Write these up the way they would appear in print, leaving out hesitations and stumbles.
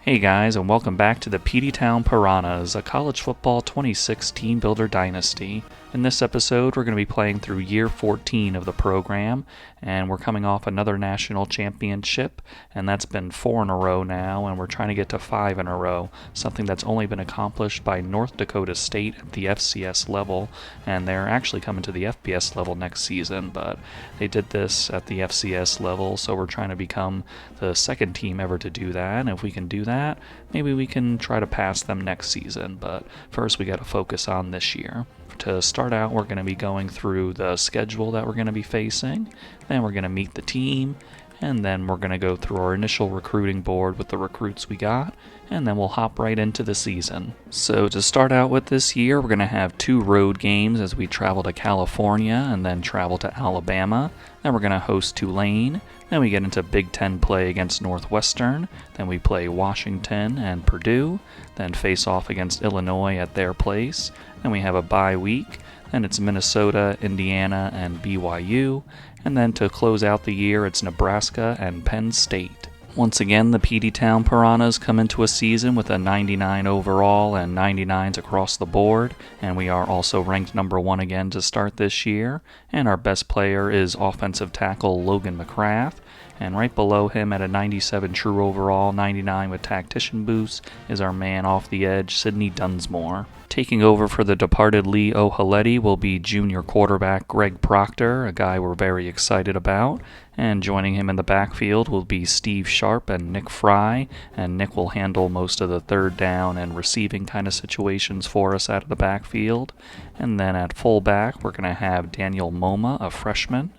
Hey guys, and welcome back to the Peteytown Piranhas, a college football 26 team builder dynasty. In this episode, we're going to be playing through year 14 of the program, and we're coming off another national championship, and that's been 4 in a row now, and we're trying to get to 5 in a row, something that's only been accomplished by North Dakota State at the FCS level, and they're actually coming to the FBS level next season, but they did this at the FCS level, so we're trying to become the second team ever to do that, and if we can do that, maybe we can try to pass them next season, but first we got to focus on this year. To start out, we're going to be going through the schedule that we're going to be facing, then we're going to meet the team, and then we're going to go through our initial recruiting board with the recruits we got, and then we'll hop right into the season. So to start out with this year, we're going to have 2 road games as we travel to California and then travel to Alabama. Then we're going to host Tulane. Then we get into Big Ten play against Northwestern. Then we play Washington and Purdue. Then face off against Illinois at their place. Then we have a bye week. Then it's Minnesota, Indiana, and BYU. And then to close out the year, it's Nebraska and Penn State. Once again, the Peteytown Piranhas come into a season with a 99 overall and 99s across the board, and we are also ranked number 1 again to start this year, and our best player is offensive tackle Logan McCrath, and right below him at a 97 true overall, 99 with tactician boost, is our man off the edge, Sidney Dunsmore. Taking over for the departed Lee O'Haleti will be junior quarterback Greg Proctor, a guy we're very excited about. And joining him in the backfield will be Steve Sharp and Nick Fry, and Nick will handle most of the third down and receiving kind of situations for us out of the backfield. And then at fullback, we're going to have Daniel Moma, a freshman.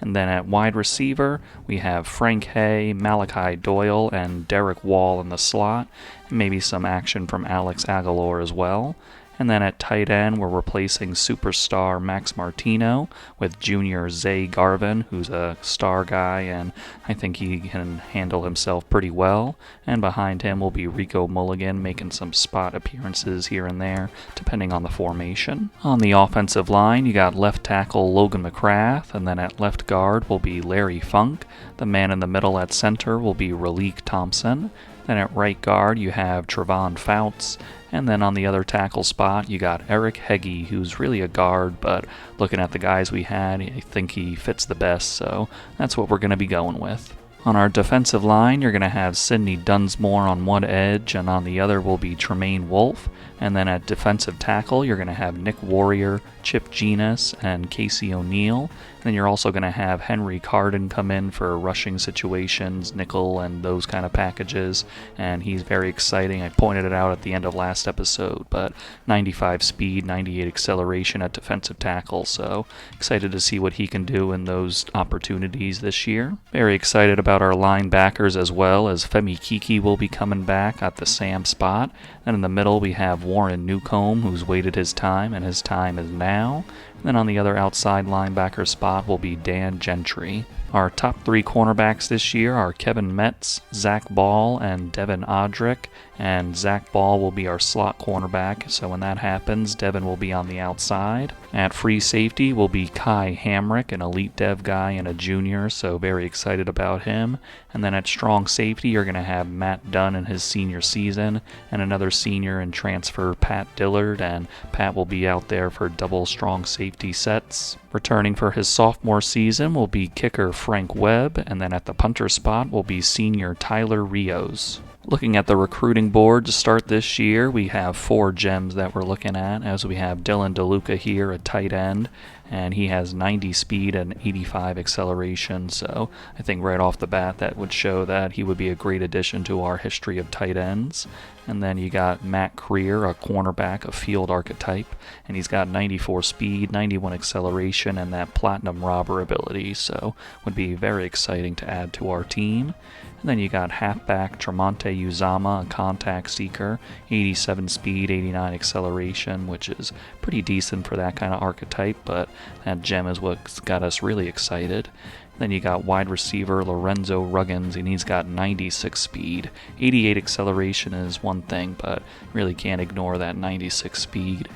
And then at wide receiver, we have Frank Hay, Malachi Doyle, and Derek Wall in the slot, and maybe some action from Alex Aguilar as well. And then at tight end, we're replacing superstar Max Martino with junior Zay Garvin, who's a star guy, and I think he can handle himself pretty well. And behind him will be Rico Mulligan, making some spot appearances here and there, depending on the formation. On the offensive line, you got left tackle Logan McCrath, and then at left guard will be Larry Funk. The man in the middle at center will be Raleek Thompson. Then at right guard, you have Trevon Fouts. And then on the other tackle spot, you got Eric Heggie, who's really a guard, but looking at the guys we had, I think he fits the best, so that's what we're going to be going with. On our defensive line, you're going to have Sidney Dunsmore on one edge, and on the other will be Tremaine Wolf. And then at defensive tackle, you're going to have Nick Warrior, Chip Genus, and Casey O'Neill. And then you're also going to have Henry Carden come in for rushing situations, nickel, and those kind of packages. And he's very exciting. I pointed it out at the end of last episode, but 95 speed, 98 acceleration at defensive tackle. So excited to see what he can do in those opportunities this year. Very excited about our linebackers as well, as Femi Kiki will be coming back at the Sam spot. And in the middle, we have Warren Newcomb, who's waited his time, and his time is now. And then on the other outside linebacker spot will be Dan Gentry. Our top 3 cornerbacks this year are Kevin Metz, Zach Ball, and Devin Odrick. And Zach Ball will be our slot cornerback, so when that happens, Devin will be on the outside. At free safety will be Kai Hamrick, an elite dev guy and a junior, so very excited about him. And then at strong safety, you're going to have Matt Dunn in his senior season, and another senior and transfer Pat Dillard, and Pat will be out there for double strong safety sets. Returning for his sophomore season will be kicker Frank Webb, and then at the punter spot will be senior Tyler Rios. Looking at the recruiting board to start this year, we have 4 gems that we're looking at, as we have Dylan DeLuca here at tight end, and he has 90 speed and 85 acceleration, so I think right off the bat that would show that he would be a great addition to our history of tight ends. And then you got Matt Creer, a cornerback, a field archetype, and he's got 94 speed, 91 acceleration, and that platinum robber ability, so would be very exciting to add to our team. And then you got halfback Tremonte Uzama, a contact seeker, 87 speed, 89 acceleration, which is pretty decent for that kind of archetype, but that gem is what's got us really excited. Then you got wide receiver Lorenzo Ruggins, and he's got 96 speed. 88 acceleration is one thing, but really can't ignore that 96 speed.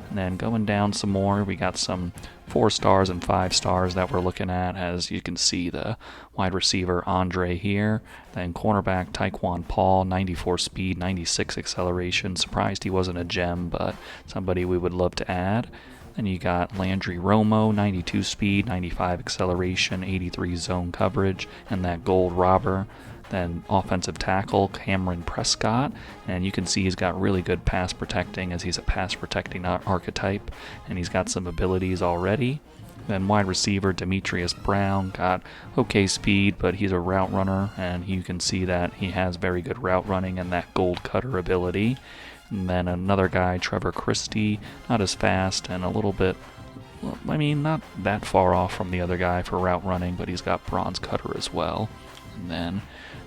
And then going down some more, we got some 4 stars and 5 stars that we're looking at. As you can see, the wide receiver Andre here. Then cornerback Taekwon Paul, 94 speed, 96 acceleration. Surprised he wasn't a gem, but somebody we would love to add. Then you got Landry Romo, 92 speed, 95 acceleration, 83 zone coverage, and that gold robber. Then offensive tackle Cameron Prescott, and you can see he's got really good pass protecting, as he's a pass protecting archetype, and he's got some abilities already. Then wide receiver Demetrius Brown, got okay speed, but he's a route runner, and you can see that he has very good route running and that gold cutter ability. And then another guy, Trevor Christie, not as fast and a little bit, I mean, not that far off from the other guy for route running, but he's got bronze cutter as well. And then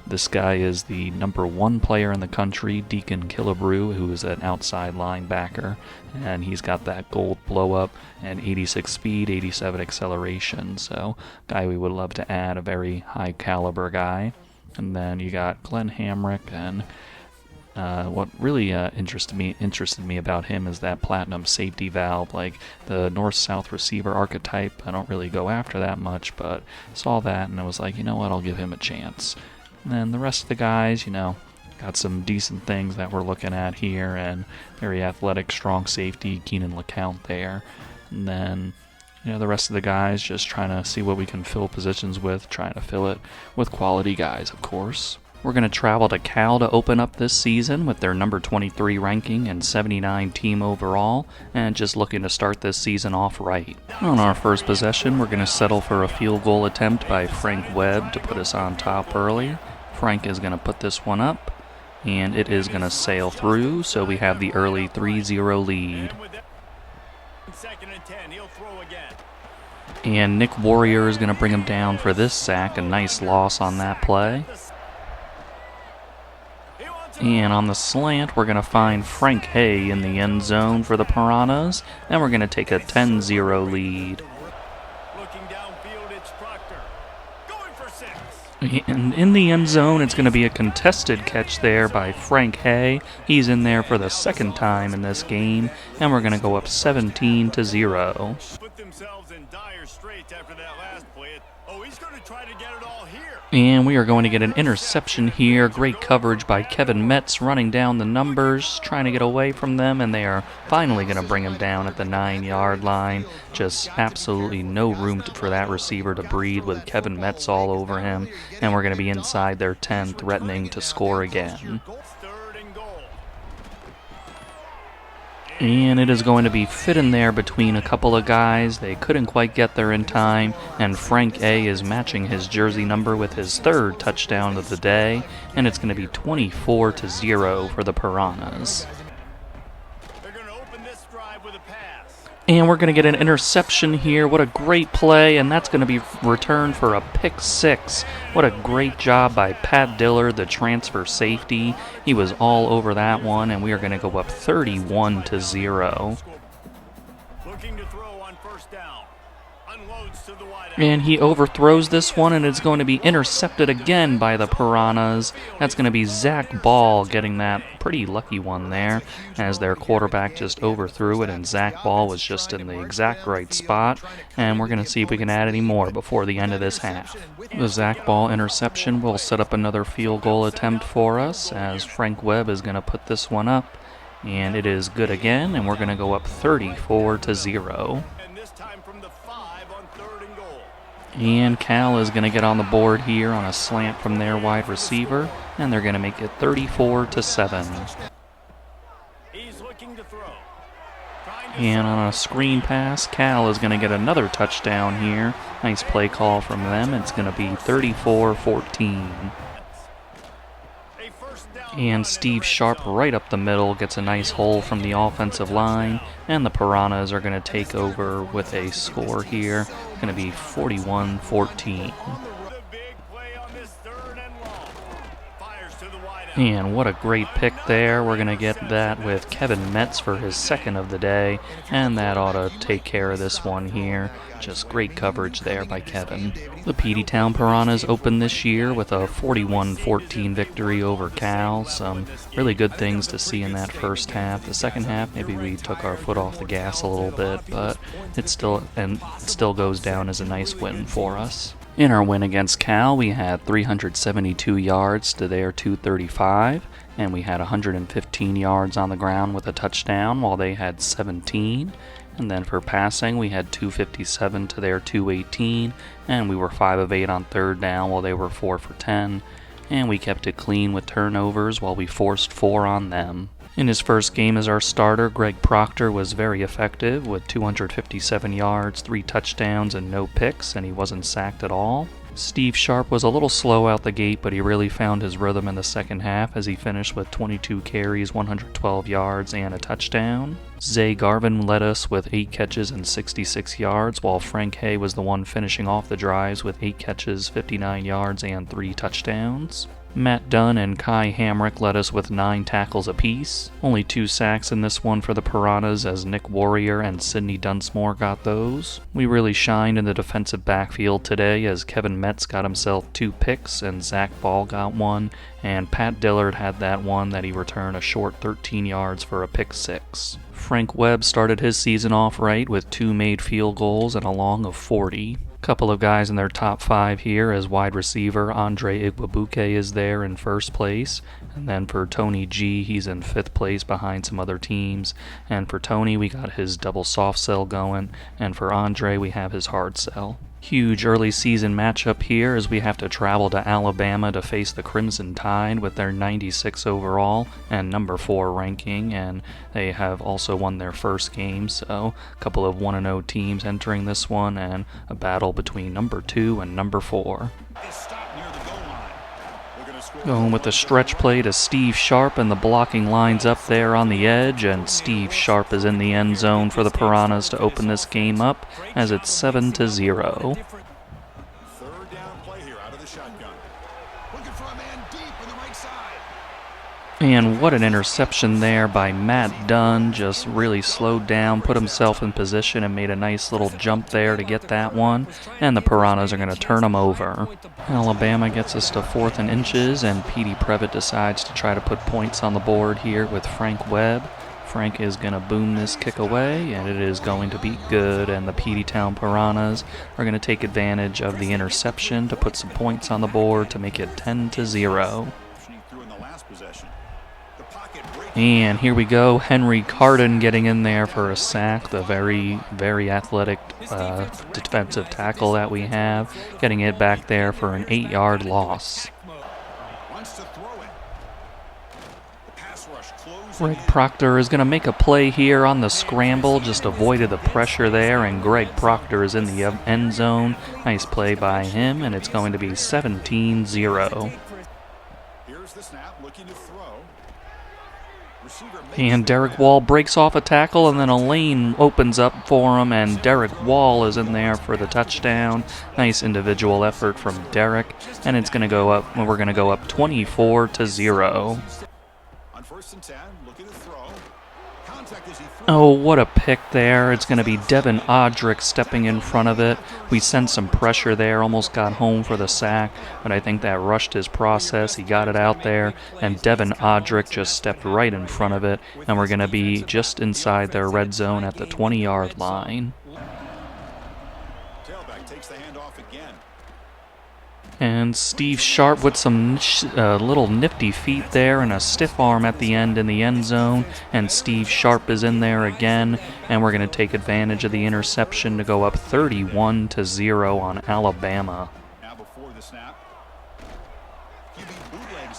this guy is the #1 player in the country, Deacon Killebrew, who is an outside linebacker, and he's got that gold blow-up and 86 speed, 87 acceleration, so guy we would love to add, a very high-caliber guy. And then you got Glenn Hamrick, and what really interested me about him is that platinum safety valve, like the north-south receiver archetype. I don't really go after that much, but saw that and I was like, you know what, I'll give him a chance. And then the rest of the guys, got some decent things that we're looking at here, and very athletic, strong safety, Keenan LeCount there. And then, the rest of the guys, just trying to see what we can fill positions with, trying to fill it with quality guys, of course. We're going to travel to Cal to open up this season with their number 23 ranking and 79 team overall, and just looking to start this season off right. On our first possession, we're going to settle for a field goal attempt by Frank Webb to put us on top early. Frank is going to put this one up, and it is going to sail through, so we have the early 3-0 lead. And Nick Warrior is going to bring him down for this sack, a nice loss on that play. And on the slant, we're going to find Frank Hay in the end zone for the Piranhas, and we're going to take a 10-0 lead. And in the end zone, it's going to be a contested catch there by Frank Hay. He's in there for the second time in this game, and we're going to go up 17-0. And we are going to get an interception here. Great coverage by Kevin Metz, running down the numbers, trying to get away from them, and they are finally going to bring him down at the 9-yard line. Just absolutely no room for that receiver to breathe with Kevin Metz all over him, and we're going to be inside their 10, threatening to score again. And it is going to be fit in there between a couple of guys. They couldn't quite get there in time, and Frank A is matching his jersey number with his third touchdown of the day, and it's going to be 24-0 for the Piranhas. And we're going to get an interception here. What a great play, and that's going to be returned for a pick six. What a great job by Pat Dillard, the transfer safety. He was all over that one, and we are going to go up 31-0. Looking to throw on first down. Unloads to the wide. And he overthrows this one, and it's going to be intercepted again by the Piranhas. That's going to be Zach Ball getting that pretty lucky one there, as their quarterback just overthrew it, and Zach Ball was just in the exact right spot. And we're going to see if we can add any more before the end of this half. The Zach Ball interception will set up another field goal attempt for us, as Frank Webb is going to put this one up, and it is good again, and we're going to go up 34-0. And Cal is going to get on the board here on a slant from their wide receiver, and they're going to make it 34-7. And on a screen pass, Cal is going to get another touchdown here. Nice play call from them. It's going to be 34-14. And Steve Sharp right up the middle gets a nice hole from the offensive line, and the Piranhas are going to take over with a score here. It's going to be 41-14. And what a great pick there. We're going to get that with Kevin Metz for his second of the day, and that ought to take care of this one here. Just great coverage there by Kevin. The Peteytown Piranhas opened this year with a 41-14 victory over Cal. Some really good things to see in that first half. The second half, maybe we took our foot off the gas a little bit, but it still goes down as a nice win for us. In our win against Cal, we had 372 yards to their 235, and we had 115 yards on the ground with a touchdown, while they had 17. And then for passing, we had 257 to their 218, and we were 5 of 8 on third down, while they were 4 for 10. And we kept it clean with turnovers, while we forced 4 on them. In his first game as our starter, Greg Proctor was very effective with 257 yards, 3 touchdowns, and no picks, and he wasn't sacked at all. Steve Sharp was a little slow out the gate, but he really found his rhythm in the second half as he finished with 22 carries, 112 yards, and a touchdown. Zay Garvin led us with 8 catches and 66 yards, while Frank Hay was the one finishing off the drives with 8 catches, 59 yards, and 3 touchdowns. Matt Dunn and Kai Hamrick led us with 9 tackles apiece. Only 2 sacks in this one for the Piranhas as Nick Warrior and Sidney Dunsmore got those. We really shined in the defensive backfield today as Kevin Metz got himself 2 picks and Zach Ball got 1, and Pat Dillard had that one that he returned a short 13 yards for a pick 6. Frank Webb started his season off right with 2 made field goals and a long of 40. Couple of guys in their top 5 here as wide receiver. Andre Igwabuke is there in first place, and then for Tony G, he's in 5th place behind some other teams. And for Tony, we got his double soft sell going, and for Andre, we have his hard sell. Huge early season matchup here as we have to travel to Alabama to face the Crimson Tide with their 96 overall and number 4 ranking, and they have also won their first game, so a couple of 1-0 teams entering this one and a battle between number 2 and number 4. Going with the stretch play to Steve Sharp, and the blocking lines up there on the edge, and Steve Sharp is in the end zone for the Piranhas to open this game up as it's 7-0. Third down play here out of the shotgun. Looking for a man deep in the right side. And what an interception there by Matt Dunn. Just really slowed down, put himself in position, and made a nice little jump there to get that one. And the Piranhas are going to turn him over. Alabama gets us to 4th and inches, and Petey Previtt decides to try to put points on the board here with Frank Webb. Frank is going to boom this kick away, and it is going to be good, and the Peteytown Piranhas are going to take advantage of the interception to put some points on the board to make it 10-0. And here we go, Henry Carden getting in there for a sack, the very, very athletic defensive tackle that we have, getting it back there for an 8-yard loss. Greg Proctor is going to make a play here on the scramble, just avoided the pressure there, and Greg Proctor is in the end zone. Nice play by him, and it's going to be 17-0. Here's the snap, looking to throw. And Derek Wall breaks off a tackle, and then a lane opens up for him, and Derek Wall is in there for the touchdown. Nice individual effort from Derek, and it's going to go up. We're going to go up 24-0. On 1st and 10, looking to throw. Contact as he throws. Oh, what a pick there. It's going to be Devin Odrick stepping in front of it. We sent some pressure there, almost got home for the sack, but I think that rushed his process. He got it out there, and Devin Odrick just stepped right in front of it, and we're going to be just inside their red zone at the 20-yard line. Tailback takes the handoff again. And Steve Sharp with some little nifty feet there and a stiff arm at the end in the end zone. And Steve Sharp is in there again. And we're going to take advantage of the interception to go up 31-0 on Alabama. Now before the snap.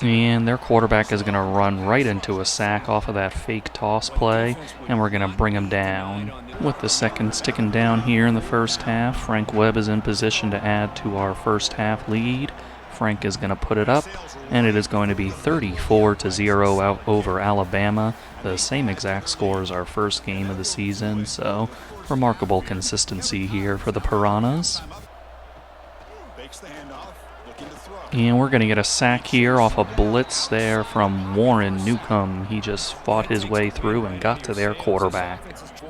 And their quarterback is going to run right into a sack off of that fake toss play, and we're going to bring him down. With the seconds ticking down here in the first half, Frank Webb is in position to add to our first half lead. Frank is going to put it up, and it is going to be 34-0 out over Alabama, the same exact score as our first game of the season, so remarkable consistency here for the Piranhas. And we're going to get a sack here off a blitz there from Warren Newcomb. He just fought his way through and got to their quarterback.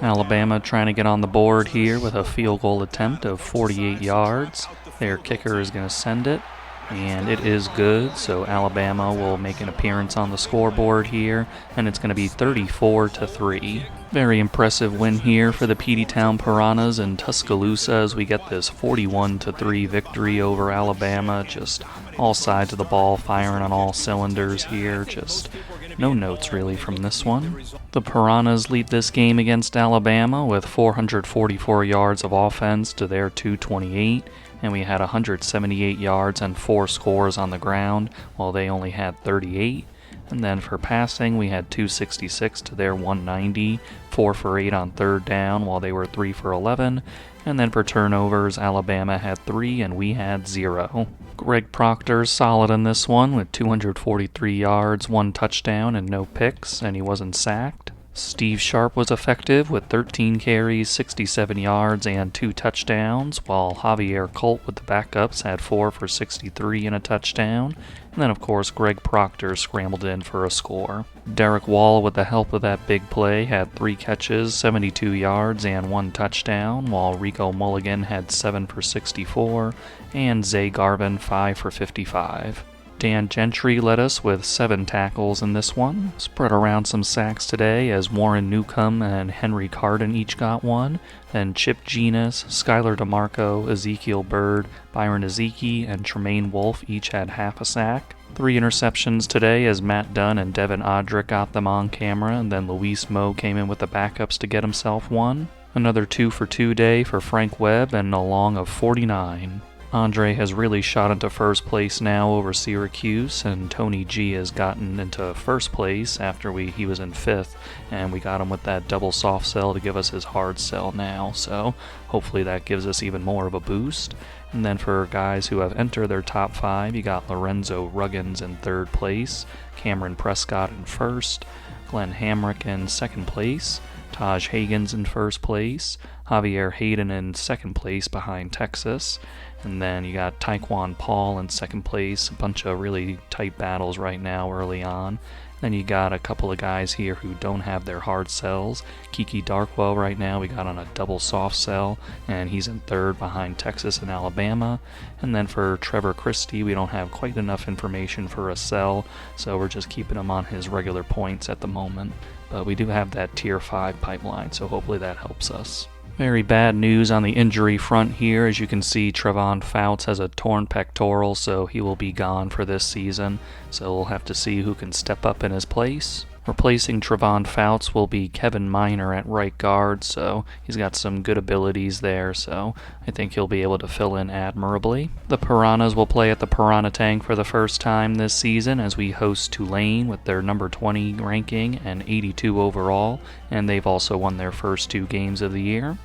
Alabama trying to get on the board here with a field goal attempt of 48 yards. Their kicker is going to send it, and it is good, so Alabama will make an appearance on the scoreboard here, and it's going to be 34-3. Very impressive win here for the Peteytown Piranhas in Tuscaloosa as we get this 41-3 victory over Alabama. Just all sides of the ball firing on all cylinders here. Just no notes really from this one. The Piranhas lead this game against Alabama with 444 yards of offense to their 228, and we had 178 yards and 4 scores on the ground while they only had 38. And then for passing, we had 266 to their 190, 4 for 8 on third down while they were 3 for 11. And then for turnovers, Alabama had 3 and we had 0. Greg Proctor solid in this one with 243 yards, 1 touchdown, and no picks, and he wasn't sacked. Steve Sharp was effective with 13 carries, 67 yards, and 2 touchdowns, while Javier Colt with the backups had 4 for 63 and a touchdown. And then, of course, Greg Proctor scrambled in for a score. Derek Wall, with the help of that big play, had 3 catches, 72 yards, and 1 touchdown, while Rico Mulligan had 7 for 64, and Zay Garvin 5 for 55. Dan Gentry led us with 7 tackles in this one. Spread around some sacks today as Warren Newcomb and Henry Carden each got 1. Then Chip Genus, Skylar DeMarco, Ezekiel Bird, Byron Ezeki, and Tremaine Wolfe each had half a sack. 3 interceptions today as Matt Dunn and Devin Odrick got them on camera, and then Luis Moe came in with the backups to get himself 1. Another 2 for 2 day for Frank Webb and a long of 49. Andre has really shot into first place now over Syracuse, and Tony G has gotten into first place after he was in 5th, and we got him with that double soft sell to give us his hard sell now, so hopefully that gives us even more of a boost. And then for guys who have entered their top 5, you got Lorenzo Ruggins in 3rd place, Cameron Prescott in 1st, Glenn Hamrick in 2nd place, Taj Hagens in 1st place, Javier Hayden in 2nd place behind Texas, and then you got Taekwon Paul in 2nd place, a bunch of really tight battles right now early on. Then you got a couple of guys here who don't have their hard sells. Kiki Darkwell right now we got on a double soft sell, and he's in 3rd behind Texas and Alabama. And then for Trevor Christie, we don't have quite enough information for a sell, so we're just keeping him on his regular points at the moment. But we do have that Tier 5 pipeline, so hopefully that helps us. Very bad news on the injury front here. As you can see, Trevon Fouts has a torn pectoral, so he will be gone for this season. So we'll have to see who can step up in his place. Replacing Trevon Fouts will be Kevin Miner at right guard, so he's got some good abilities there, so I think he'll be able to fill in admirably. The Piranhas will play at the Piranha Tank for the first time this season as we host Tulane with their number 20 ranking and 82 overall, and they've also won their first 2 games of the year.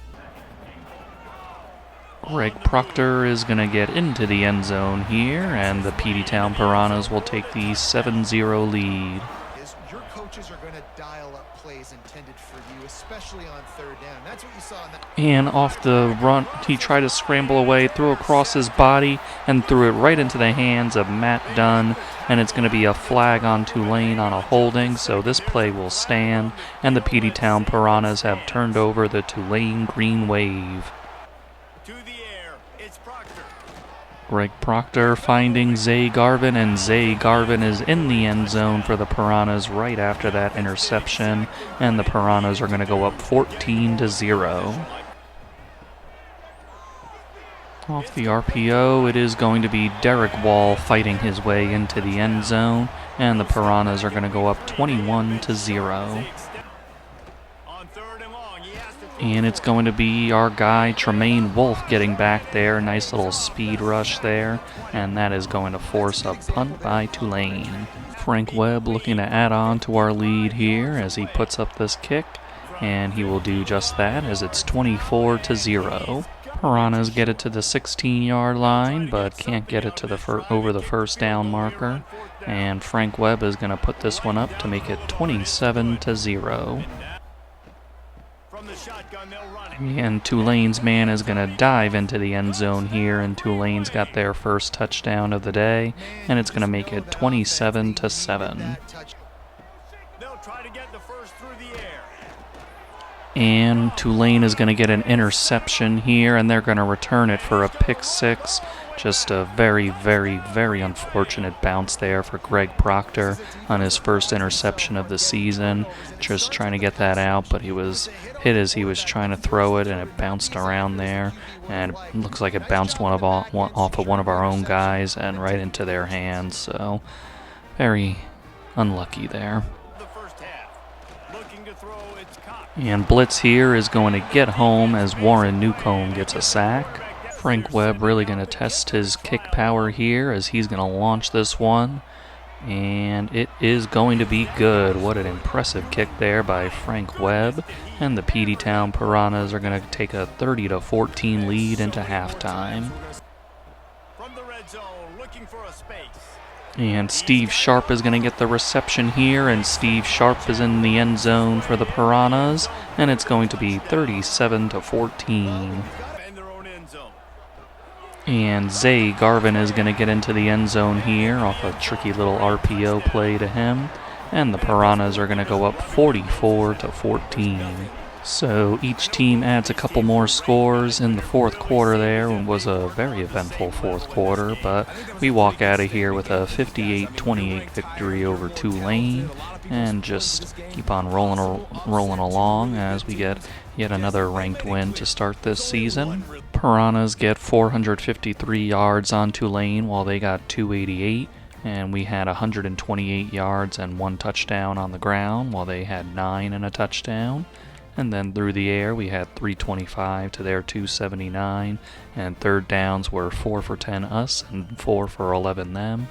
Greg Proctor is going to get into the end zone here, and the Peteytown Piranhas will take the 7-0 lead. Your coaches are going to dial up plays intended for you, especially on 3rd down. That's what you saw in that. And off the run, he tried to scramble away, threw across his body, and threw it right into the hands of Matt Dunn. And it's going to be a flag on Tulane on a holding, so this play will stand. And the Peteytown Piranhas have turned over the Tulane Green Wave. To the air, it's Proctor. Greg Proctor finding Zay Garvin, and Zay Garvin is in the end zone for the Piranhas right after that interception, and the Piranhas are going to go up 14-0. Off the RPO, it is going to be Derek Wall fighting his way into the end zone, and the Piranhas are going to go up 21-0. And it's going to be our guy Tremaine Wolfe getting back there. Nice little speed rush there. And that is going to force a punt by Tulane. Frank Webb looking to add on to our lead here as he puts up this kick. And he will do just that as it's 24-0. Piranhas get it to the 16-yard line, but can't get it to the over the first down marker. And Frank Webb is going to put this one up to make it 27-0. From the shotgun, they'll run it. And Tulane's man is going to dive into the end zone here, and Tulane's got their first touchdown of the day, and it's going to make it 27-7. And Tulane is going to get an interception here, and they're going to return it for a pick six. Just a very, very, very unfortunate bounce there for Greg Proctor on his first interception of the season. Just trying to get that out, but he was hit as he was trying to throw it, and it bounced around there. And it looks like it bounced off of one of our own guys and right into their hands. So very unlucky there. And blitz here is going to get home as Warren Newcomb gets a sack. Frank Webb really going to test his kick power here as he's going to launch this one. And it is going to be good. What an impressive kick there by Frank Webb. And the Peteytown Piranhas are going to take a 30-14 lead into halftime. From the red zone, looking for a space. And Steve Sharp is going to get the reception here, and Steve Sharp is in the end zone for the Piranhas, and it's going to be 37-14. And Zay Garvin is going to get into the end zone here off a tricky little RPO play to him, and the Piranhas are going to go up 44-14. So each team adds a couple more scores in the fourth quarter there. It was a very eventful fourth quarter, but we walk out of here with a 58-28 victory over Tulane and just keep on rolling along as we get yet another ranked win to start this season. Piranhas get 453 yards on Tulane while they got 288. And we had 128 yards and 1 touchdown on the ground while they had 9 and a touchdown. And then through the air, we had 325 to their 279, and third downs were 4 for 10 us and 4 for 11 them.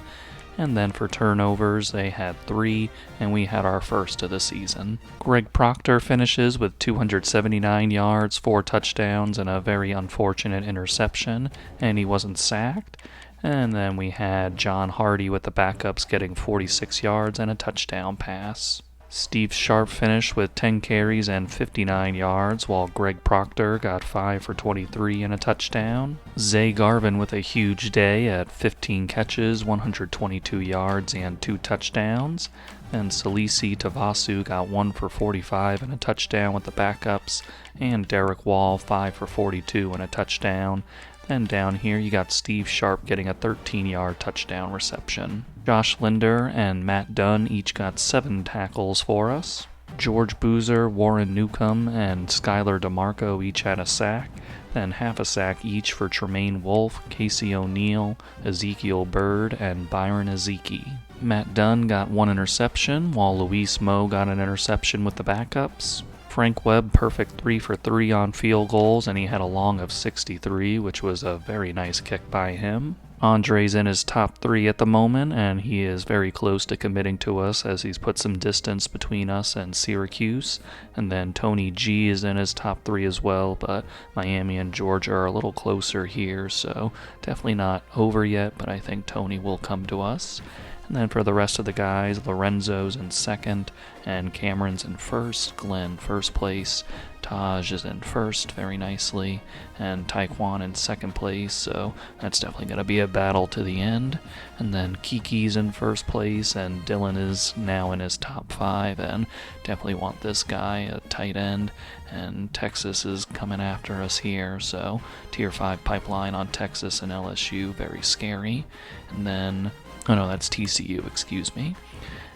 And then for turnovers, they had 3, and we had our first of the season. Greg Proctor finishes with 279 yards, 4 touchdowns, and a very unfortunate interception, and he wasn't sacked. And then we had John Hardy with the backups getting 46 yards and a touchdown pass. Steve Sharp finished with 10 carries and 59 yards, while Greg Proctor got 5 for 23 and a touchdown. Zay Garvin with a huge day at 15 catches, 122 yards, and 2 touchdowns. And Salisi Tavasu got 1 for 45 and a touchdown with the backups, and Derek Wall 5 for 42 and a touchdown. Then down here you got Steve Sharp getting a 13-yard touchdown reception. Josh Linder and Matt Dunn each got 7 tackles for us. George Boozer, Warren Newcomb, and Skylar DeMarco each had a sack, then half a sack each for Tremaine Wolf, Casey O'Neill, Ezekiel Bird, and Byron Ezeki. Matt Dunn got 1 interception, while Luis Moe got an interception with the backups. Frank Webb perfect 3 for 3 on field goals, and he had a long of 63, which was a very nice kick by him. Andre's in his top 3 at the moment, and he is very close to committing to us as he's put some distance between us and Syracuse. And then Tony G is in his top 3 as well, but Miami and Georgia are a little closer here, so definitely not over yet, but I think Tony will come to us. And then for the rest of the guys, Lorenzo's in second, and Cameron's in first, Glenn first place, Taj is in first very nicely, and Taekwon in second place, so that's definitely going to be a battle to the end. And then Kiki's in first place, and Dylan is now in his top 5, and definitely want this guy, a tight end, and Texas is coming after us here, so Tier 5 pipeline on Texas and LSU, very scary. And then oh no, that's TCU, excuse me.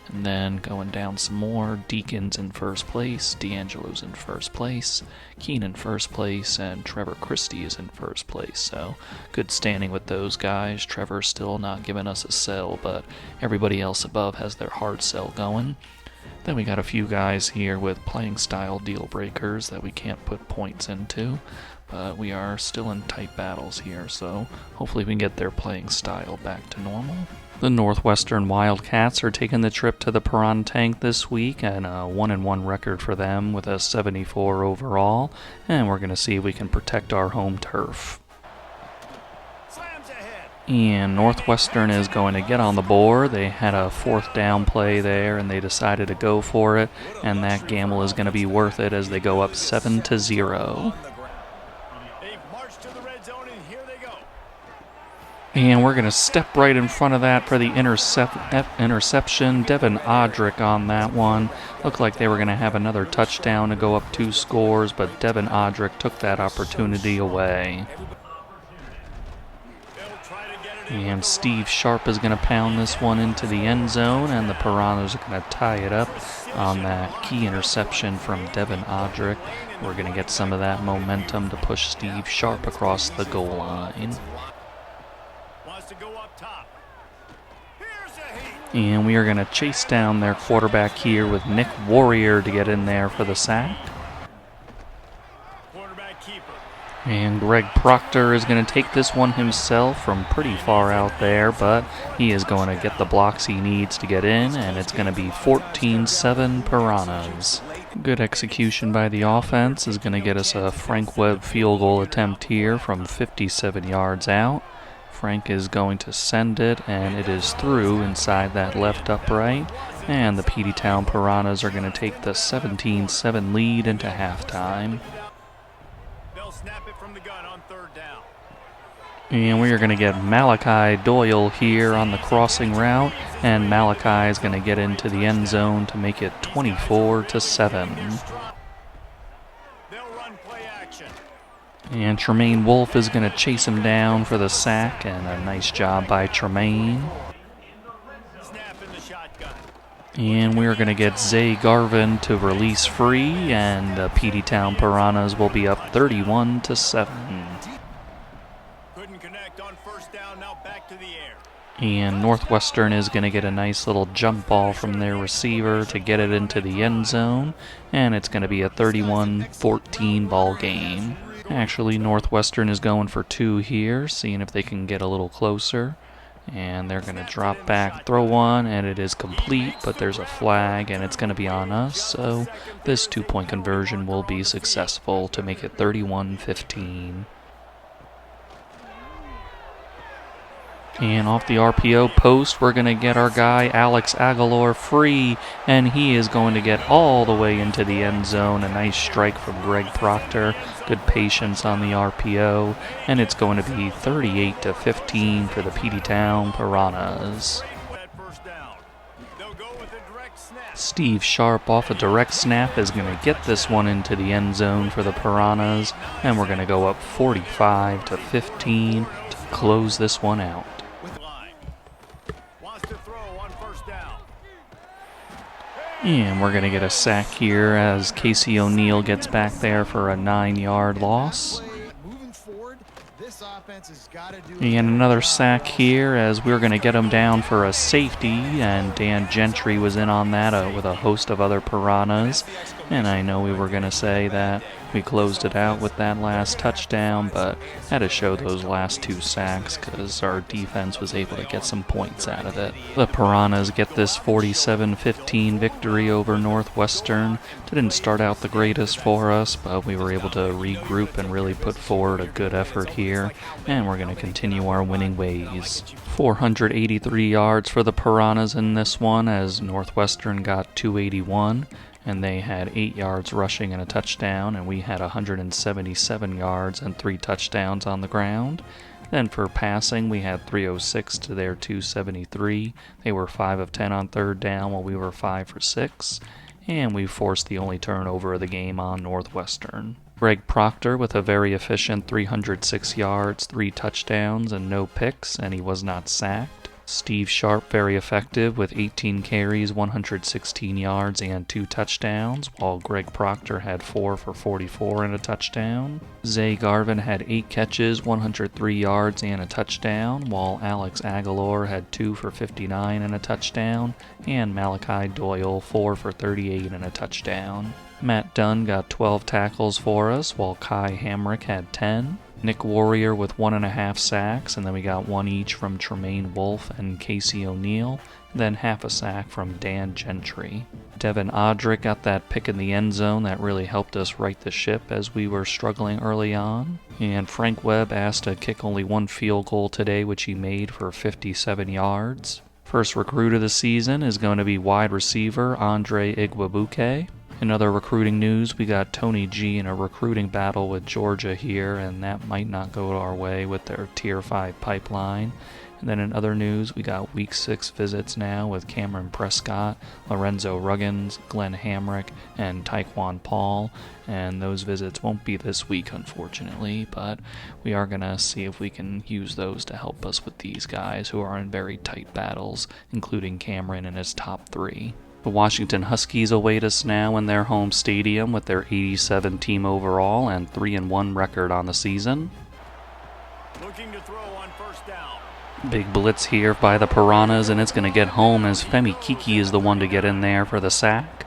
And then going down some more, Deacon's in first place, D'Angelo's in first place, Keenan first place, and Trevor Christie is in first place. So good standing with those guys. Trevor's still not giving us a sell, but everybody else above has their hard sell going. Then we got a few guys here with playing style deal breakers that we can't put points into. But we are still in tight battles here, so hopefully we can get their playing style back to normal. The Northwestern Wildcats are taking the trip to the Piranha Tank this week, and a 1-1 record for them with a 74 overall, and we're going to see if we can protect our home turf. And Northwestern is going to get on the board. They had a 4th down play there, and they decided to go for it, and that gamble is going to be worth it as they go up 7-0. And we're going to step right in front of that for the interception. Devin Odrick on that one. Looked like they were going to have another touchdown to go up 2 scores, but Devin Odrick took that opportunity away. And Steve Sharp is going to pound this one into the end zone, and the Piranhas are going to tie it up on that key interception from Devin Odrick. We're going to get some of that momentum to push Steve Sharp across the goal line. And we are going to chase down their quarterback here with Nick Warrior to get in there for the sack. And Greg Proctor is going to take this one himself from pretty far out there, but he is going to get the blocks he needs to get in, and it's going to be 14-7 Piranhas. Good execution by the offense is going to get us a Frank Webb field goal attempt here from 57 yards out. Frank is going to send it, and it is through inside that left upright, and the Peteytown Piranhas are going to take the 17-7 lead into halftime. Snap it from the gun on 3rd down. And we are going to get Malachi Doyle here on the crossing route, and Malachi is going to get into the end zone to make it 24-7. They'll run play action. And Tremaine Wolf is going to chase him down for the sack, and a nice job by Tremaine. Snap in the shotgun. And we're going to get Zay Garvin to release free, and the Peteytown Piranhas will be up 31-7. Couldn't connect on 1st down, now back to the air. And Northwestern is going to get a nice little jump ball from their receiver to get it into the end zone, and it's going to be a 31-14 ball game. Actually, Northwestern is going for 2 here, seeing if they can get a little closer. And they're going to drop back, throw one, and it is complete, but there's a flag, and it's going to be on us, so this 2-point conversion will be successful to make it 31-15. And off the RPO post, we're going to get our guy Alex Aguilar free, and he is going to get all the way into the end zone. A nice strike from Greg Proctor. Good patience on the RPO, and it's going to be 38-15 for the Peteytown Piranhas. Steve Sharp off a direct snap is going to get this one into the end zone for the Piranhas, and we're going to go up 45-15 to close this one out. And we're going to get a sack here as Casey O'Neill gets back there for a 9-yard loss. And another sack here as we're going to get him down for a safety, and Dan Gentry was in on that with a host of other Piranhas. And I know we were going to say that we closed it out with that last touchdown, but had to show those last 2 sacks because our defense was able to get some points out of it. The Piranhas get this 47-15 victory over Northwestern. Didn't start out the greatest for us, but we were able to regroup and really put forward a good effort here, and we're going to continue our winning ways. 483 yards for the Piranhas in this one as Northwestern got 281. And they had 8 yards rushing and a touchdown, and we had 177 yards and 3 touchdowns on the ground. Then for passing, we had 306 to their 273. They were 5 of 10 on 3rd down, while we were 5 for 6. And we forced the only turnover of the game on Northwestern. Greg Proctor with a very efficient 306 yards, 3 touchdowns, and no picks, and he was not sacked. Steve Sharp very effective with 18 carries, 116 yards, and 2 touchdowns, while Greg Proctor had 4 for 44 and a touchdown. Zay Garvin had 8 catches, 103 yards, and a touchdown, while Alex Aguilar had 2 for 59 and a touchdown, and Malachi Doyle 4 for 38 and a touchdown. Matt Dunn got 12 tackles for us, while Kai Hamrick had 10. Nick Warrior with 1.5 sacks, and then we got 1 each from Tremaine Wolf and Casey O'Neill, then half a sack from Dan Gentry. Devin Odrick got that pick in the end zone that really helped us right the ship as we were struggling early on. And Frank Webb asked to kick only 1 field goal today, which he made for 57 yards. First recruit of the season is going to be wide receiver Andre Igwabuke. In other recruiting news, we got Tony G in a recruiting battle with Georgia here, and that might not go our way with their Tier 5 pipeline. And then in other news, we got Week 6 visits now with Cameron Prescott, Lorenzo Ruggins, Glenn Hamrick, and Taekwon Paul. And those visits won't be this week, unfortunately, but we are going to see if we can use those to help us with these guys who are in very tight battles, including Cameron and his top 3. The Washington Huskies await us now in their home stadium with their 87 team overall and 3-1 record on the season. Looking to throw on first down. Big blitz here by the Piranhas, and it's going to get home as Femi Kiki is the one to get in there for the sack.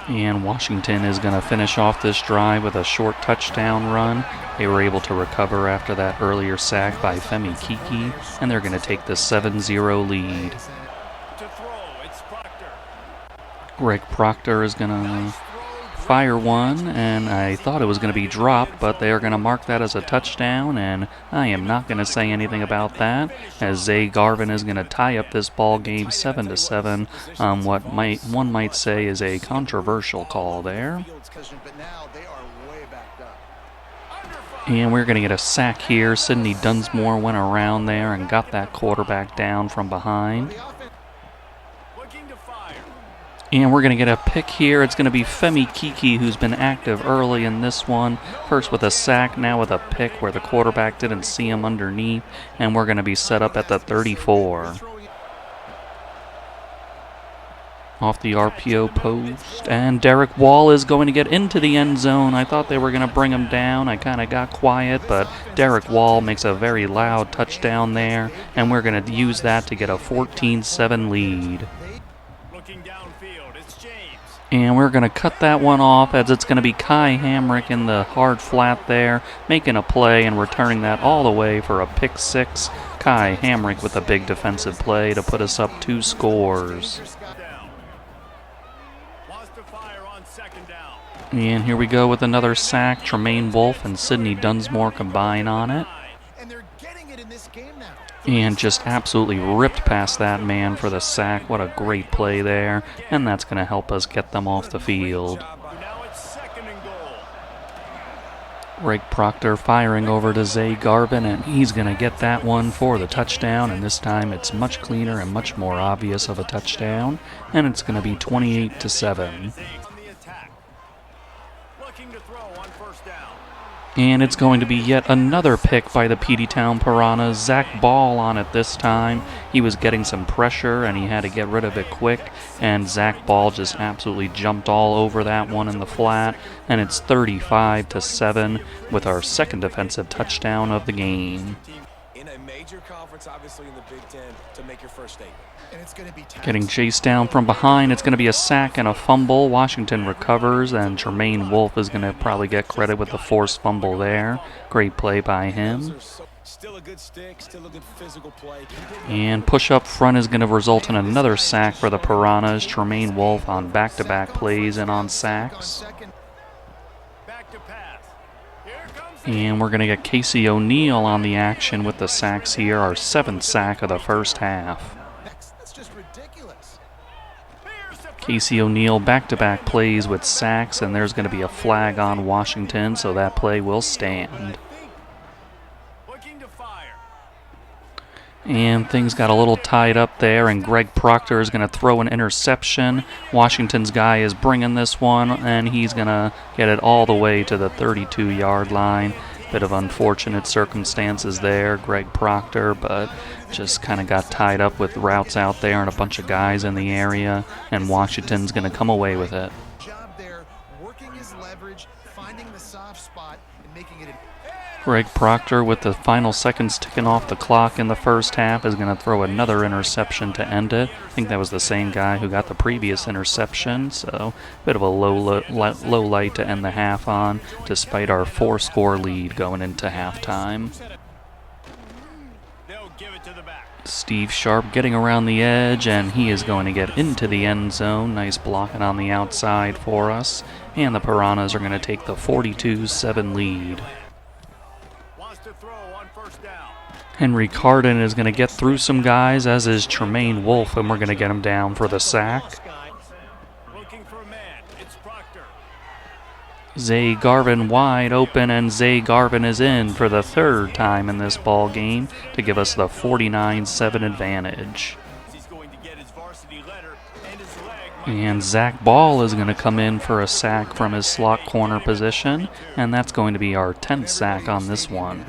And Washington is going to finish off this drive with a short touchdown run. They were able to recover after that earlier sack by Femi Kiki, and they're going to take the 7-0 lead. Greg Proctor is going to fire one, and I thought it was going to be dropped, but they are going to mark that as a touchdown, and I am not going to say anything about that, as Zay Garvin is going to tie up this ball game 7-7 on what one might say is a controversial call there. And we're going to get a sack here. Sidney Dunsmore went around there and got that quarterback down from behind. And we're going to get a pick here. It's going to be Femi Kiki, who's been active early in this one. First with a sack, now with a pick where the quarterback didn't see him underneath. And we're going to be set up at the 34. Off the RPO post. And Derek Wall is going to get into the end zone. I thought they were going to bring him down. I kind of got quiet, but Derek Wall makes a very loud touchdown there. And we're going to use that to get a 14-7 lead. And we're going to cut that one off as it's going to be Kai Hamrick in the hard flat there, making a play and returning that all the way for a pick 6. Kai Hamrick with a big defensive play to put us up 2 scores. And here we go with another sack. Tremaine Wolfe and Sidney Dunsmore combine on it. And just absolutely ripped past that man for the sack. What a great play there. And that's going to help us get them off the field. Greg Proctor firing over to Zay Garvin, and he's going to get that one for the touchdown. And this time it's much cleaner and much more obvious of a touchdown. And it's going to be 28-7. And it's going to be yet another pick by the Peteytown Piranhas. Zach Ball on it this time. He was getting some pressure and he had to get rid of it quick. And Zach Ball just absolutely jumped all over that one in the flat. And it's 35-7 with our second defensive touchdown of the game. In a major conference, obviously in the Big Ten, to make your first statement. And it's going to be getting chased down from behind. It's going to be a sack and a fumble. Washington recovers, and Tremaine Wolfe is going to probably get credit with the forced fumble there. Great play by him. Still a good stick, still a good physical play. And push up front is going to result in another sack for the Piranhas. Tremaine Wolfe on back-to-back plays and on sacks. And we're going to get Casey O'Neill on the action with the sacks here, our 7th sack of the first half. Casey O'Neill back-to-back plays with sacks, and there's going to be a flag on Washington, so that play will stand. And things got a little tied up there, and Greg Proctor is going to throw an interception. Washington's guy is bringing this one, and he's going to get it all the way to the 32-yard line. Bit of unfortunate circumstances there, Greg Proctor, but just kind of got tied up with routes out there and a bunch of guys in the area, and Washington's going to come away with it. Greg Proctor, with the final seconds ticking off the clock in the first half, is going to throw another interception to end it. I think that was the same guy who got the previous interception, so a bit of a low light to end the half on, despite our 4-score lead going into halftime. Steve Sharp getting around the edge, and he is going to get into the end zone. Nice blocking on the outside for us, and the Piranhas are going to take the 42-7 lead. Henry Carden is going to get through some guys, as is Tremaine Wolfe, and we're going to get him down for the sack. Zay Garvin wide open, and Zay Garvin is in for the third time in this ball game to give us the 49-7 advantage. And Zach Ball is going to come in for a sack from his slot corner position, and that's going to be our 10th sack on this one.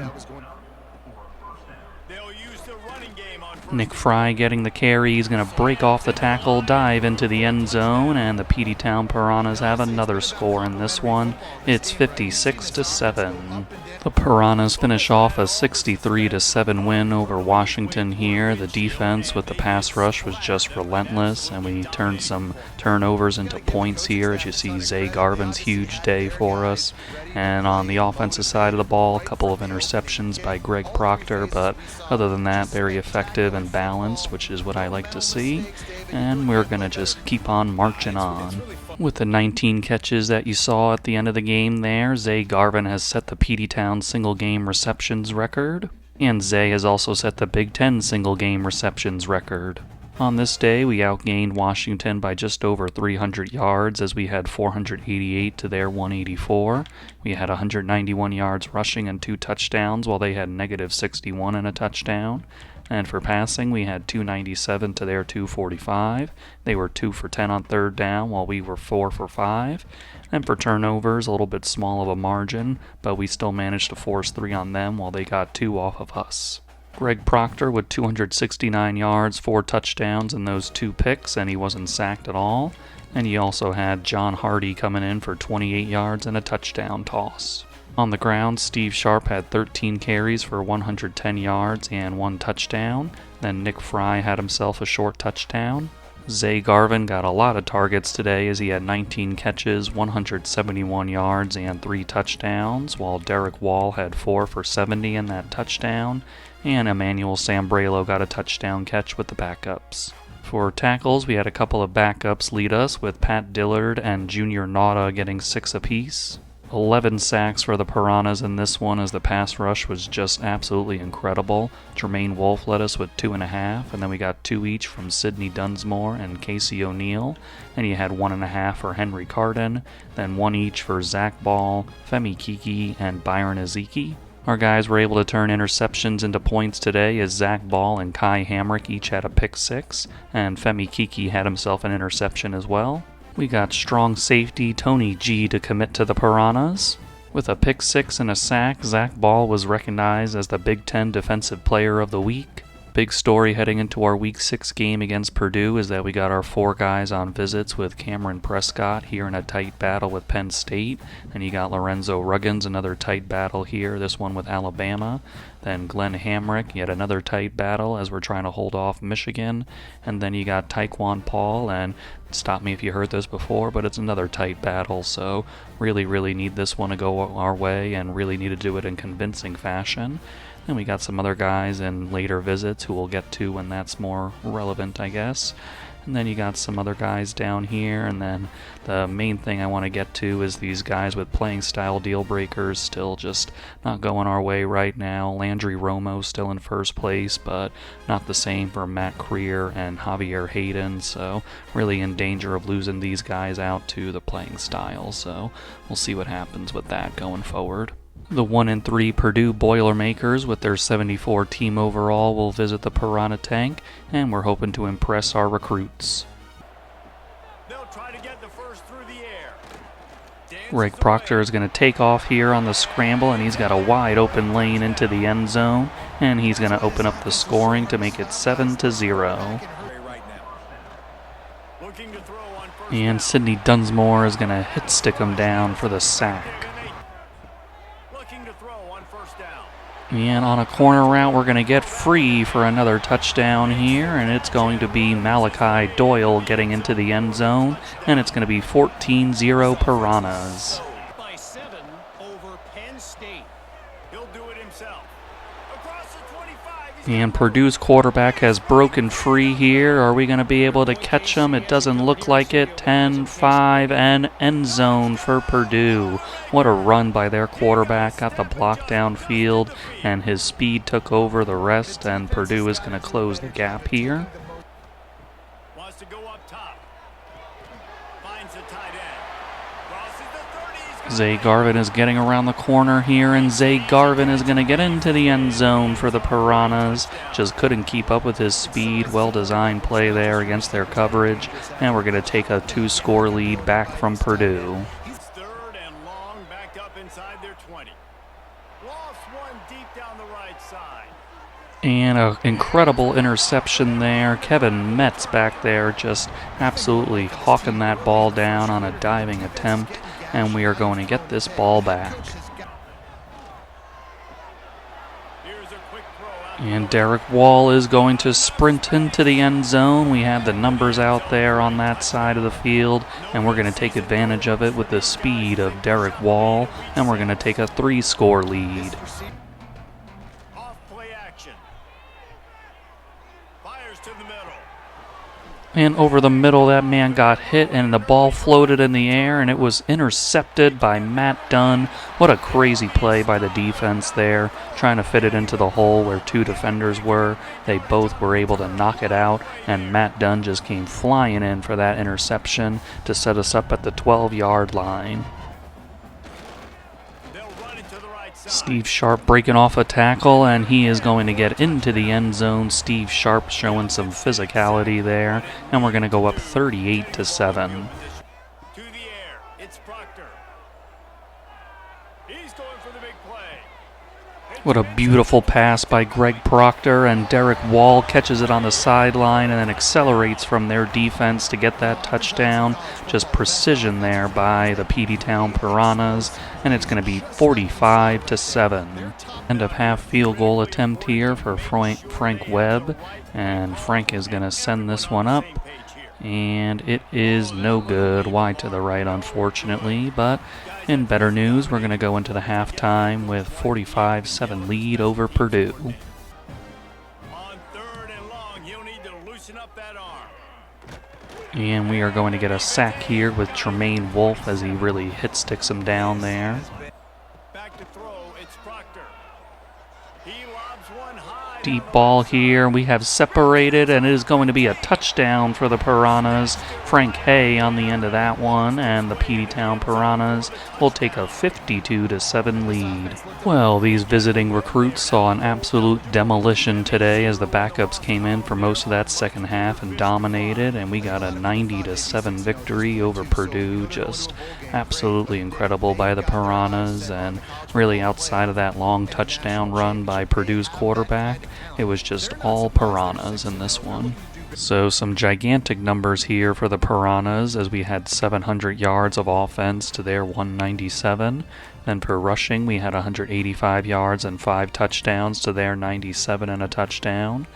Nick Fry getting the carry. He's going to break off the tackle, dive into the end zone, and the Peteytown Piranhas have another score in this one. It's 56-7. The Piranhas finish off a 63-7 win over Washington here. The defense with the pass rush was just relentless, and we turned some turnovers into points here. As you see, Zay Garvin's huge day for us. And on the offensive side of the ball, a couple of interceptions by Greg Proctor, but other than that, very effective and balanced, which is what I like to see. And we're going to just keep on marching on. With the 19 catches that you saw at the end of the game there, Zay Garvin has set the Peteytown single-game receptions record, and Zay has also set the Big Ten single-game receptions record. On this day, we outgained Washington by just over 300 yards as we had 488 to their 184. We had 191 yards rushing and 2 touchdowns, while they had negative 61 and a touchdown. And for passing, we had 297 to their 245. They were 2 for 10 on third down, while we were 4 for 5. And for turnovers, a little bit small of a margin, but we still managed to force 3 on them, while they got 2 off of us. Greg Proctor with 269 yards, 4 touchdowns, and those 2 picks, and he wasn't sacked at all. And he also had John Hardy coming in for 28 yards and a touchdown toss. On the ground, Steve Sharp had 13 carries for 110 yards and 1 touchdown. Then Nick Fry had himself a short touchdown. Zay Garvin got a lot of targets today as he had 19 catches, 171 yards, and 3 touchdowns, while Derek Wall had 4 for 70 and that touchdown, and Emmanuel Sambrelo got a touchdown catch with the backups. For tackles, we had a couple of backups lead us, with Pat Dillard and Junior Nauta getting 6 apiece. 11 sacks for the Piranhas in this one, as the pass rush was just absolutely incredible. Jermaine Wolf led us with 2.5, and then we got 2 each from Sidney Dunsmore and Casey O'Neill. And you had 1.5 for Henry Carden, then 1 each for Zach Ball, Femi Kiki, and Byron Ezeki. Our guys were able to turn interceptions into points today, as Zach Ball and Kai Hamrick each had a pick 6, and Femi Kiki had himself an interception as well. We got strong safety Tony G to commit to the Piranhas. With a pick 6 and a sack, Zach Ball was recognized as the Big Ten Defensive Player of the Week. Big story heading into our Week 6 game against Purdue is that we got our 4 guys on visits with Cameron Prescott here in a tight battle with Penn State. And you got Lorenzo Ruggins, another tight battle here, this one with Alabama. Then Glenn Hamrick, yet another tight battle as we're trying to hold off Michigan. And then you got Tyquan Paul, and stop me if you heard this before, but it's another tight battle. So really need this one to go our way, and really need to do it in convincing fashion. And we got some other guys in later visits who we'll get to when that's more relevant, I guess. And then you got some other guys down here, and then the main thing I want to get to is these guys with playing style deal breakers still just not going our way right now. Landry Romo still in first place, but not the same for Matt Creer and Javier Hayden, so really in danger of losing these guys out to the playing style. So we'll see what happens with that going forward. The 1-3 Purdue Boilermakers with their 74 team overall will visit the Piranha Tank, and we're hoping to impress our recruits. They'll try to get the first through the air. Greg Proctor is going to take off here on the scramble, and he's got a wide open lane into the end zone, and he's going to open up the scoring to make it 7-0. And Sidney Dunsmore is going to hit stick him down for the sack. And on a corner route, we're going to get free for another touchdown here, and it's going to be Malachi Doyle getting into the end zone, and it's going to be 14-0 Piranhas. By 7 over Penn State. He'll do it himself. Across the 25. And Purdue's quarterback has broken free here. Are we going to be able to catch him? It doesn't look like it. 10-5 and end zone for Purdue. What a run by their quarterback. Got the block downfield, and his speed took over the rest, and Purdue is going to close the gap here. Wants to go up top. Finds the tight end. Crosses the 30. He's Zay Garvin is getting around the corner here, and Zay Garvin is going to get into the end zone for the Piranhas. Just couldn't keep up with his speed. Well-designed play there against their coverage, and we're going to take a 2-score lead back from Purdue. Third and long, back up inside their 20. Lost one deep down the right side. And an incredible interception there. Kevin Metz back there just absolutely hawking that ball down on a diving attempt. And we are going to get this ball back. And Derek Wall is going to sprint into the end zone. We have the numbers out there on that side of the field, and we're going to take advantage of it with the speed of Derek Wall, and we're going to take a 3-score lead. Off play action. Fires to the middle. And over the middle, that man got hit, and the ball floated in the air, and it was intercepted by Matt Dunn. What a crazy play by the defense there, trying to fit it into the hole where 2 defenders were. They both were able to knock it out, and Matt Dunn just came flying in for that interception to set us up at the 12-yard line. Steve Sharp breaking off a tackle, and he is going to get into the end zone. Steve Sharp showing some physicality there, and we're going to go up 38-7. To the air, it's Proctor. He's going for the big play. What a beautiful pass by Greg Proctor, and Derek Wall catches it on the sideline and then accelerates from their defense to get that touchdown. Just precision there by the Peteytown Piranhas, and it's going to be 45-7. End of half field goal attempt here for Frank Webb, and Frank is going to send this one up, and it is no good. Wide to the right, unfortunately, but in better news, we're going to go into the halftime with 45-7 lead over Purdue. On third and long, he'll need to loosen up that arm. And we are going to get a sack here with Tremaine Wolf as he really sticks him down there. Back to throw, it's Proctor. He lobs one high. Deep ball here. We have separated, and it is going to be a touchdown for the Piranhas. Frank Hay on the end of that one, and the Peteytown Piranhas will take a 52-7 lead. Well, these visiting recruits saw an absolute demolition today as the backups came in for most of that second half and dominated, and we got a 90-7 victory over Purdue. Just absolutely incredible by the Piranhas, and really outside of that long touchdown run by Purdue's quarterback, it was just all Piranhas in this one. So some gigantic numbers here for the Piranhas as we had 700 yards of offense to their 197. Then for rushing, we had 185 yards and 5 touchdowns to their 97 and a touchdown.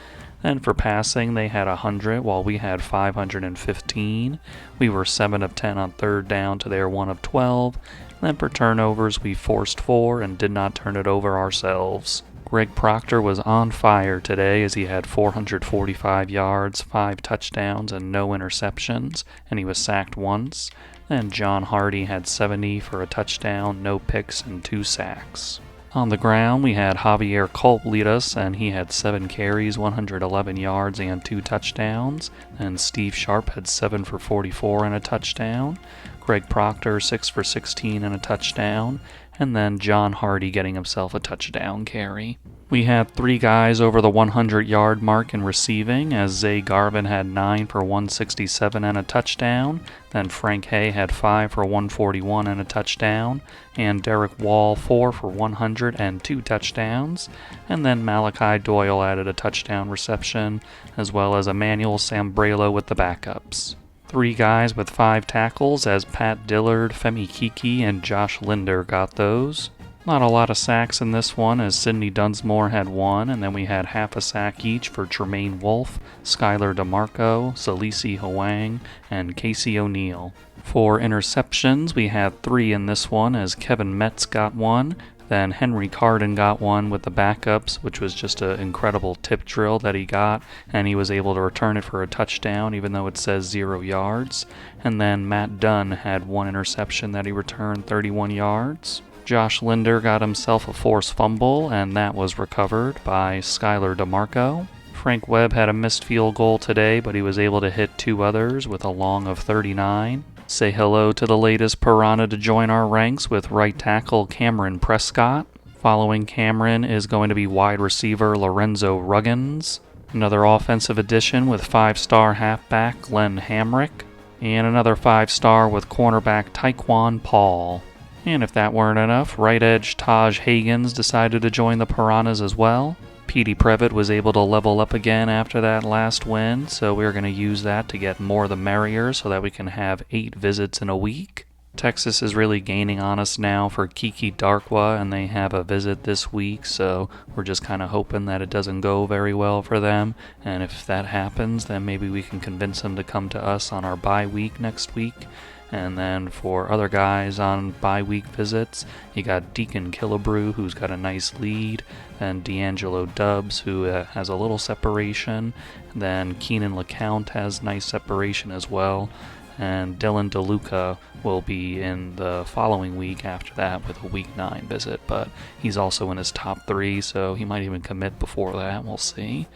Then for passing, they had 100 while we had 515. We were 7 of 10 on third down to their 1 of 12. Then for turnovers, we forced 4 and did not turn it over ourselves. Greg Proctor was on fire today as he had 445 yards, 5 touchdowns, and no interceptions, and he was sacked once. Then John Hardy had 70 for a touchdown, no picks, and 2 sacks. On the ground, we had Javier Culp lead us, and he had 7 carries, 111 yards, and 2 touchdowns. And Steve Sharp had 7 for 44 and a touchdown. Greg Proctor, 6 for 16 and a touchdown. And then John Hardy getting himself a touchdown carry. We had 3 guys over the 100-yard mark in receiving, as Zay Garvin had 9 for 167 and a touchdown. Then Frank Hay had 5 for 141 and a touchdown. And Derek Wall 4 for 100 and 2 touchdowns. And then Malachi Doyle added a touchdown reception, as well as Emmanuel Sambrelo with the backups. 3 guys with 5 tackles as Pat Dillard, Femi Kiki, and Josh Linder got those. Not a lot of sacks in this one as Sidney Dunsmore had 1, and then we had half a sack each for Tremaine Wolf, Skylar DeMarco, Salisi Hwang, and Casey O'Neill. For interceptions, we had 3 in this one as Kevin Metz got 1. Then Henry Carden got 1 with the backups, which was just an incredible tip drill that he got, and he was able to return it for a touchdown even though it says 0 yards. And then Matt Dunn had 1 interception that he returned 31 yards. Josh Linder got himself a forced fumble, and that was recovered by Skylar DeMarco. Frank Webb had a missed field goal today, but he was able to hit 2 others with a long of 39. Say hello to the latest Piranha to join our ranks with right tackle Cameron Prescott. Following Cameron is going to be wide receiver Lorenzo Ruggins. Another offensive addition with 5-star halfback Glenn Hamrick. And another 5-star with cornerback Tyquan Paul. And if that weren't enough, right edge Taj Hagens decided to join the Piranhas as well. Petey Previtt was able to level up again after that last win, so we're going to use that to get more the merrier so that we can have 8 visits in a week. Texas is really gaining on us now for Kiki Darkwa, and they have a visit this week, so we're just kind of hoping that it doesn't go very well for them, and if that happens, then maybe we can convince them to come to us on our bye week next week. And then for other guys on bye-week visits, you got Deacon Killebrew, who's got a nice lead, and D'Angelo Dubs, who has a little separation. Then Keenan LeCount has nice separation as well. And Dylan DeLuca will be in the following week after that with a Week 9 visit, but he's also in his top 3, so he might even commit before that. We'll see.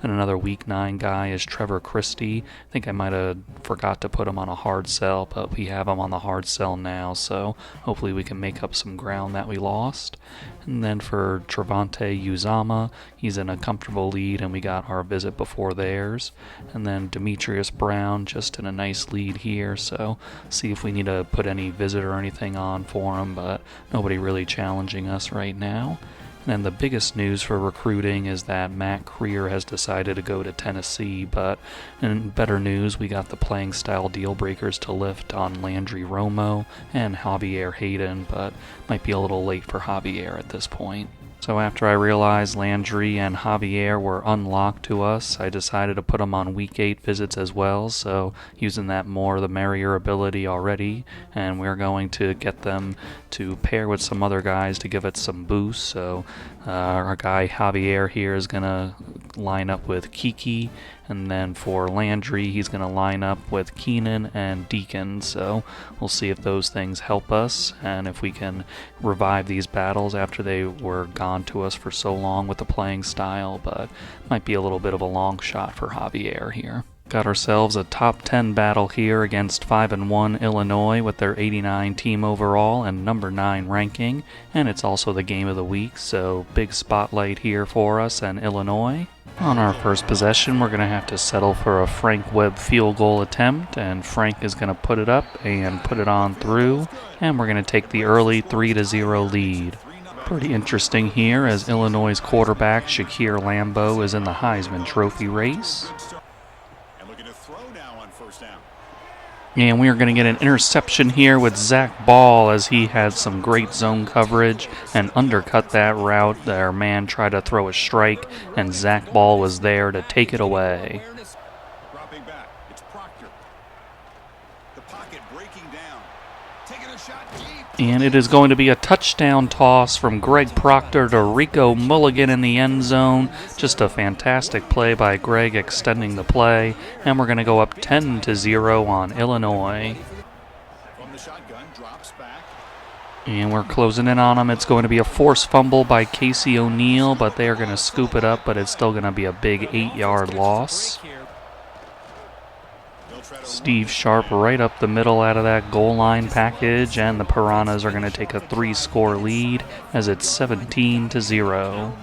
And another Week 9 guy is Trevor Christie. I think I might have forgot to put him on a hard sell, but we have him on the hard sell now, so hopefully we can make up some ground that we lost. And then for Trevante Uzama, he's in a comfortable lead, and we got our visit before theirs. And then Demetrius Brown just in a nice lead here, so see if we need to put any visit or anything on for him, but nobody really challenging us right now. And the biggest news for recruiting is that Matt Creer has decided to go to Tennessee, but in better news, we got the playing style deal breakers to lift on Landry Romo and Javier Hayden, but might be a little late for Javier at this point. So after I realized Landry and Javier were unlocked to us, I decided to put them on Week 8 visits as well, so using that more the merrier ability already, and we're going to get them to pair with some other guys to give it some boost. So our guy Javier here is going to line up with Kiki, and then for Landry, he's going to line up with Keenan and Deacon, so we'll see if those things help us, and if we can revive these battles after they were gone to us for so long with the playing style, but might be a little bit of a long shot for Javier here. Got ourselves a top 10 battle here against 5-1 Illinois with their 89 team overall and number 9 ranking, and it's also the game of the week, so big spotlight here for us and Illinois. On our first possession, we're going to have to settle for a Frank Webb field goal attempt, and Frank is going to put it up and put it on through, and we're going to take the early 3-0 lead. Pretty interesting here as Illinois' quarterback Shakir Lambeau is in the Heisman Trophy race. And we are going to get an interception here with Zach Ball as he had some great zone coverage and undercut that route. Their man tried to throw a strike, and Zach Ball was there to take it away. Dropping back, it's Proctor. The pocket breaking down. Taking a shot deep. And it is going to be a touchdown toss from Greg Proctor to Rico Mulligan in the end zone. Just a fantastic play by Greg extending the play. And we're going to go up 10-0 on Illinois. From the shotgun, drops back. And we're closing in on them. It's going to be a forced fumble by Casey O'Neill, but they are going to scoop it up, but it's still going to be a big 8-yard loss. Steve Sharp right up the middle out of that goal line package, and the Piranhas are going to take a 3-score lead as it's 17-0.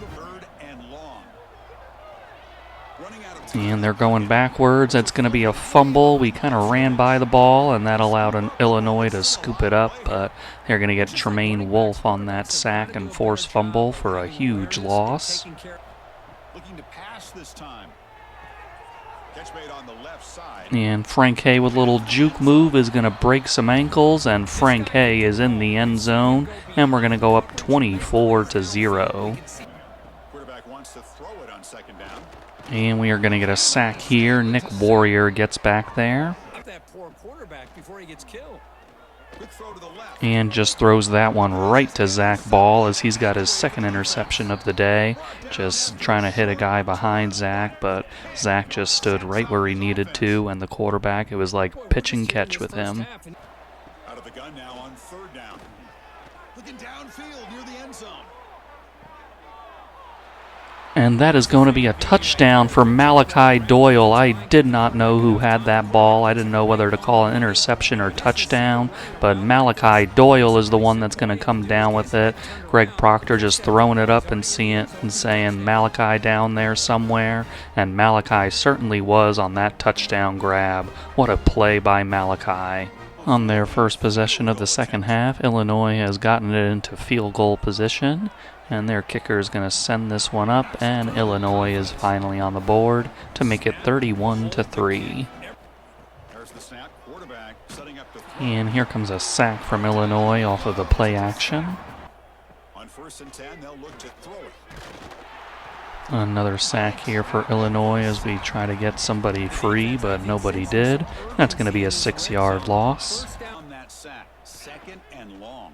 And they're going backwards. It's going to be a fumble. We kind of ran by the ball, and that allowed Illinois to scoop it up, but they're going to get Tremaine Wolf on that sack and forced fumble for a huge loss. Looking to pass this time. Catch made on the left side. And Frank Hay with a little juke move is going to break some ankles, and Frank Hay is in the end zone, and we're going to go up 24-0. Quarterback wants to throw it on second down. And we are going to get a sack here. Nick Warrior gets back there. That poor quarterback before he gets killed. Quick throw to the left. And just throws that one right to Zach Ball as he's got his second interception of the day. Just trying to hit a guy behind Zach, but Zach just stood right where he needed to, and the quarterback, it was like pitch and catch with him. Out of the gun now on third down. Looking downfield near the end zone. And that is going to be a touchdown for Malachi Doyle. I did not know who had that ball. I didn't know whether to call an interception or touchdown, but Malachi Doyle is the one that's going to come down with it. Greg Proctor just throwing it up and seeing it and saying Malachi down there somewhere, and Malachi certainly was on that touchdown grab. What a play by Malachi. On their first possession of the second half, Illinois has gotten it into field goal position, and their kicker is going to send this one up, and Illinois is finally on the board to make it 31-3. And here comes a sack from Illinois off of the play action. On 1st and 10, they'll look to throw it. Another sack here for Illinois as we try to get somebody free, but nobody did. That's going to be a 6-yard loss. Second and long.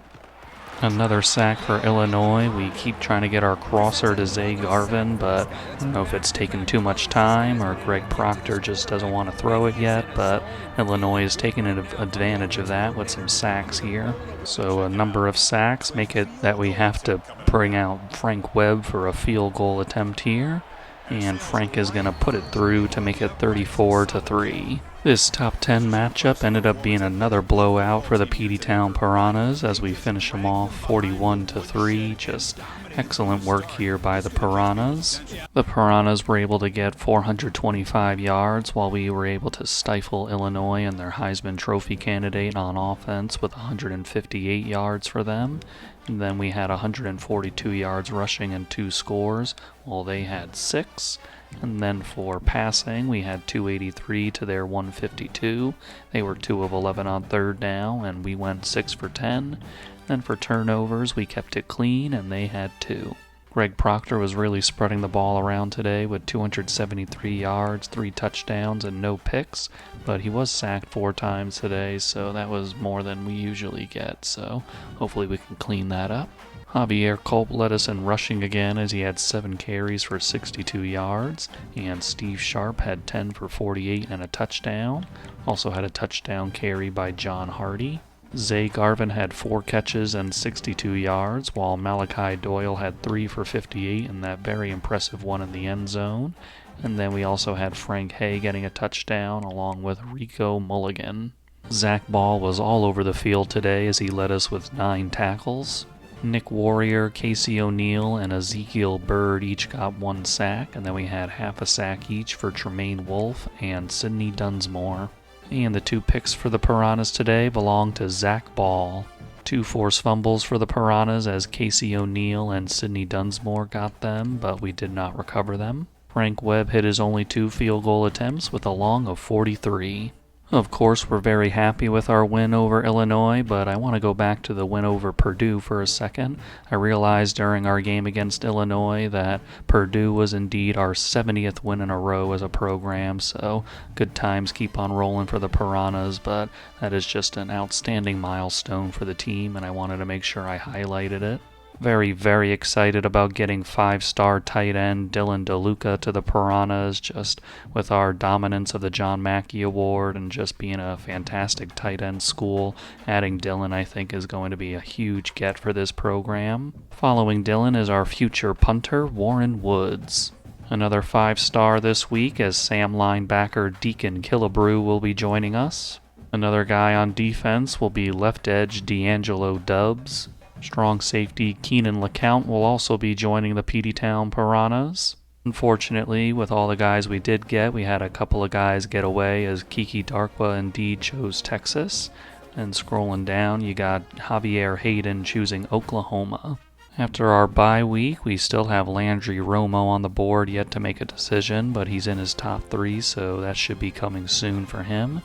Another sack for Illinois. We keep trying to get our crosser to Zay Garvin, but I don't know if it's taken too much time or Greg Proctor just doesn't want to throw it yet, but Illinois is taking advantage of that with some sacks here. So a number of sacks make it that we have to bring out Frank Webb for a field goal attempt here, and Frank is going to put it through to make it 34-3. This top 10 matchup ended up being another blowout for the Peteytown Piranhas as we finish them off 41-3. Just excellent work here by the Piranhas. The Piranhas were able to get 425 yards while we were able to stifle Illinois and their Heisman Trophy candidate on offense with 158 yards for them. And then we had 142 yards rushing and 2 scores while they had 6. And then for passing, we had 283 to their 152. They were 2 of 11 on third down, and we went 6 for 10. Then for turnovers, we kept it clean, and they had 2. Greg Proctor was really spreading the ball around today with 273 yards, 3 touchdowns, and no picks. But he was sacked 4 times today, so that was more than we usually get. So hopefully we can clean that up. Javier Culp led us in rushing again as he had 7 carries for 62 yards, and Steve Sharp had 10 for 48 and a touchdown. Also had a touchdown carry by John Hardy. Zay Garvin had 4 catches and 62 yards, while Malachi Doyle had 3 for 58 and that very impressive one in the end zone. And then we also had Frank Hay getting a touchdown along with Rico Mulligan. Zach Ball was all over the field today as he led us with 9 tackles. Nick Warrior, Casey O'Neill, and Ezekiel Bird each got 1 sack, and then we had half a sack each for Tremaine Wolfe and Sidney Dunsmore. And the 2 picks for the Piranhas today belong to Zach Ball. 2 forced fumbles for the Piranhas as Casey O'Neill and Sidney Dunsmore got them, but we did not recover them. Frank Webb hit his only 2 field goal attempts with a long of 43. Of course, we're very happy with our win over Illinois, but I want to go back to the win over Purdue for a second. I realized during our game against Illinois that Purdue was indeed our 70th win in a row as a program, so good times keep on rolling for the Piranhas, but that is just an outstanding milestone for the team, and I wanted to make sure I highlighted it. Very, very excited about getting 5-star tight end Dylan DeLuca to the Piranhas, just with our dominance of the John Mackey Award and just being a fantastic tight end school. Adding Dylan, I think, is going to be a huge get for this program. Following Dylan is our future punter, Warren Woods. Another 5-star this week as Sam linebacker Deacon Killebrew will be joining us. Another guy on defense will be left edge D'Angelo Dubs. Strong safety Keenan LeCount will also be joining the Peteytown Piranhas. Unfortunately, with all the guys we did get, we had a couple of guys get away as Kiki Darkwa indeed chose Texas. And scrolling down, you got Javier Hayden choosing Oklahoma. After our bye week, we still have Landry Romo on the board yet to make a decision, but he's in his top 3, so that should be coming soon for him.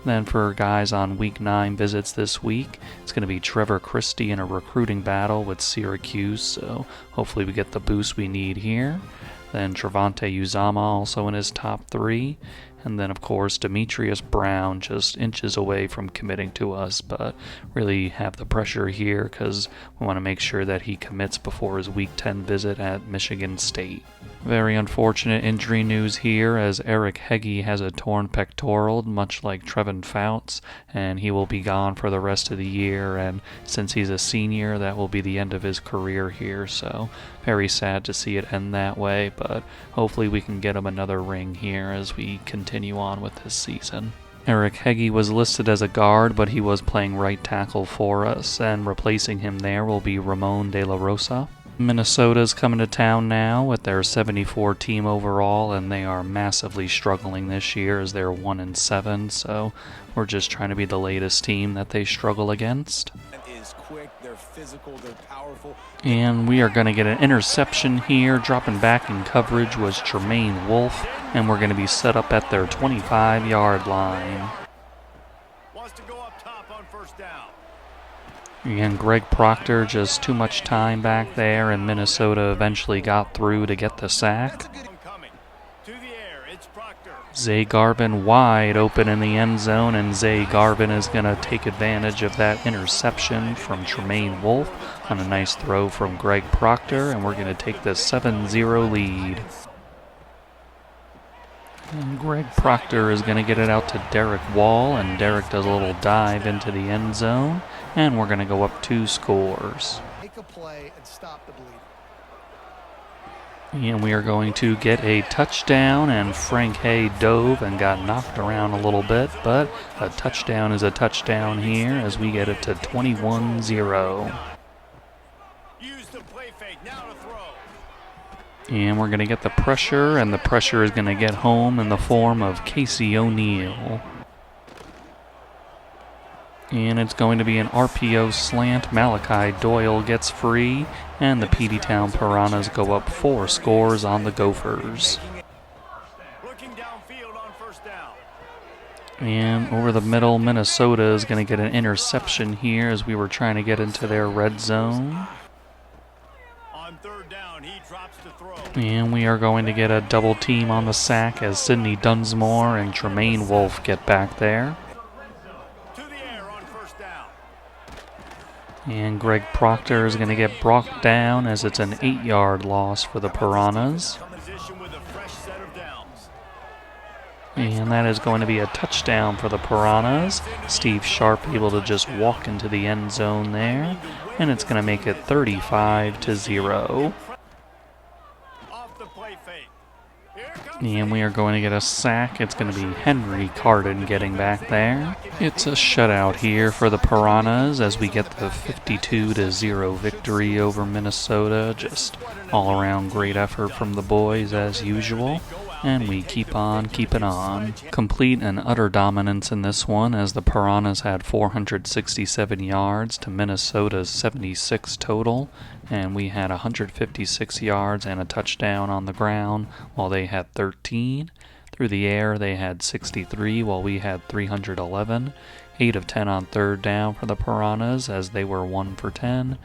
Then for guys on Week 9 visits this week, it's going to be Trevor Christie in a recruiting battle with Syracuse, so hopefully we get the boost we need here. Then Trevante Uzama also in his top 3. And then, of course, Demetrius Brown just inches away from committing to us, but really have the pressure here because we want to make sure that he commits before his Week 10 visit at Michigan State. Very unfortunate injury news here, as Eric Heggie has a torn pectoral, much like Trevin Fouts, and he will be gone for the rest of the year, and since he's a senior, that will be the end of his career here, so very sad to see it end that way, but hopefully we can get him another ring here as we continue on with this season. Eric Heggie was listed as a guard, but he was playing right tackle for us, and replacing him there will be Ramon De La Rosa. Minnesota's coming to town now with their 74 team overall, and they are massively struggling this year as they're 1-7, so we're just trying to be the latest team that they struggle against. Is quick, they're physical, they're powerful. And we are going to get an interception here. Dropping back in coverage was Tremaine Wolf, and we're going to be set up at their 25-yard line. Wants to go up top on first down. And Greg Proctor, just too much time back there, and Minnesota eventually got through to get the sack. Coming to the air, it's Proctor. Zay Garvin wide open in the end zone, and Zay Garvin is going to take advantage of that interception from Tremaine Wolf on a nice throw from Greg Proctor, and we're going to take the 7-0 lead. And Greg Proctor is going to get it out to Derek Wall, and Derek does a little dive into the end zone, and we're going to go up 2 scores. Make a play and stop the bleeding. And we are going to get a touchdown, and Frank Hay dove and got knocked around a little bit, but a touchdown is a touchdown here as we get it to 21-0. Use the play fake, now to throw. And we're going to get the pressure, and the pressure is going to get home in the form of Casey O'Neill. And it's going to be an RPO slant. Malachi Doyle gets free, and the Peteytown Piranhas go up 4 scores on the Gophers. Looking downfield on first down. And over the middle, Minnesota is going to get an interception here as we were trying to get into their red zone. On third down, he drops to throw. And we are going to get a double team on the sack as Sidney Dunsmore and Tremaine Wolf get back there. And Greg Proctor is going to get brought down as it's an 8-yard loss for the Piranhas. And that is going to be a touchdown for the Piranhas. Steve Sharp able to just walk into the end zone there. And it's going to make it 35-0. And we are going to get a sack. It's going to be Henry Carden getting back there. It's a shutout here for the Piranhas as we get the 52-0 victory over Minnesota. Just all around great effort from the boys as usual. And we keep on keeping on. Complete and utter dominance in this one as the Piranhas had 467 yards to Minnesota's 76 total. And we had 156 yards and a touchdown on the ground while they had 13. Through the air they had 63 while we had 311. 8 of 10 on third down for the Piranhas as they were 1 for 10.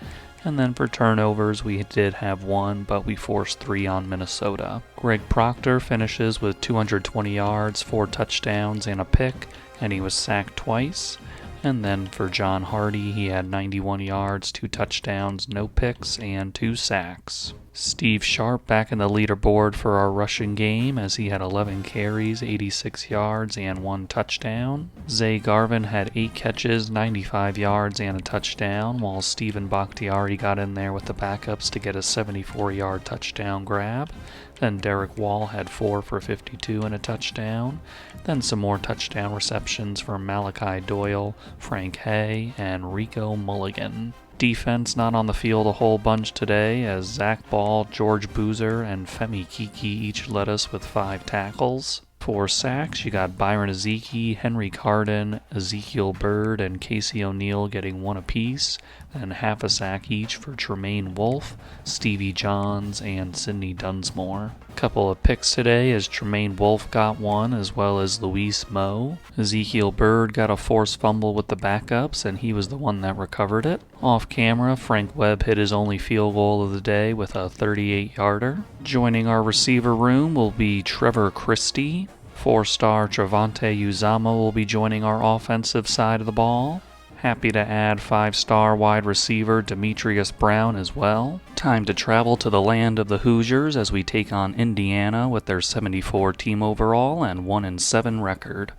And then for turnovers, we did have 1, but we forced 3 on Minnesota. Greg Proctor finishes with 220 yards, 4 touchdowns, and a pick, and he was sacked twice. And then for John Hardy, he had 91 yards, 2 touchdowns, no picks, and 2 sacks. Steve Sharp back in the leaderboard for our rushing game as he had 11 carries, 86 yards, and 1 touchdown. Zay Garvin had 8 catches, 95 yards, and a touchdown, while Steven Bakhtiari got in there with the backups to get a 74-yard touchdown grab. Then Derek Wall had 4 for 52 and a touchdown. Then some more touchdown receptions from Malachi Doyle, Frank Hay, and Rico Mulligan. Defense not on the field a whole bunch today as Zach Ball, George Boozer, and Femi Kiki each led us with 5 tackles. For sacks, you got Byron Ezeki, Henry Carden, Ezekiel Bird, and Casey O'Neill getting 1 apiece, and half a sack each for Tremaine Wolf, Stevie Johns, and Sidney Dunsmore. Couple of picks today as Tremaine Wolf got 1 as well as Luis Moe. Ezekiel Bird got a forced fumble with the backups and he was the one that recovered it. Off camera, Frank Webb hit his only field goal of the day with a 38-yarder. Joining our receiver room will be Trevor Christie. Four-star Travante Uzama will be joining our offensive side of the ball. Happy to add five-star wide receiver Demetrius Brown as well. Time to travel to the land of the Hoosiers as we take on Indiana with their 74 team overall and 1-7 record.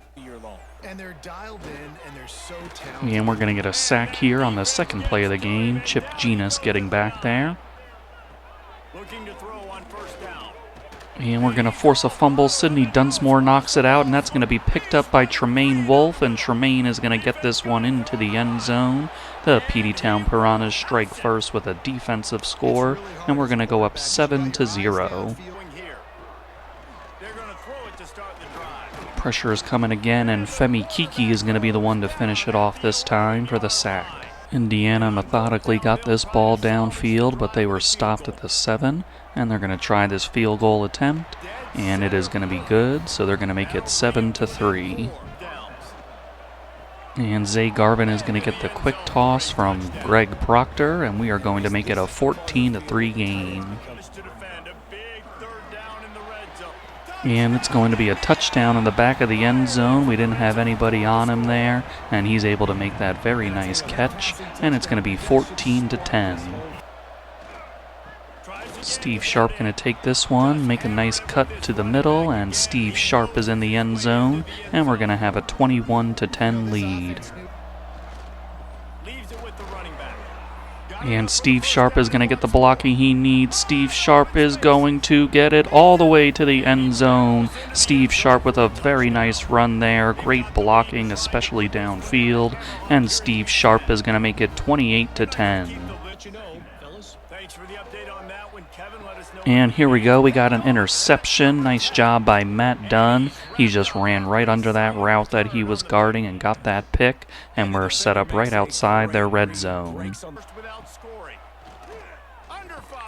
And they're dialed in and they're so talented. And we're going to get a sack here on the second play of the game. Chip Genus getting back there. Looking to throw on first down. And we're going to force a fumble. Sidney Dunsmore knocks it out, and that's going to be picked up by Tremaine Wolf, and Tremaine is going to get this one into the end zone. The Peteytown Piranhas strike first with a defensive score, and we're going to go up 7-0. Pressure is coming again, and Femi Kiki is going to be the one to finish it off this time for the sack. Indiana methodically got this ball downfield, but they were stopped at the 7, and they're going to try this field goal attempt, and it is going to be good, so they're going to make it 7-3. And Zay Garvin is going to get the quick toss from Greg Proctor, and we are going to make it a 14-3 game. And it's going to be a touchdown in the back of the end zone. We didn't have anybody on him there, and he's able to make that very nice catch, and it's going to be 14-10. Steve Sharp going to take this one, make a nice cut to the middle, and Steve Sharp is in the end zone, and we're going to have a 21-10 lead. And Steve Sharp is going to get the blocking he needs. Steve Sharp is going to get it all the way to the end zone. Steve Sharp with a very nice run there. Great blocking, especially downfield. And Steve Sharp is going to make it 28-10. And here we go. We got an interception. Nice job by Matt Dunn. He just ran right under that route that he was guarding and got that pick. And we're set up right outside their red zone.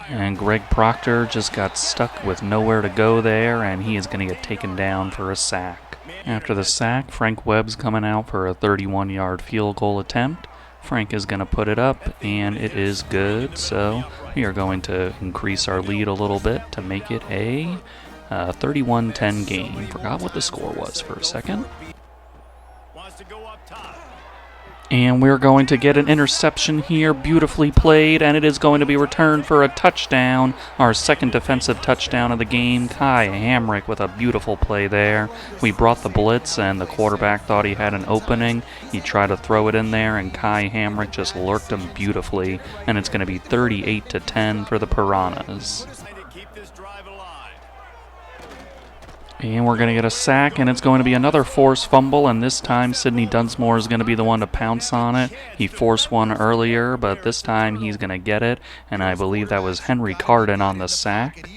And Greg Proctor just got stuck with nowhere to go there, and he is going to get taken down for a sack. After the sack, Frank Webb's coming out for a 31-yard field goal attempt. Frank is going to put it up, and it is good, so we are going to increase our lead a little bit to make it a 31-10 game. Forgot what the score was for a second. And we're going to get an interception here, beautifully played, and it is going to be returned for a touchdown, our second defensive touchdown of the game. Kai Hamrick with a beautiful play there. We brought the blitz, and the quarterback thought he had an opening. He tried to throw it in there, and Kai Hamrick just lurked him beautifully, and it's going to be 38-10 for the Piranhas. And we're going to get a sack, and it's going to be another forced fumble, and this time Sidney Dunsmore is going to be the one to pounce on it. He forced one earlier, but this time he's going to get it, and I believe that was Henry Carden on the sack.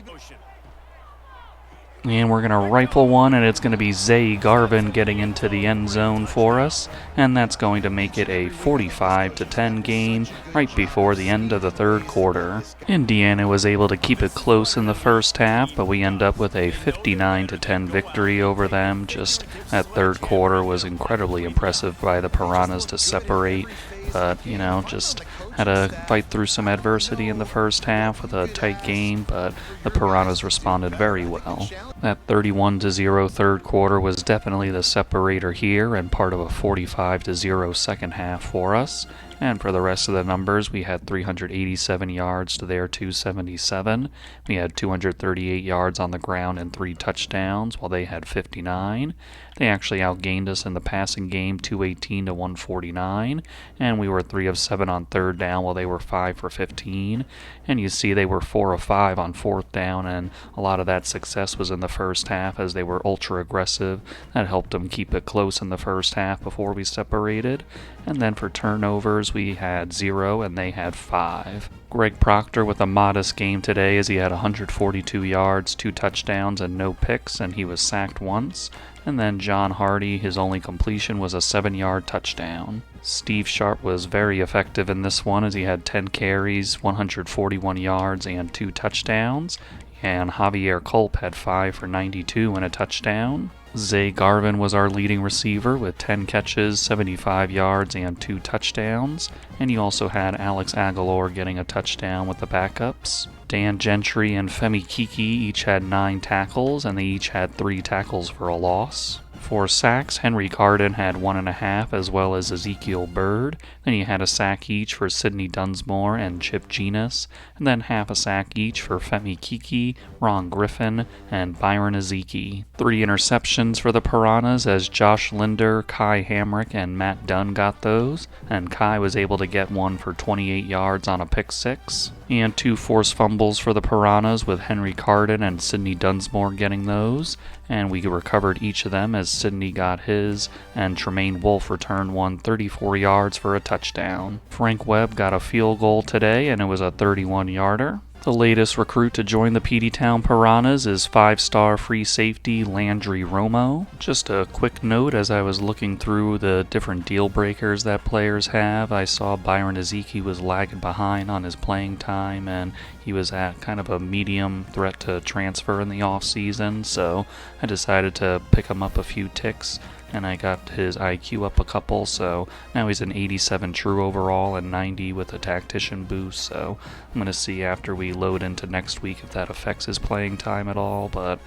And we're going to rifle one, and it's going to be Zay Garvin getting into the end zone for us, and that's going to make it a 45-10 game right before the end of the third quarter. Indiana was able to keep it close in the first half, but we end up with a 59-10 victory over them. Just that third quarter was incredibly impressive by the Piranhas to separate, but, just had to fight through some adversity in the first half with a tight game, but the Piranhas responded very well. That 31-0 third quarter was definitely the separator here and part of a 45-0 second half for us. And for the rest of the numbers, we had 387 yards to their 277. We had 238 yards on the ground and 3 touchdowns, while they had 59. They actually outgained us in the passing game, 218 to 149, and we were 3 of 7 on third down, while they were 5 for 15. And you see they were 4 of 5 on fourth down, and a lot of that success was in the first half as they were ultra aggressive. That helped them keep it close in the first half before we separated. And then for turnovers, we had 0 and they had 5. Greg Proctor with a modest game today as he had 142 yards, 2 touchdowns, and no picks, and he was sacked once. And then John Hardy, his only completion was a 7-yard touchdown. Steve Sharp was very effective in this one as he had 10 carries, 141 yards, and 2 touchdowns. And Javier Culp had 5 for 92 and a touchdown. Zay Garvin was our leading receiver with 10 catches, 75 yards, and 2 touchdowns. And you also had Alex Aguilar getting a touchdown with the backups. Dan Gentry and Femi Kiki each had 9 tackles, and they each had 3 tackles for a loss. For sacks, Henry Carden had 1.5, as well as Ezekiel Bird. Then he had a sack each for Sidney Dunsmore and Chip Genus, and then half a sack each for Femi Kiki, Ron Griffin, and Byron Ezeki. 3 interceptions for the Piranhas, as Josh Linder, Kai Hamrick, and Matt Dunn got those, and Kai was able to get one for 28 yards on a pick 6. And 2 forced fumbles for the Piranhas, with Henry Carden and Sidney Dunsmore getting those, and we recovered each of them as Sidney got his, and Tremaine Wolfe returned one 34 yards for a touchdown. Frank Webb got a field goal today, and it was a 31-yarder. The latest recruit to join the Peteytown Piranhas is 5-star free safety Landry Romo. Just a quick note, as I was looking through the different deal breakers that players have, I saw Byron Ezeki was lagging behind on his playing time, and he was at kind of a medium threat to transfer in the offseason, so I decided to pick him up a few ticks, and I got his IQ up a couple, so now he's an 87 true overall and 90 with a tactician boost, so I'm going to see after we load into next week if that affects his playing time at all, but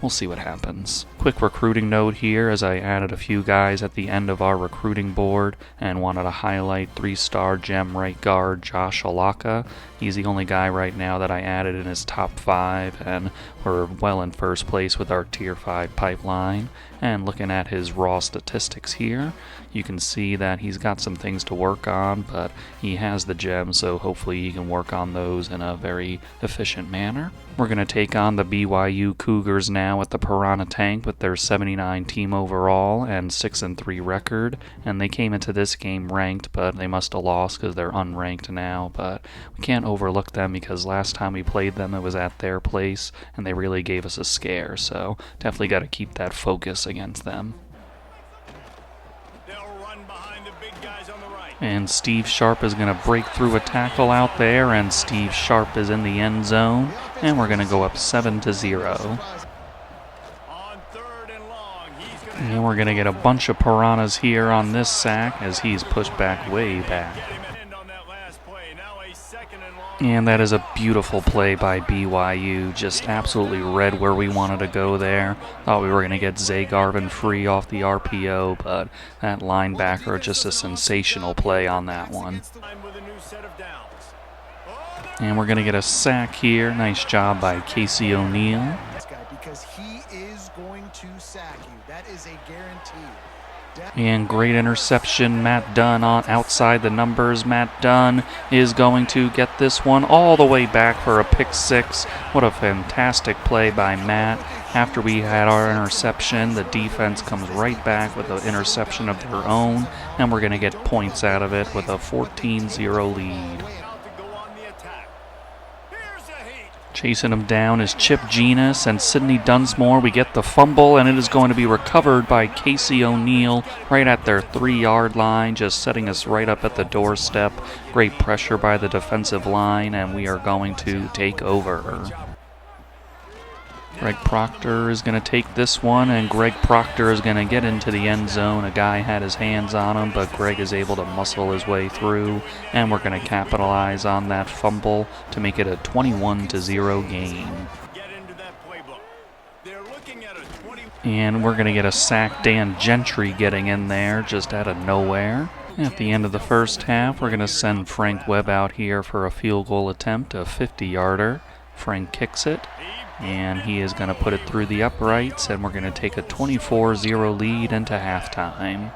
we'll see what happens. Quick recruiting note here, as I added a few guys at the end of our recruiting board and wanted to highlight 3-star gem right guard Josh Alaka. He's the only guy right now that I added in his top 5, and we're well in first place with our tier 5 pipeline. And looking at his raw statistics here, you can see that he's got some things to work on, but he has the gems, so hopefully he can work on those in a very efficient manner. We're going to take on the BYU Cougars now at the Piranha Tank with their 79 team overall and 6-3 record, and they came into this game ranked, but they must have lost because they're unranked now, but we can't overlook them because last time we played them it was at their place and they really gave us a scare, so definitely got to keep that focus against them. And Steve Sharp is going to break through a tackle out there, and Steve Sharp is in the end zone, and we're going to go up 7-0. And we're going to get a bunch of Piranhas here on this sack as he's pushed back way back. And that is a beautiful play by BYU, just absolutely read where we wanted to go there. Thought we were going to get Zay Garvin free off the RPO, but that linebacker, just a sensational play on that one. And we're going to get a sack here. Nice job by Casey O'Neill. Because he is going to sack you. That is a guarantee. And great interception, Matt Dunn on outside the numbers. Matt Dunn is going to get this one all the way back for a pick 6. What a fantastic play by Matt. After we had our interception, the defense comes right back with an interception of their own, and we're going to get points out of it with a 14-0 lead. Chasing him down is Chip Genus and Sidney Dunsmore. We get the fumble, and it is going to be recovered by Casey O'Neill right at their 3-yard line, just setting us right up at the doorstep. Great pressure by the defensive line, and we are going to take over. Greg Proctor is going to take this one, and Greg Proctor is going to get into the end zone. A guy had his hands on him, but Greg is able to muscle his way through, and we're going to capitalize on that fumble to make it a 21-0 game. And we're going to get a sack. Dan Gentry getting in there just out of nowhere. At the end of the first half, we're going to send Frank Webb out here for a field goal attempt, a 50-yarder. Frank kicks it, and he is going to put it through the uprights, and we're going to take a 24-0 lead into halftime.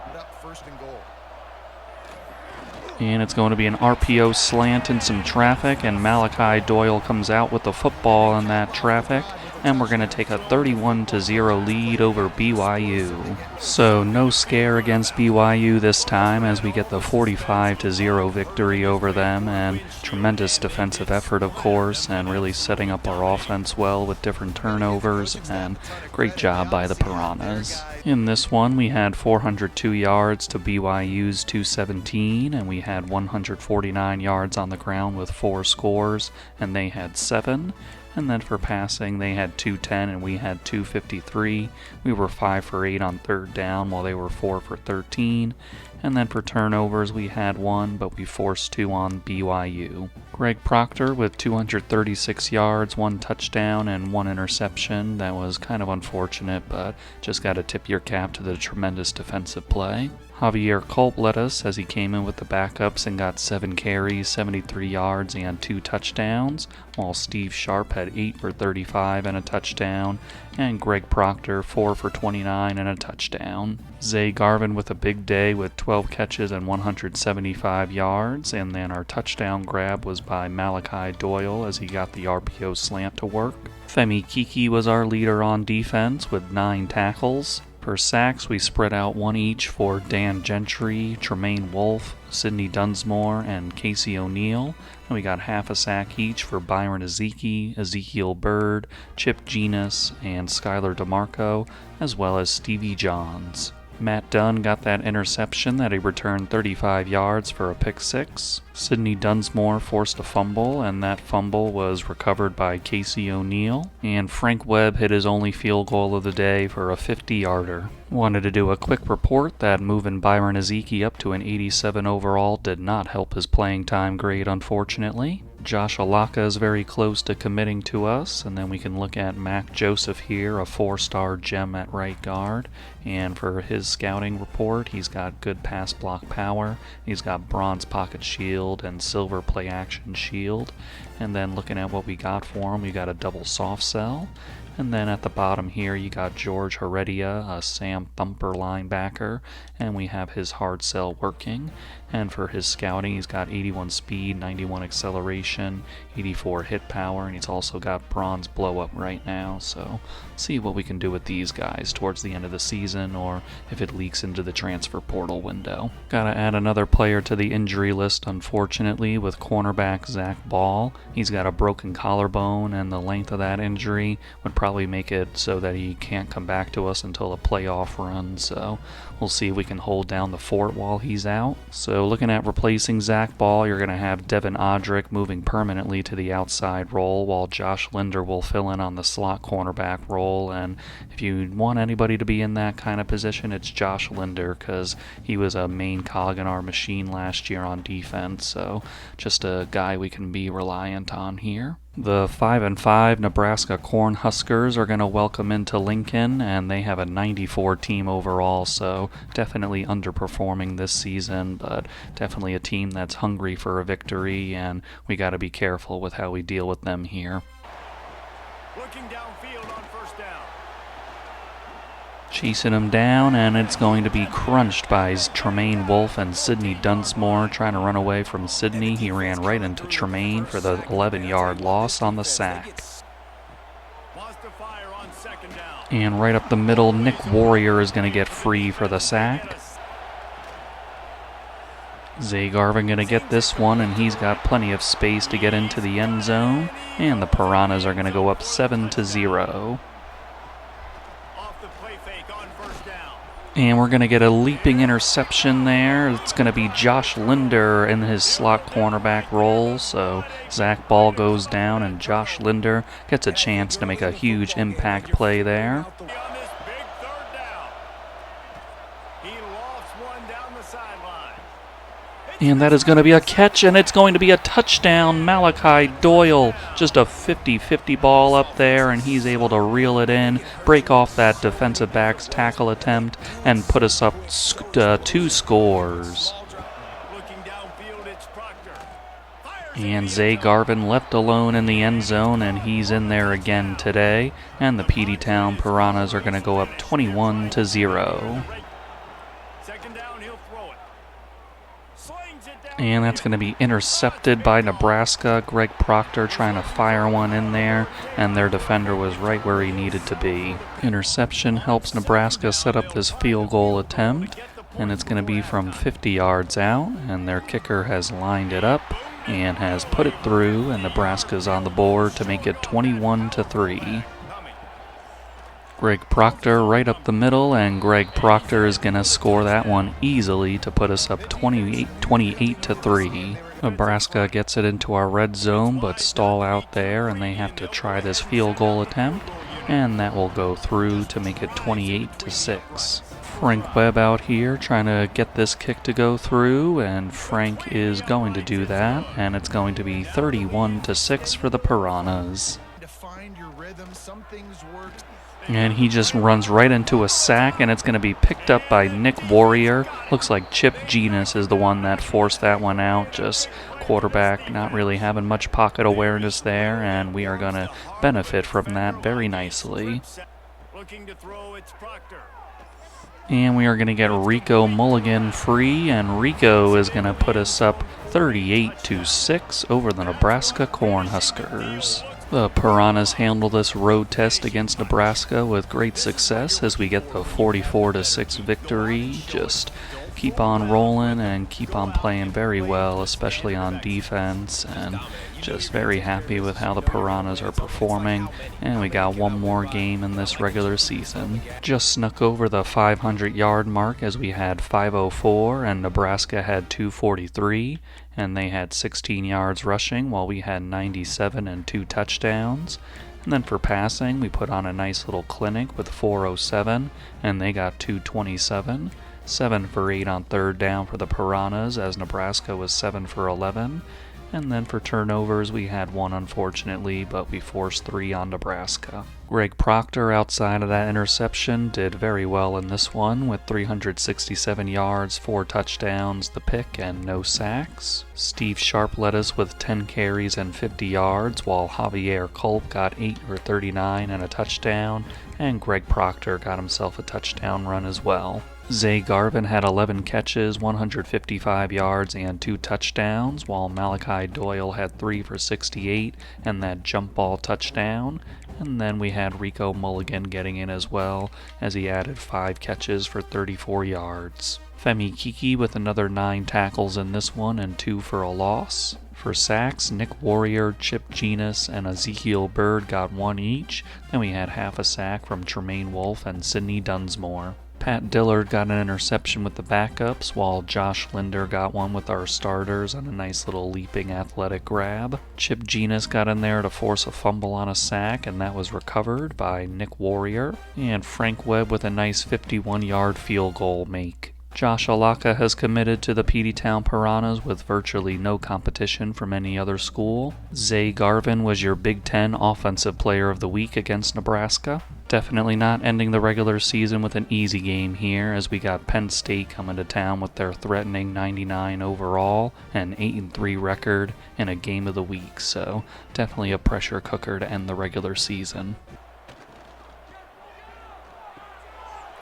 And it's going to be an RPO slant and some traffic, and Malachi Doyle comes out with the football in that traffic, and we're going to take a 31-0 lead over BYU. So no scare against BYU this time as we get the 45-0 victory over them, and tremendous defensive effort, of course, and really setting up our offense well with different turnovers, and great job by the Piranhas. In this one, we had 402 yards to BYU's 217, and we had 149 yards on the ground with 4 scores, and they had 7. And then for passing, they had 210 and we had 253. We were 5 for 8 on third down while they were 4 for 13. And then for turnovers, we had 1, but we forced 2 on BYU. Greg Proctor with 236 yards, 1 touchdown, and 1 interception. That was kind of unfortunate, but just got to tip your cap to the tremendous defensive play. Javier Culp led us as he came in with the backups and got 7 carries, 73 yards, and 2 touchdowns, while Steve Sharp had 8 for 35 and a touchdown, and Greg Proctor 4 for 29 and a touchdown. Zay Garvin with a big day with 12 catches and 175 yards, and then our touchdown grab was by Malachi Doyle as he got the RPO slant to work. Femi Kiki was our leader on defense with 9 tackles. For sacks, we spread out 1 each for Dan Gentry, Tremaine Wolfe, Sidney Dunsmore, and Casey O'Neill. And we got half a sack each for Byron Ezeki, Ezekiel Bird, Chip Genus, and Skylar DeMarco, as well as Stevie Johns. Matt Dunn got that interception that he returned 35 yards for a pick 6. Sidney Dunsmore forced a fumble, and that fumble was recovered by Casey O'Neill. And Frank Webb hit his only field goal of the day for a 50-yarder. Wanted to do a quick report that moving Byron Ezeki up to an 87 overall did not help his playing time grade, unfortunately. Josh Alaka is very close to committing to us, and then we can look at Mac Joseph here, a 4-star gem at right guard. And for his scouting report, he's got good pass block power, he's got bronze pocket shield and silver play action shield. And then looking at what we got for him, we got a double soft sell. And then at the bottom here, you got George Heredia, a Sam Thumper linebacker, and we have his hard sell working. And for his scouting, he's got 81 speed, 91 acceleration, 84 hit power, and he's also got bronze blow up right now. So see what we can do with these guys towards the end of the season, or if it leaks into the transfer portal window. Gotta add another player to the injury list, unfortunately, with cornerback Zach Ball. He's got a broken collarbone, and the length of that injury would probably make it so that he can't come back to us until a playoff run. So we'll see if we can hold down the fort while he's out. So looking at replacing Zach Ball, you're going to have Devin Odrick moving permanently to the outside role, while Josh Linder will fill in on the slot cornerback role. And if you want anybody to be in that kind of position, it's Josh Linder, because he was a main cog in our machine last year on defense. So just a guy we can be reliant on here. The 5-5 Nebraska Cornhuskers are going to welcome into Lincoln, and they have a 94 team overall, so definitely underperforming this season, but definitely a team that's hungry for a victory, and we got to be careful with how we deal with them here. Looking downfield on first down. Chasing him down, and it's going to be crunched by Tremaine Wolfe and Sidney Dunsmore trying to run away from Sidney. He ran right into Tremaine for the 11-yard loss on the sack. And right up the middle, Nick Warrior is going to get free for the sack. Zay Garvin going to get this one, and he's got plenty of space to get into the end zone. And the Piranhas are going to go up 7-0. And we're going to get a leaping interception there. It's going to be Josh Linder in his slot cornerback role. So Zach Ball goes down, and Josh Linder gets a chance to make a huge impact play there. And that is going to be a catch, and it's going to be a touchdown. Malachi Doyle, just a 50-50 ball up there, and he's able to reel it in, break off that defensive back's tackle attempt, and put us up 2 scores. And Zay Garvin left alone in the end zone, and he's in there again today. And the Peteytown Piranhas are going to go up 21-0. And that's going to be intercepted by Nebraska. Greg Proctor trying to fire one in there, and their defender was right where he needed to be. Interception helps Nebraska set up this field goal attempt, and it's going to be from 50 yards out, and their kicker has lined it up and has put it through, and Nebraska's on the board to make it 21-3. Greg Proctor right up the middle, and Greg Proctor is going to score that one easily to put us up 28-3. Nebraska gets it into our red zone, but stall out there, and they have to try this field goal attempt, and that will go through to make it 28-6. Frank Webb out here trying to get this kick to go through, and Frank is going to do that, and it's going to be 31-6 for the Piranhas. To find your rhythm, some things work. And he just runs right into a sack, and it's going to be picked up by Nick Warrior. Looks like Chip Genus is the one that forced that one out. Just quarterback not really having much pocket awareness there, and we are going to benefit from that very nicely. Looking to throw, it's Proctor. And we are going to get Rico Mulligan free, and Rico is going to put us up 38-6 over the Nebraska Cornhuskers. The Piranhas handle this road test against Nebraska with great success as we get the 44-6 victory. Just keep on rolling and keep on playing very well, especially on defense, and just very happy with how the Piranhas are performing. And we got one more game in this regular season. Just snuck over the 500-yard mark as we had 504 and Nebraska had 243, and they had 16 yards rushing while we had 97 and 2 touchdowns. And then for passing, we put on a nice little clinic with 407, and they got 227. 7 for 8 on third down for the Piranhas, as Nebraska was 7 for 11. And then for turnovers, we had 1 unfortunately, but we forced 3 on Nebraska. Greg Proctor, outside of that interception, did very well in this one with 367 yards, 4 touchdowns, the pick, and no sacks. Steve Sharp led us with 10 carries and 50 yards, while Javier Culp got 8 for 39 and a touchdown, and Greg Proctor got himself a touchdown run as well. Zay Garvin had 11 catches, 155 yards, and 2 touchdowns, while Malachi Doyle had 3 for 68 and that jump ball touchdown. And then we had Rico Mulligan getting in as well, as he added 5 catches for 34 yards. Femi Kiki with another 9 tackles in this one and 2 for a loss. For sacks, Nick Warrior, Chip Genus, and Ezekiel Bird got 1 each. Then we had half a sack from Tremaine Wolfe and Sidney Dunsmore. Pat Dillard got an interception with the backups, while Josh Linder got one with our starters on a nice little leaping athletic grab. Chip Genus got in there to force a fumble on a sack, and that was recovered by Nick Warrior. And Frank Webb with a nice 51-yard field goal make. Josh Alaka has committed to the Peteytown Piranhas with virtually no competition from any other school. Zay Garvin was your Big Ten Offensive Player of the Week against Nebraska. Definitely not ending the regular season with an easy game here, as we got Penn State coming to town with their threatening 99 overall and 8-3 record in a game of the week, so definitely a pressure cooker to end the regular season.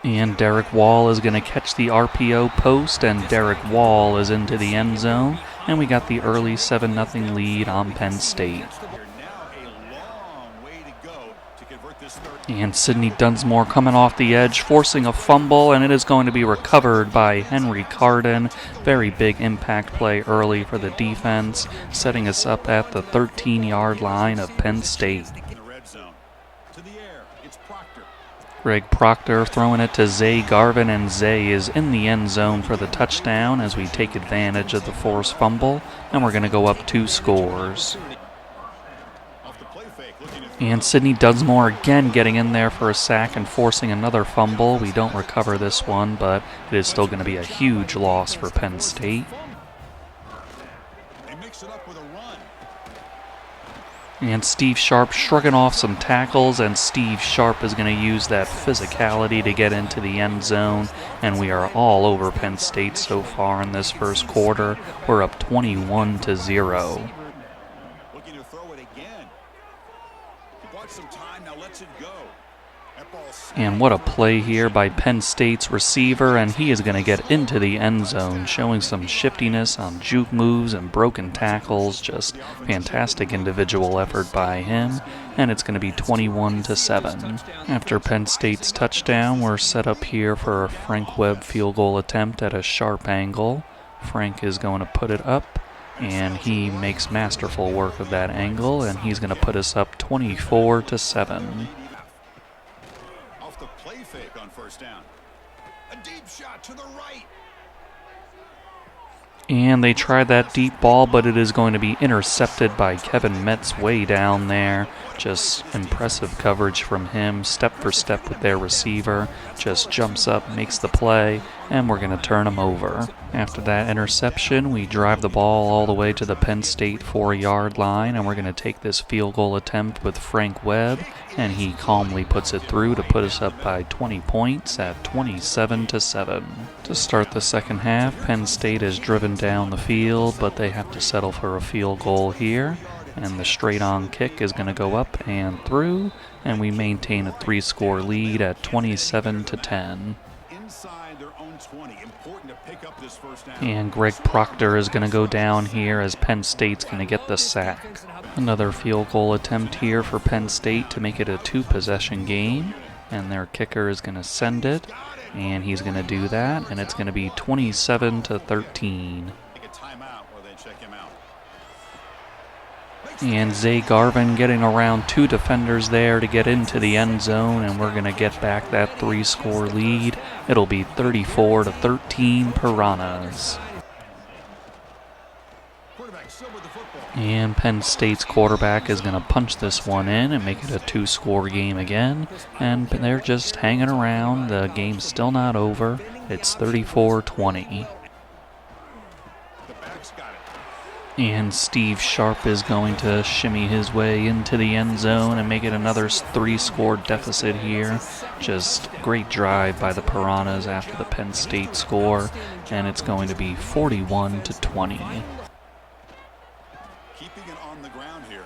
And Derek Wall is going to catch the RPO post, and Derek Wall is into the end zone, and we got the early 7-0 lead on Penn State. And Sidney Dunsmore coming off the edge, forcing a fumble, and it is going to be recovered by Henry Carden. Very big impact play early for the defense, setting us up at the 13-yard line of Penn State. Greg Proctor throwing it to Zay Garvin, and Zay is in the end zone for the touchdown as we take advantage of the forced fumble, and we're going to go up 2 scores. And Sidney Dunsmore again getting in there for a sack and forcing another fumble. We don't recover this one, but it is still going to be a huge loss for Penn State. And Steve Sharp shrugging off some tackles, and Steve Sharp is going to use that physicality to get into the end zone, and we are all over Penn State so far in this first quarter. We're up 21-0. Looking to throw it again. He bought some time, now lets it go. And what a play here by Penn State's receiver, and he is going to get into the end zone, showing some shiftiness on juke moves and broken tackles. Just fantastic individual effort by him, and it's going to be 21-7. After Penn State's touchdown, we're set up here for a Frank Webb field goal attempt at a sharp angle. Frank is going to put it up, and he makes masterful work of that angle, and he's going to put us up 24-7. Fake on first down. A deep shot to the right. And they tried that deep ball, but it is going to be intercepted by Kevin Metz way down there. Just impressive coverage from him, step for step with their receiver. Just jumps up, makes the play, and we're going to turn him over. After that interception, we drive the ball all the way to the Penn State 4-yard line, and we're going to take this field goal attempt with Frank Webb, and he calmly puts it through to put us up by 20 points at 27-7. To start the second half, Penn State is driven down the field, but they have to settle for a field goal here. And the straight-on kick is going to go up and through, and we maintain a 3-score lead at 27-10. Inside their own 20. Important to pick up this first down. And Greg Proctor is going to go down here as Penn State's going to get the sack. Another field goal attempt here for Penn State to make it a 2-possession game, and their kicker is going to send it, and he's going to do that, and it's going to be 27-13. Take a timeout while they check him out. And Zay Garvin getting around 2 defenders there to get into the end zone, and we're going to get back that 3-score lead. It'll be 34-13 Piranhas. And Penn State's quarterback is going to punch this one in and make it a 2-score game again. And they're just hanging around. The game's still not over. It's 34-20. And Steve Sharp is going to shimmy his way into the end zone and make it another 3-score deficit here. Just great drive by the Piranhas after the Penn State score, and it's going to be 41-20. Keeping it on the ground here.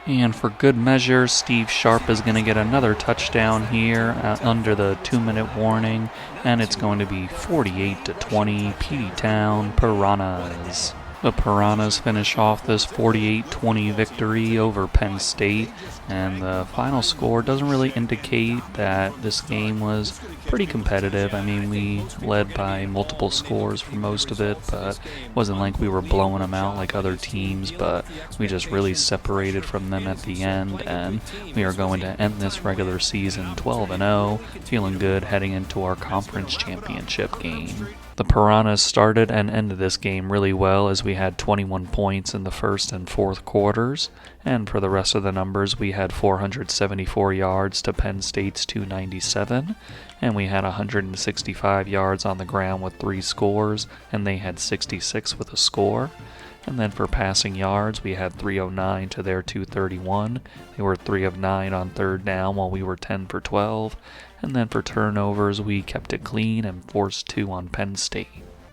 And for good measure, Steve Sharp is going to get another touchdown here under the 2-minute warning, and it's going to be 48-20 Peteytown Piranhas. The Piranhas finish off this 48-20 victory over Penn State, and the final score doesn't really indicate that this game was pretty competitive. I mean, we led by multiple scores for most of it, but it wasn't like we were blowing them out like other teams, but we just really separated from them at the end, and we are going to end this regular season 12-0, feeling good heading into our conference championship game. The Piranhas started and ended this game really well as we had 21 points in the first and fourth quarters, and for the rest of the numbers we had 474 yards to Penn State's 297, and we had 165 yards on the ground with 3 scores, and they had 66 with a score. And then for passing yards, we had 309 to their 231. They were 3 of 9 on third down while we were 10 for 12. And then for turnovers, we kept it clean and forced 2 on Penn State.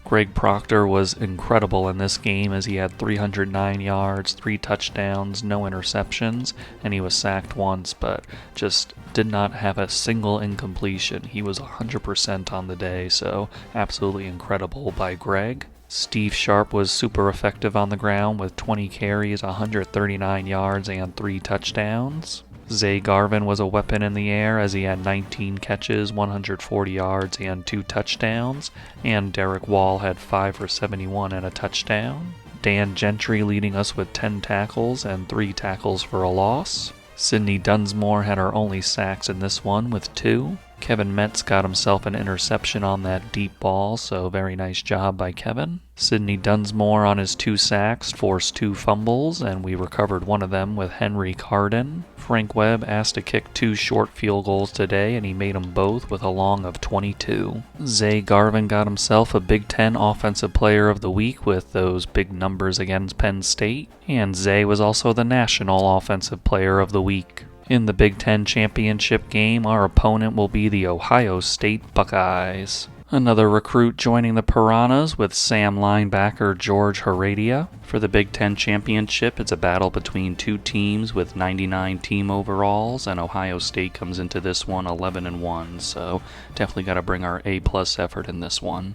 Greg Proctor was incredible in this game as he had 309 yards, 3 touchdowns, no interceptions, and he was sacked once, but just did not have a single incompletion. He was 100% on the day, so absolutely incredible by Greg. Steve Sharp was super effective on the ground with 20 carries, 139 yards, and 3 touchdowns. Zay Garvin was a weapon in the air as he had 19 catches, 140 yards, and 2 touchdowns. And Derek Wall had 5 for 71 and a touchdown. Dan Gentry leading us with 10 tackles and 3 tackles for a loss. Sidney Dunsmore had our only sacks in this one with 2. Kevin Metz got himself an interception on that deep ball, so very nice job by Kevin. Sidney Dunsmore on his 2 sacks forced 2 fumbles, and we recovered one of them with Henry Carden. Frank Webb asked to kick 2 short field goals today, and he made them both with a long of 22. Zay Garvin got himself a Big Ten Offensive Player of the Week with those big numbers against Penn State, and Zay was also the National Offensive Player of the Week. In the Big Ten Championship game, our opponent will be the Ohio State Buckeyes. Another recruit joining the Piranhas with Sam linebacker George Heredia. For the Big Ten Championship, it's a battle between 2 teams with 99 team overalls, and Ohio State comes into this one 11-1, so definitely got to bring our A-plus effort in this one.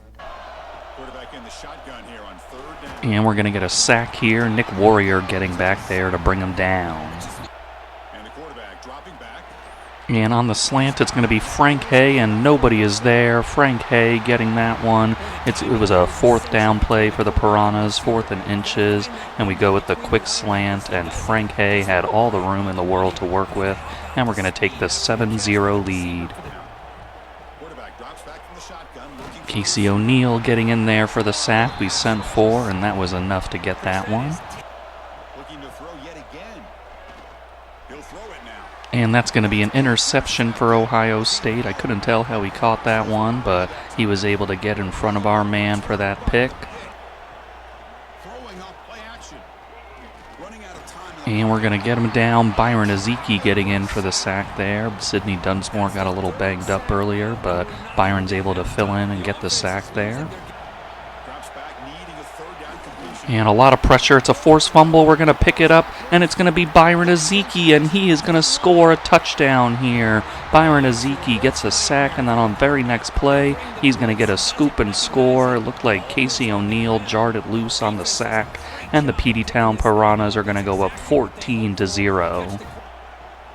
Quarterback in the shotgun here on 3rd down. And we're going to get a sack here. Nick Warrior getting back there to bring him down. And on the slant, it's going to be Frank Hay, and nobody is there. Frank Hay getting that one. It was a 4th down play for the Piranhas, 4th and inches, and we go with the quick slant, and Frank Hay had all the room in the world to work with, and we're going to take the 7-0 lead. Casey O'Neill getting in there for the sack. We sent 4, and that was enough to get that one. Looking to throw yet again. He'll throw it now. And that's going to be an interception for Ohio State. I couldn't tell how he caught that one, but he was able to get in front of our man for that pick. Throwing up play action. Running out of time. And we're going to get him down. Byron Ezeki getting in for the sack there. Sidney Dunsmore got a little banged up earlier, but Byron's able to fill in and get the sack there. Drops back, needing a third down completion. And a lot of pressure. It's a forced fumble. We're going to pick it up, and it's going to be Byron Ezeki, and he is going to score a touchdown here. Byron Ezeki gets a sack, and then on very next play, he's going to get a scoop and score. It looked like Casey O'Neill jarred it loose on the sack, and the Peteytown Piranhas are going to go up 14-0.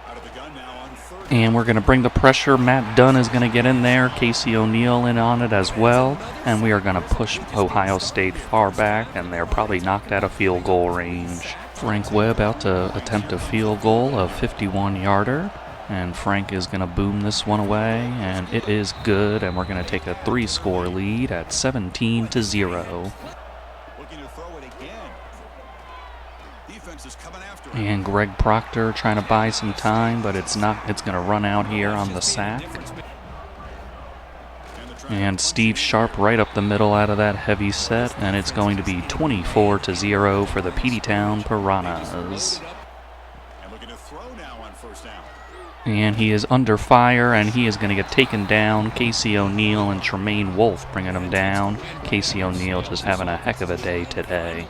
Out of the gun now on third. And we're going to bring the pressure. Matt Dunn is going to get in there. Casey O'Neill in on it as well. And we are going to push Ohio State far back, and they're probably knocked out of field goal range. Frank Webb out to attempt a field goal, a 51-yarder. And Frank is going to boom this one away, and it is good. And we're going to take a 3-score lead at 17-0. Looking to throw it again. Defense is coming after him. And Greg Proctor trying to buy some time, but it's not. It's going to run out here on the sack. And Steve Sharp right up the middle out of that heavy set, and it's going to be 24-0 for the Peteytown Piranhas. And looking to throw now on first down. And he is under fire, and he is going to get taken down. Casey O'Neill and Tremaine Wolfe bringing him down. Casey O'Neill just having a heck of a day today.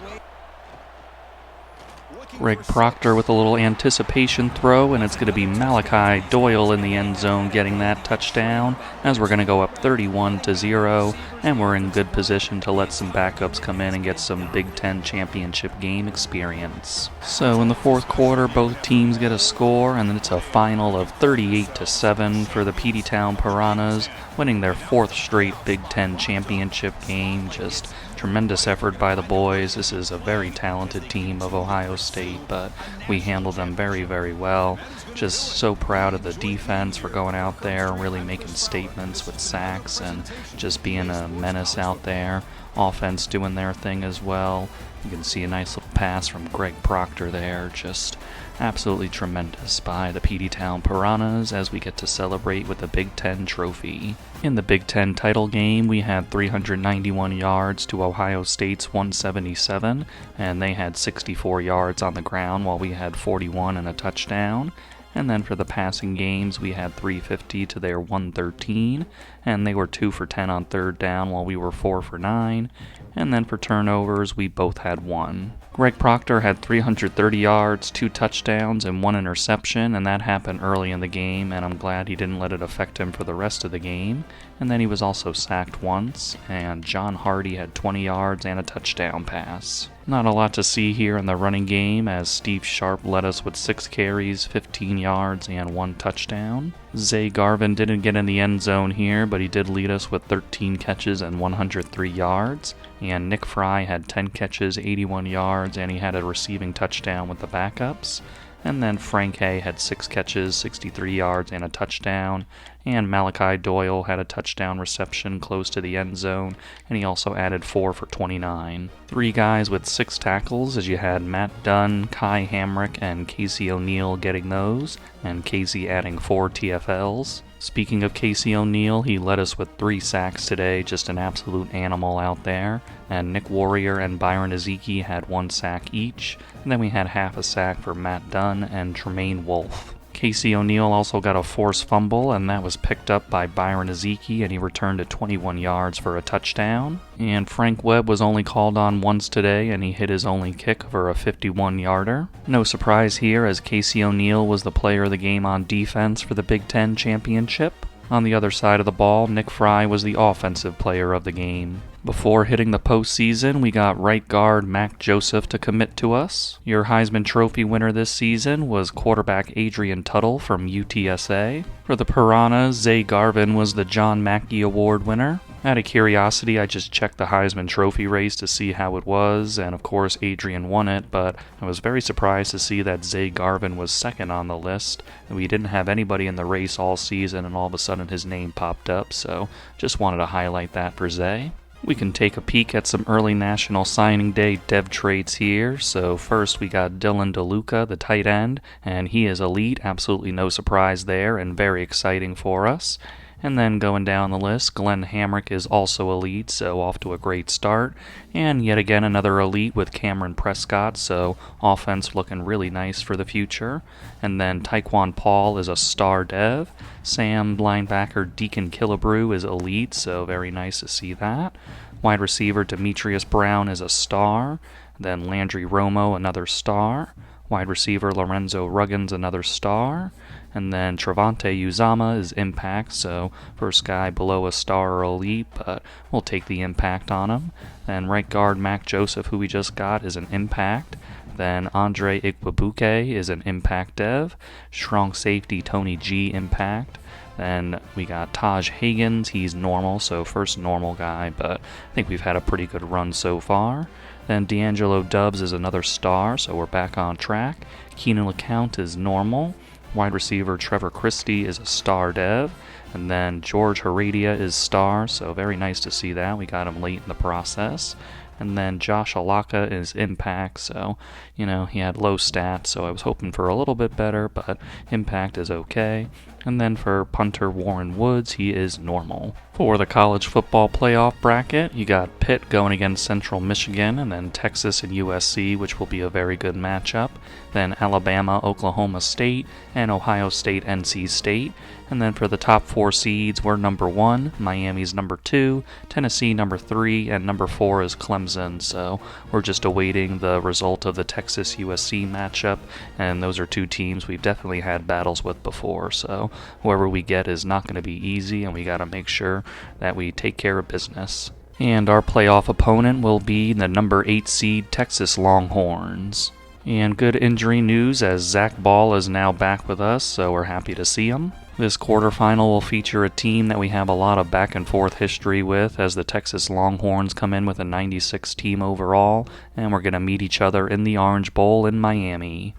Greg Proctor with a little anticipation throw, and it's going to be Malachi Doyle in the end zone getting that touchdown, as we're going to go up 31-0, and we're in good position to let some backups come in and get some Big Ten championship game experience. So in the fourth quarter, both teams get a score, and it's a final of 38-7 for the Peteytown Piranhas, winning their 4th straight Big Ten championship game. Just tremendous effort by the boys. This is a very talented team of Ohio State, but we handled them very, very well. Just so proud of the defense for going out there and really making statements with sacks and just being a menace out there. Offense doing their thing as well. You can see a nice little pass from Greg Proctor there. Just absolutely tremendous by the Peteytown Piranhas as we get to celebrate with the Big Ten trophy. In the Big Ten title game, we had 391 yards to Ohio State's 177, and they had 64 yards on the ground while we had 41 and a touchdown. And then for the passing games, we had 350 to their 113, and they were 2 for 10 on third down while we were 4 for 9. And then for turnovers, we both had 1. Greg Proctor had 330 yards, 2 touchdowns, and 1 interception, and that happened early in the game, and I'm glad he didn't let it affect him for the rest of the game. And then he was also sacked once, and John Hardy had 20 yards and a touchdown pass. Not a lot to see here in the running game, as Steve Sharp led us with 6 carries, 15 yards, and 1 touchdown. Zay Garvin didn't get in the end zone here, but he did lead us with 13 catches and 103 yards. And Nick Fry had 10 catches, 81 yards, and he had a receiving touchdown with the backups. And then Frank Hay had 6 catches, 63 yards, and a touchdown. And Malachi Doyle had a touchdown reception close to the end zone, and he also added 4 for 29. 3 guys with 6 tackles, as you had Matt Dunn, Kai Hamrick, and Casey O'Neill getting those, and Casey adding 4 TFLs. Speaking of Casey O'Neill, he led us with 3 sacks today, just an absolute animal out there. And Nick Warrior and Byron Ezeki had 1 sack each. And then we had half a sack for Matt Dunn and Tremaine Wolfe. Casey O'Neill also got a forced fumble, and that was picked up by Byron Ezeki, and he returned it 21 yards for a touchdown. And Frank Webb was only called on once today, and he hit his only kick for a 51-yarder. No surprise here, as Casey O'Neill was the player of the game on defense for the Big Ten championship. On the other side of the ball, Nick Fry was the offensive player of the game. Before hitting the postseason, we got right guard Mac Joseph to commit to us. Your Heisman Trophy winner this season was quarterback Adrian Tuttle from UTSA. For the Piranhas, Zay Garvin was the John Mackey Award winner. Out of curiosity, I just checked the Heisman Trophy race to see how it was, and of course Adrian won it, but I was very surprised to see that Zay Garvin was second on the list. We didn't have anybody in the race all season, and all of a sudden his name popped up, so just wanted to highlight that for Zay. We can take a peek at some early National Signing Day dev traits here. So first we got Dylan DeLuca, the tight end, and he is elite, absolutely no surprise there, and very exciting for us. And then going down the list, Glenn Hamrick is also elite, so off to a great start. And yet again another elite with Cameron Prescott, so offense looking really nice for the future. And then Tyquan Paul is a star dev. Sam linebacker Deacon Killebrew is elite, so very nice to see that. Wide receiver Demetrius Brown is a star. Then Landry Romo, another star. Wide receiver Lorenzo Ruggins, another star. And then Trevante Uzama is impact, so first guy below a star or elite, but we'll take the impact on him. Then right guard Mac Joseph, who we just got, is an impact. Then Andre Ikwabuke is an impact dev. Strong safety Tony G, impact. Then we got Taj Higgins, he's normal, so first normal guy, but I think we've had a pretty good run so far. Then D'Angelo Dubs is another star, so we're back on track. Keenan LeCount is normal. Wide receiver Trevor Christie is a star dev. And then George Heredia is star, so very nice to see that. We got him late in the process. And then Josh Alaka is impact, so, he had low stats, so I was hoping for a little bit better, but impact is okay. And then for punter Warren Woods, he is normal. For the college football playoff bracket, you got Pitt going against Central Michigan, and then Texas and USC, which will be a very good matchup. Then Alabama, Oklahoma State, and Ohio State, NC State. And then for the top 4 seeds, we're number 1, Miami's number 2, Tennessee number 3, and number 4 is Clemson. So we're just awaiting the result of the Texas-USC matchup, and those are 2 teams we've definitely had battles with before. So whoever we get is not going to be easy, and we got to make sure that we take care of business. And our playoff opponent will be the number 8 seed Texas Longhorns. And good injury news as Zach Ball is now back with us, so we're happy to see him. This quarterfinal will feature a team that we have a lot of back and forth history with, as the Texas Longhorns come in with a 96 team overall, and we're going to meet each other in the Orange Bowl in Miami.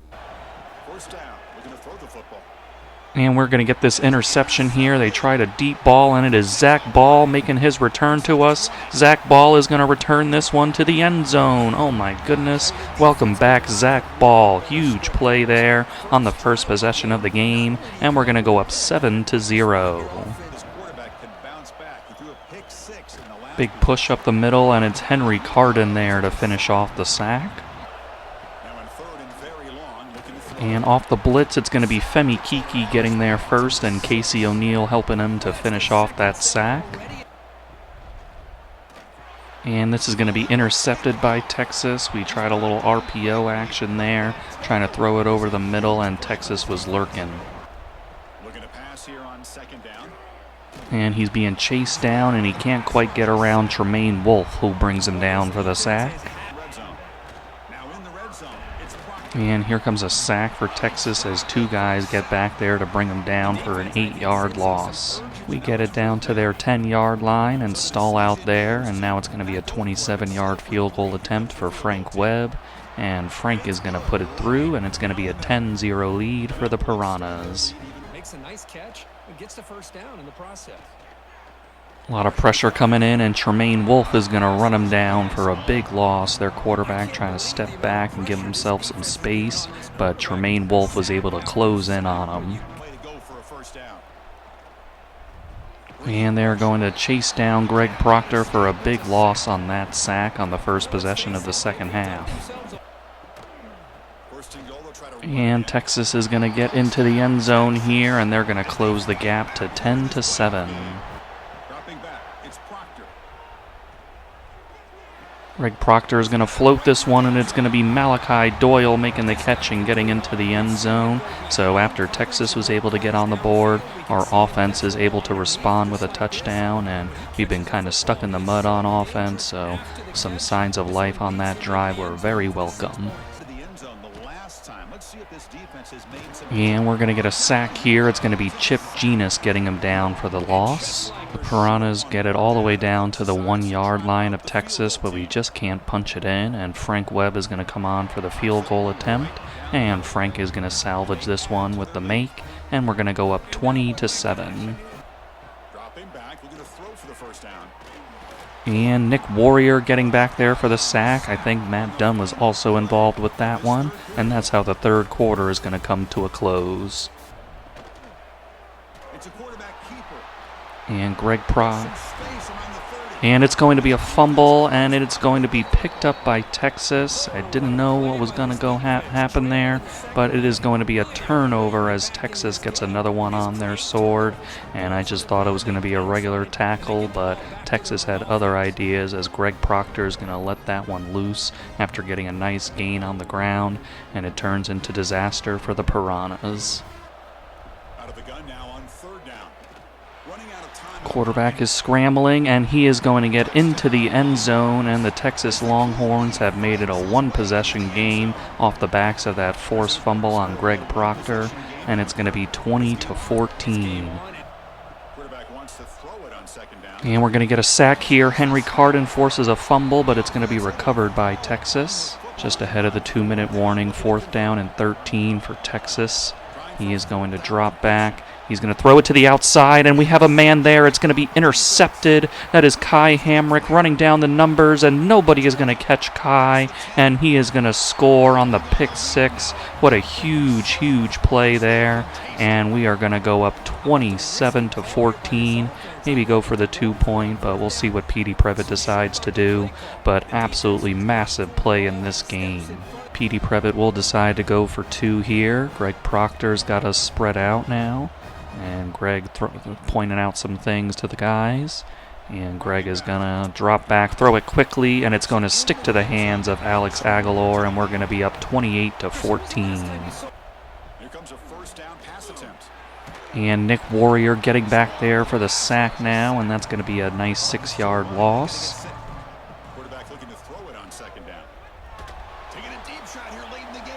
First down. Looking to throw the football. And we're going to get this interception here. They tried a deep ball, and it is Zach Ball making his return to us. Zach Ball is going to return this one to the end zone. Oh my goodness. Welcome back, Zach Ball. Huge play there on the first possession of the game, and we're going to go up 7-0. This quarterback can bounce back. He threw a pick 6 in the last Big push up the middle, and it's Henry Carden there to finish off the sack. Now in third and very long, looking to throw. And off the blitz, it's going to be Femi Kiki getting there first, and Casey O'Neill helping him to finish off that sack. And this is going to be intercepted by Texas. We tried a little RPO action there, trying to throw it over the middle, and Texas was lurking. Looking to pass here on second down. And he's being chased down, and he can't quite get around Tremaine Wolf, who brings him down for the sack. Red zone. Now in the red zone, it's Proctor. And here comes a sack for Texas as 2 guys get back there to bring him down for an 8-yard loss. We get it down to their 10-yard line and stall out there, and now it's going to be a 27-yard field goal attempt for Frank Webb. And Frank is going to put it through, and it's going to be a 10-0 lead for the Piranhas. Makes a nice catch and gets the first down in the process. A lot of pressure coming in, and Tremaine Wolf is going to run him down for a big loss. Their quarterback trying to step back and give himself some space, but Tremaine Wolf was able to close in on him. Play to go for a first down. And they're going to chase down Greg Proctor for a big loss on that sack on the first possession of the second half. First and goal, they'll try to And Texas is going to get into the end zone here, and they're going to close the gap to 10-7. dropping back. It's Proctor. Greg Proctor is going to float this one, and it's going to be Malachi Doyle making the catch and getting into the end zone. So after Texas was able to get on the board, our offense is able to respond with a touchdown, and we've been kind of stuck in the mud on offense, so some signs of life on that drive were very welcome. To the end zone the last time. Let's see if this defense has made some. And we're going to get a sack here. It's going to be Chip Genus getting him down for the loss. The Piranhas get it all the way down to the 1-yard line of Texas, but we just can't punch it in. And Frank Webb is going to come on for the field goal attempt. And Frank is going to salvage this one with the make. And we're going to go up 20-7. Dropping back, looking to throw for the first down. And Nick Warrior getting back there for the sack. I think Matt Dunn was also involved with that one. And that's how the third quarter is going to come to a close. It's a quarterback keeper. And Greg Prod. Space around the 30. And it's going to be a fumble, and it's going to be picked up by Texas. I didn't know what was going to go happen there, but it is going to be a turnover as Texas gets another one on their sword. And I just thought it was going to be a regular tackle, but Texas had other ideas as Greg Proctor is going to let that one loose after getting a nice gain on the ground, and it turns into disaster for the Piranhas. Out of the gun now on third down. Running out of time. Quarterback is scrambling, and he is going to get into the end zone, and the Texas Longhorns have made it a one-possession game off the backs of that forced fumble on Greg Proctor, and it's going to be 20-14. Quarterback wants to throw it on second down. And we're going to get a sack here. Henry Carden forces a fumble, but it's going to be recovered by Texas. Just ahead of the 2-minute warning, 4th down and 13 for Texas. He is going to drop back. He's going to throw it to the outside, and we have a man there. It's going to be intercepted. That is Kai Hamrick running down the numbers, and nobody is going to catch Kai, and he is going to score on the pick six. What a huge, huge play there. And we are going to go up 27-14. Maybe go for the 2-point, but we'll see what Petey Previtt decides to do. But absolutely massive play in this game. Petey Previtt will decide to go for 2 here. Greg Proctor's got us spread out now. And Greg pointing out some things to the guys. And Greg is going to drop back, throw it quickly, and it's going to stick to the hands of Alex Aguilar, and we're going to be up 28-14. Here comes a first down pass attempt. And Nick Warrior getting back there for the sack now, and that's going to be a nice 6-yard loss. Quarterback looking to throw it on second down. Taking a deep shot here late in the game.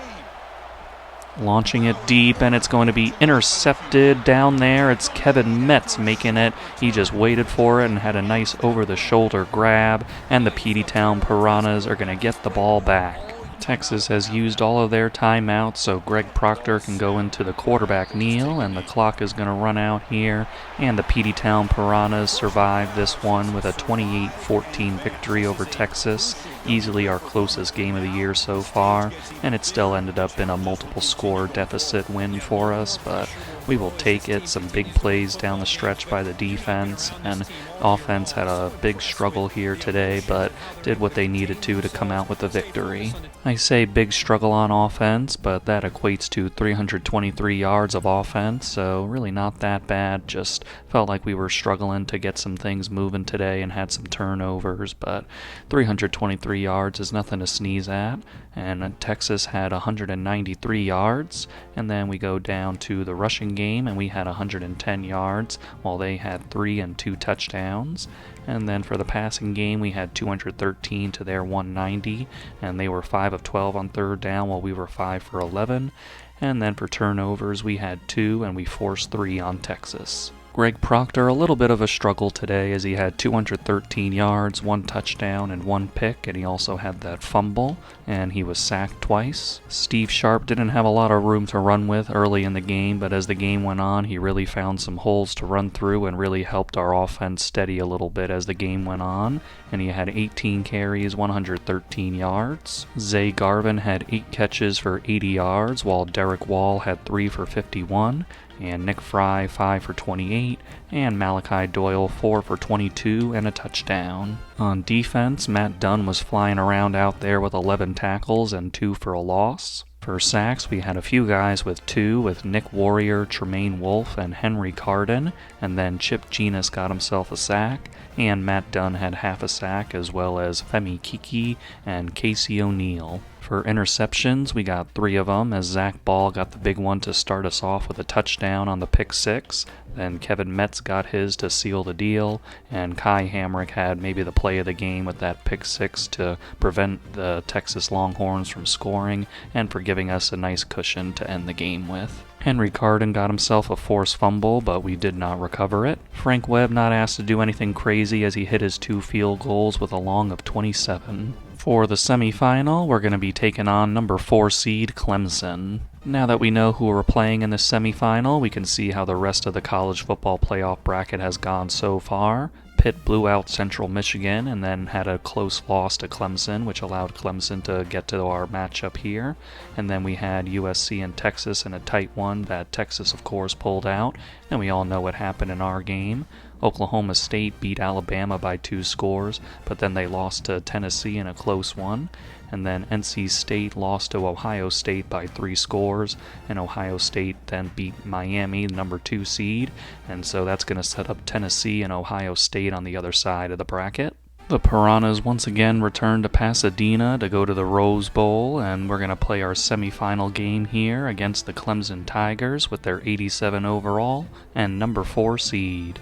Launching it deep, and it's going to be intercepted down there. It's Kevin Metz making it. He just waited for it and had a nice over-the-shoulder grab, and the Peteytown Piranhas are going to get the ball back. Texas has used all of their timeouts, so Greg Proctor can go into the quarterback kneel, and the clock is going to run out here. And the Peteytown Piranhas survive this one with a 28-14 victory over Texas, easily our closest game of the year so far, and it still ended up in a multiple-score deficit win for us, but we will take it. Some big plays down the stretch by the defense, and offense had a big struggle here today, but did what they needed to come out with the victory. I say big struggle on offense, but that equates to 323 yards of offense, so really not that bad. Just felt like we were struggling to get some things moving today and had some turnovers, but 323 yards is nothing to sneeze at. And Texas had 193 yards, and then we go down to the rushing game, and we had 110 yards, while they had 3 and 2 touchdowns. And then for the passing game, we had 213 to their 190, and they were 5 of 12 on third down, while we were 5 for 11. And then for turnovers, we had 2, and we forced 3 on Texas. Greg Proctor, a little bit of a struggle today as he had 213 yards, 1 touchdown, and 1 pick, and he also had that fumble, and he was sacked twice. Steve Sharp didn't have a lot of room to run with early in the game, but as the game went on, he really found some holes to run through and really helped our offense steady a little bit as the game went on, and he had 18 carries, 113 yards. Zay Garvin had 8 catches for 80 yards, while Derek Wall had 3 for 51. And Nick Fry 5 for 28, and Malachi Doyle 4 for 22 and a touchdown. On defense, Matt Dunn was flying around out there with 11 tackles and 2 for a loss. For sacks, we had a few guys with 2, with Nick Warrior, Tremaine Wolfe, and Henry Carden, and then Chip Genus got himself a sack, and Matt Dunn had half a sack, as well as Femi Kiki and Casey O'Neill. For For interceptions, we got 3 of them, as Zach Ball got the big one to start us off with a touchdown on the pick 6. Then Kevin Metz got his to seal the deal, and Kai Hamrick had maybe the play of the game with that pick 6 to prevent the Texas Longhorns from scoring and for giving us a nice cushion to end the game with. Henry Carden got himself a forced fumble, but we did not recover it. Frank Webb not asked to do anything crazy as he hit his 2 field goals with a long of 27. For the semifinal, we're going to be taking on number 4 seed Clemson. Now that we know who we're playing in the semifinal, we can see how the rest of the college football playoff bracket has gone so far. Pitt blew out Central Michigan and then had a close loss to Clemson, which allowed Clemson to get to our matchup here. And then we had USC and Texas in a tight one that Texas, of course, pulled out. And we all know what happened in our game. Oklahoma State beat Alabama by 2 scores, but then they lost to Tennessee in a close one. And then NC State lost to Ohio State by 3 scores, and Ohio State then beat Miami, number 2 seed, and so that's going to set up Tennessee and Ohio State on the other side of the bracket. The Piranhas once again return to Pasadena to go to the Rose Bowl, and we're going to play our semifinal game here against the Clemson Tigers with their 87 overall and number 4 seed.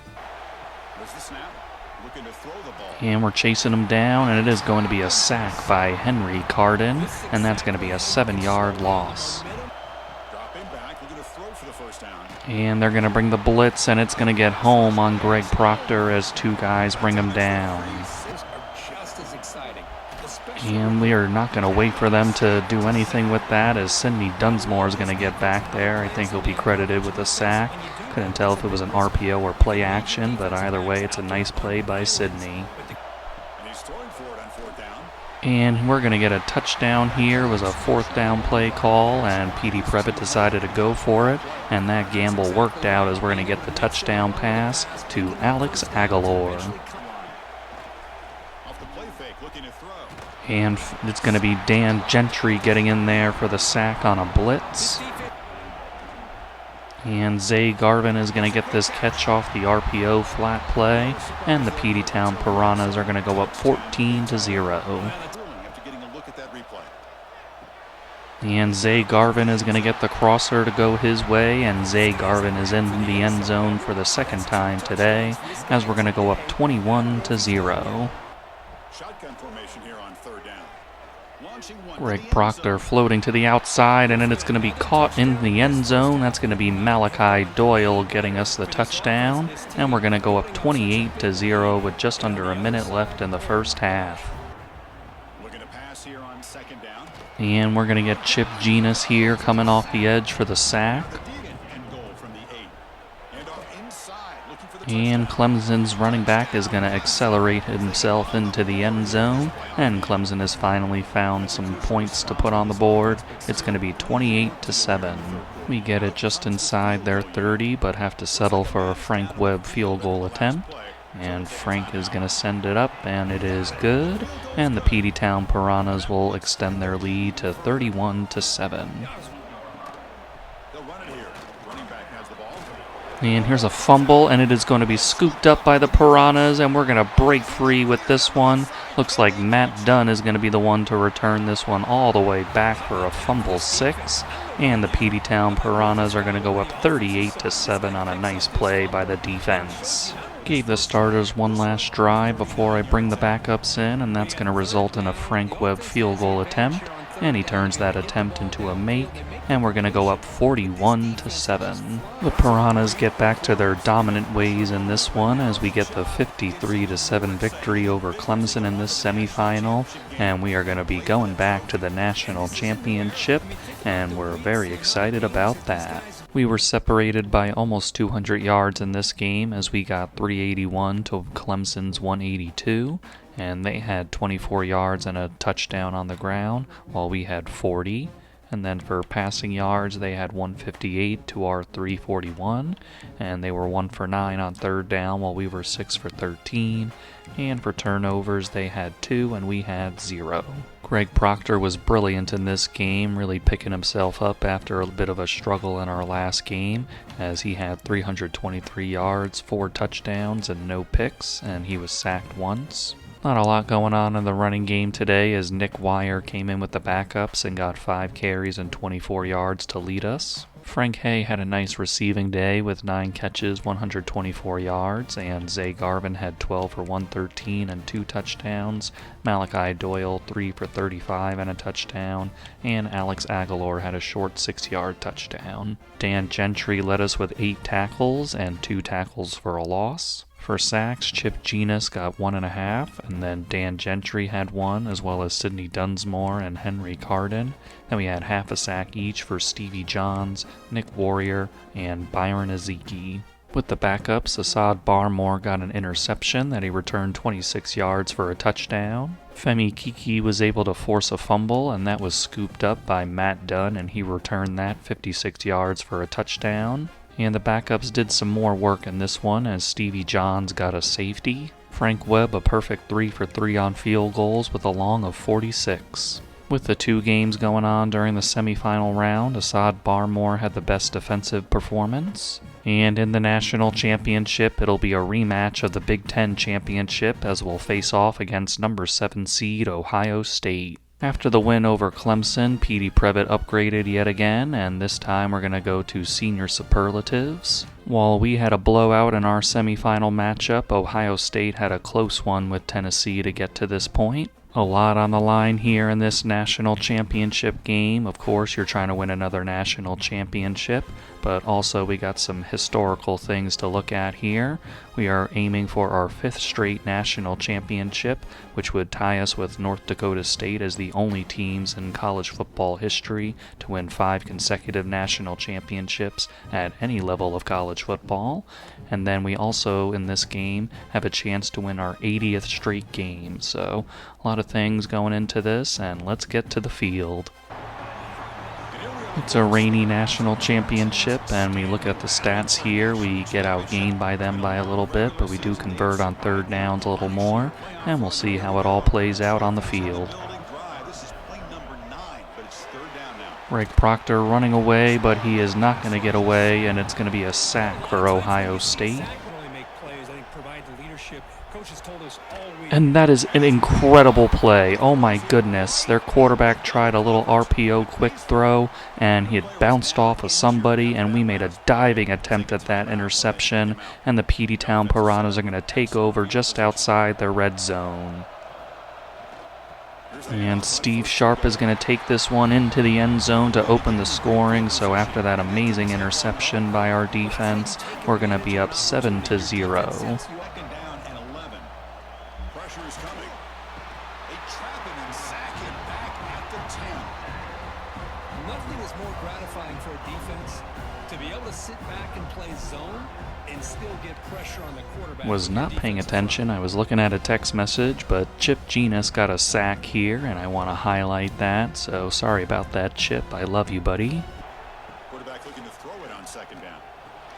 There's the snap. Looking to throw the ball. And we're chasing them down, and it is going to be a sack by Henry Carden, and that's going to be a 7-yard loss. Dropping back, looking to throw for the first down. And they're going to bring the blitz, and it's going to get home on Greg Proctor as 2 guys bring him down. And we are not going to wait for them to do anything with that, as Sidney Dunsmore is going to get back there. I think he'll be credited with a sack. Couldn't tell if it was an RPO or play action, but either way, it's a nice play by Sidney. And he's throwing for it on 4th down. And we're going to get a touchdown here. It was a 4th down play call, and Petey Previtt decided to go for it, and that gamble worked out as we're going to get the touchdown pass to Alex Aguilar. Off the play fake, looking to throw. And it's going to be Dan Gentry getting in there for the sack on a blitz. And Zay Garvin is going to get this catch off the RPO flat play, and the Peteytown Piranhas are going to go up 14-0. After getting a look at that replay. And Zay Garvin is going to get the crosser to go his way, and Zay Garvin is in the end zone for the 2nd time today, as we're going to go up 21-0. Shotgun formation here on 3rd down. Launching one. Greg Proctor floating to the outside, and then it's going to be caught in the end zone. That's going to be Malachi Doyle getting us the touchdown, and we're going to go up 28-0 with just under a minute left in the first half. Looking to pass here on 2nd down. And we're going to get Chip Genus here coming off the edge for the sack. And goal from the 8. And off inside, looking for the And Clemson's running back is going to accelerate himself into the end zone. And Clemson has finally found some points to put on the board. It's going to be 28-7. We get it just inside their 30, but have to settle for a Frank Webb field goal attempt. And Frank is going to send it up, and it is good. And the Peteytown Piranhas will extend their lead to 31-7. They'll run it here. Running back has the ball. And here's a fumble, and it is going to be scooped up by the Piranhas, and we're going to break free with this one. Looks like Matt Dunn is going to be the one to return this one all the way back for a fumble 6. And the Peteytown Piranhas are going to go up 38-7 on a nice play by the defense. Gave the starters one last drive before I bring the backups in, and that's going to result in a Frank Webb field goal attempt. And he turns that attempt into a make, and we're going to go up 41-7. The Piranhas get back to their dominant ways in this one as we get the 53-7 victory over Clemson in this semifinal, and we are going to be going back to the national championship, and we're very excited about that. We were separated by almost 200 yards in this game as we got 381 to Clemson's 182. And they had 24 yards and a touchdown on the ground, while we had 40. And then for passing yards, they had 158 to our 341. And they were 1 for 9 on 3rd down, while we were 6 for 13. And for turnovers, they had 2 and we had 0. Greg Proctor was brilliant in this game, really picking himself up after a bit of a struggle in our last game, as he had 323 yards, 4 touchdowns, and no picks, and he was sacked once. Not a lot going on in the running game today as Nick Wire came in with the backups and got 5 carries and 24 yards to lead us. Frank Hay had a nice receiving day with 9 catches, 124 yards, and Zay Garvin had 12 for 113 and 2 touchdowns. Malachi Doyle 3 for 35 and a touchdown, and Alex Aguilar had a short 6-yard touchdown. Dan Gentry led us with 8 tackles and 2 tackles for a loss. For sacks, Chip Genus got 1.5, and then Dan Gentry had 1, as well as Sidney Dunsmore and Henry Carden. Then we had half a sack each for Stevie Johns, Nick Warrior, and Byron Ezeki. With the backups, Assad Barmore got an interception that he returned 26 yards for a touchdown. Femi Kiki was able to force a fumble, and that was scooped up by Matt Dunn, and he returned that 56 yards for a touchdown. And the backups did some more work in this one as Stevie Johns got a safety. Frank Webb a perfect 3 for 3 on field goals with a long of 46. With the 2 games going on during the semifinal round, Assad Barmore had the best defensive performance. And in the national championship, it'll be a rematch of the Big Ten championship as we'll face off against number 7 seed Ohio State. After the win over Clemson, Petey Previtt upgraded yet again, and this time we're going to go to senior superlatives. While we had a blowout in our semifinal matchup, Ohio State had a close one with Tennessee to get to this point. A lot on the line here in this national championship game. Of course, you're trying to win another national championship, but also we got some historical things to look at here. We are aiming for our 5th straight national championship, which would tie us with North Dakota State as the only teams in college football history to win 5 consecutive national championships at any level of college football. And then we also, in this game, have a chance to win our 80th straight game. So, a lot of things going into this, and let's get to the field. It's a rainy national championship, and we look at the stats here. We get outgained by them by a little bit, but we do convert on 3rd downs a little more, and we'll see how it all plays out on the field. Greg Proctor running away, but he is not going to get away, and it's going to be a sack for Ohio State. And that is an incredible play. Oh my goodness. Their quarterback tried a little RPO quick throw, and he had bounced off of somebody, and we made a diving attempt at that interception, and the Peteytown Piranhas are going to take over just outside their red zone. And Steve Sharp is going to take this one into the end zone to open the scoring. So after that amazing interception by our defense, we're going to be up 7-0. Nothing is more gratifying for a defense to be able to sit back and play zone and still get pressure on the quarterback. Was not paying attention. I was looking at a text message, but Chip Genus got a sack here, and I want to highlight that. So sorry about that, Chip. I love you, buddy. Quarterback looking to throw it on 2nd down.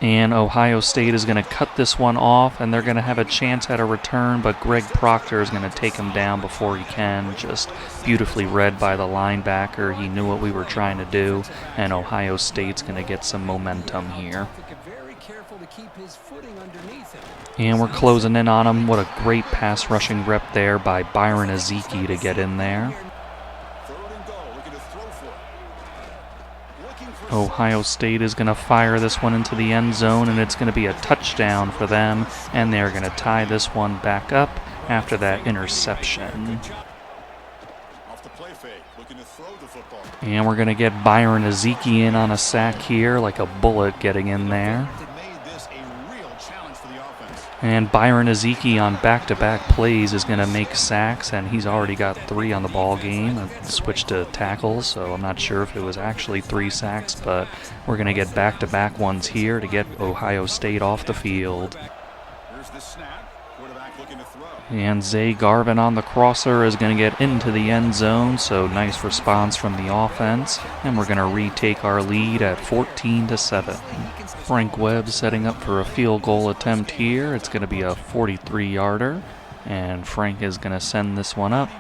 And Ohio State is going to cut this one off, and they're going to have a chance at a return, but Greg Proctor is going to take him down before he can. Just beautifully read by the linebacker. He knew what we were trying to do, and Ohio State's going to get some momentum here. And we're closing in on him. What a great pass rushing rep there by Byron Ezeki to get in there. Ohio State is going to fire this one into the end zone, and it's going to be a touchdown for them, and they're going to tie this one back up after that interception. And we're going to get Byron Ezeki in on a sack here, like a bullet getting in there. And Byron Ezeki on back-to-back plays is going to make sacks, and he's already got 3 on the ball game. I switched to tackles, so I'm not sure if it was actually 3 sacks, but we're going to get back-to-back ones here to get Ohio State off the field. And Zay Garvin on the crosser is going to get into the end zone, so nice response from the offense. And we're going to retake our lead at 14-7. Frank Webb setting up for a field goal attempt here. It's going to be a 43-yarder, and Frank is going to send this one up,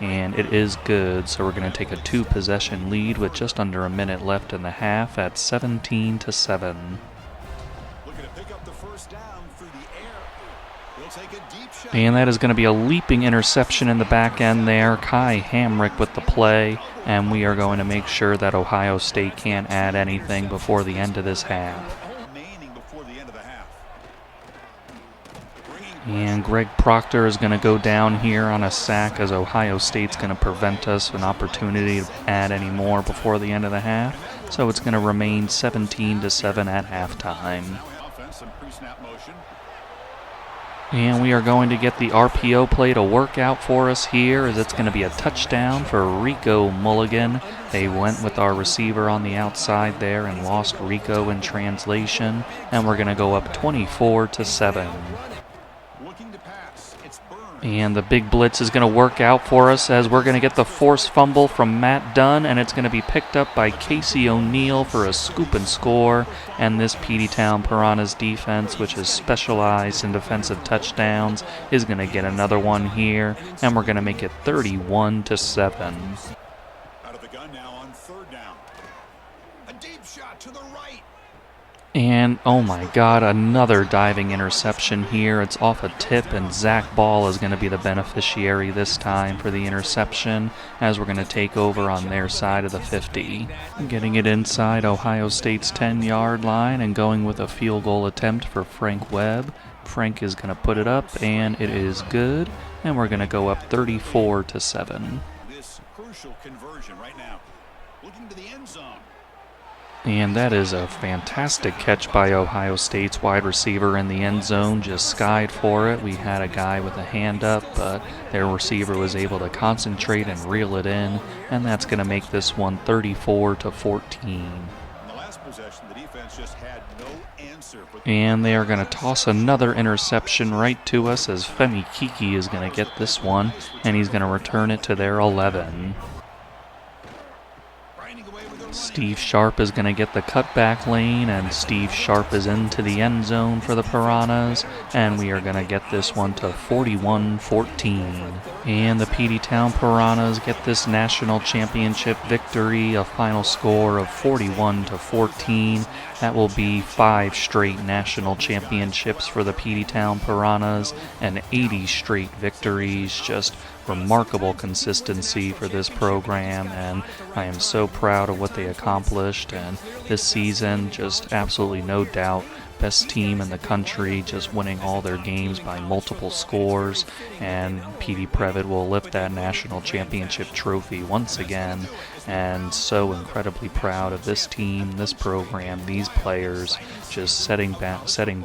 and it is good. So we're going to take a 2-possession lead with just under a minute left in the half at 17-7. Looking to pick up the 1st down through the air. He'll take a deep shot. And that is going to be a leaping interception in the back end there. Kai Hamrick with the play, and we are going to make sure that Ohio State can't add anything before the end of this half. Remaining before the end of the half. And Greg Proctor is going to go down here on a sack as Ohio State's going to prevent us an opportunity to add any more before the end of the half. So it's going to remain 17-7 at halftime. Offense and pre-snap motion. And we are going to get the RPO play to work out for us here, as it's going to be a touchdown for Rico Mulligan. They went with our receiver on the outside there and lost Rico in translation, and we're going to go up 24-7. Looking to pass. It's Burns. And the big blitz is going to work out for us as we're going to get the forced fumble from Matt Dunn, and it's going to be picked up by Casey O'Neill for a scoop and score. And this Peteytown Piranhas defense, which is specialized in defensive touchdowns, is going to get another one here, and we're going to make it 31-7. Out of the gun now on third down. A deep shot to the right. And, oh my God, another diving interception here. It's off a tip, and Zach Ball is going to be the beneficiary this time for the interception, as we're going to take over on their side of the 50. Getting it inside Ohio State's 10-yard line and going with a field goal attempt for Frank Webb. Frank is going to put it up, and it is good, and we're going to go up 34-7. This crucial conversion right now. Looking to the end zone. And that is a fantastic catch by Ohio State's wide receiver in the end zone, just skied for it. We had a guy with a hand up, but their receiver was able to concentrate and reel it in, and that's going to make this one 34-14. In the last possession, the defense just had no answer. And they are going to toss another interception right to us, as Femi Kiki is going to get this one, and he's going to return it to their 11. Steve Sharp is going to get the cutback lane, and Steve Sharp is into the end zone for the Piranhas, and we are going to get this one to 41-14. And the Peteytown Piranhas get this national championship victory, a final score of 41-14. That will be 5 straight national championships for the Peteytown Piranhas and 80 straight victories. Just remarkable consistency for this program, and I am so proud of what they accomplished. And this season, just absolutely no doubt, best team in the country, just winning all their games by multiple scores, and Petey Previtt will lift that national championship trophy once again. And so incredibly proud of this team, this program, these players, just setting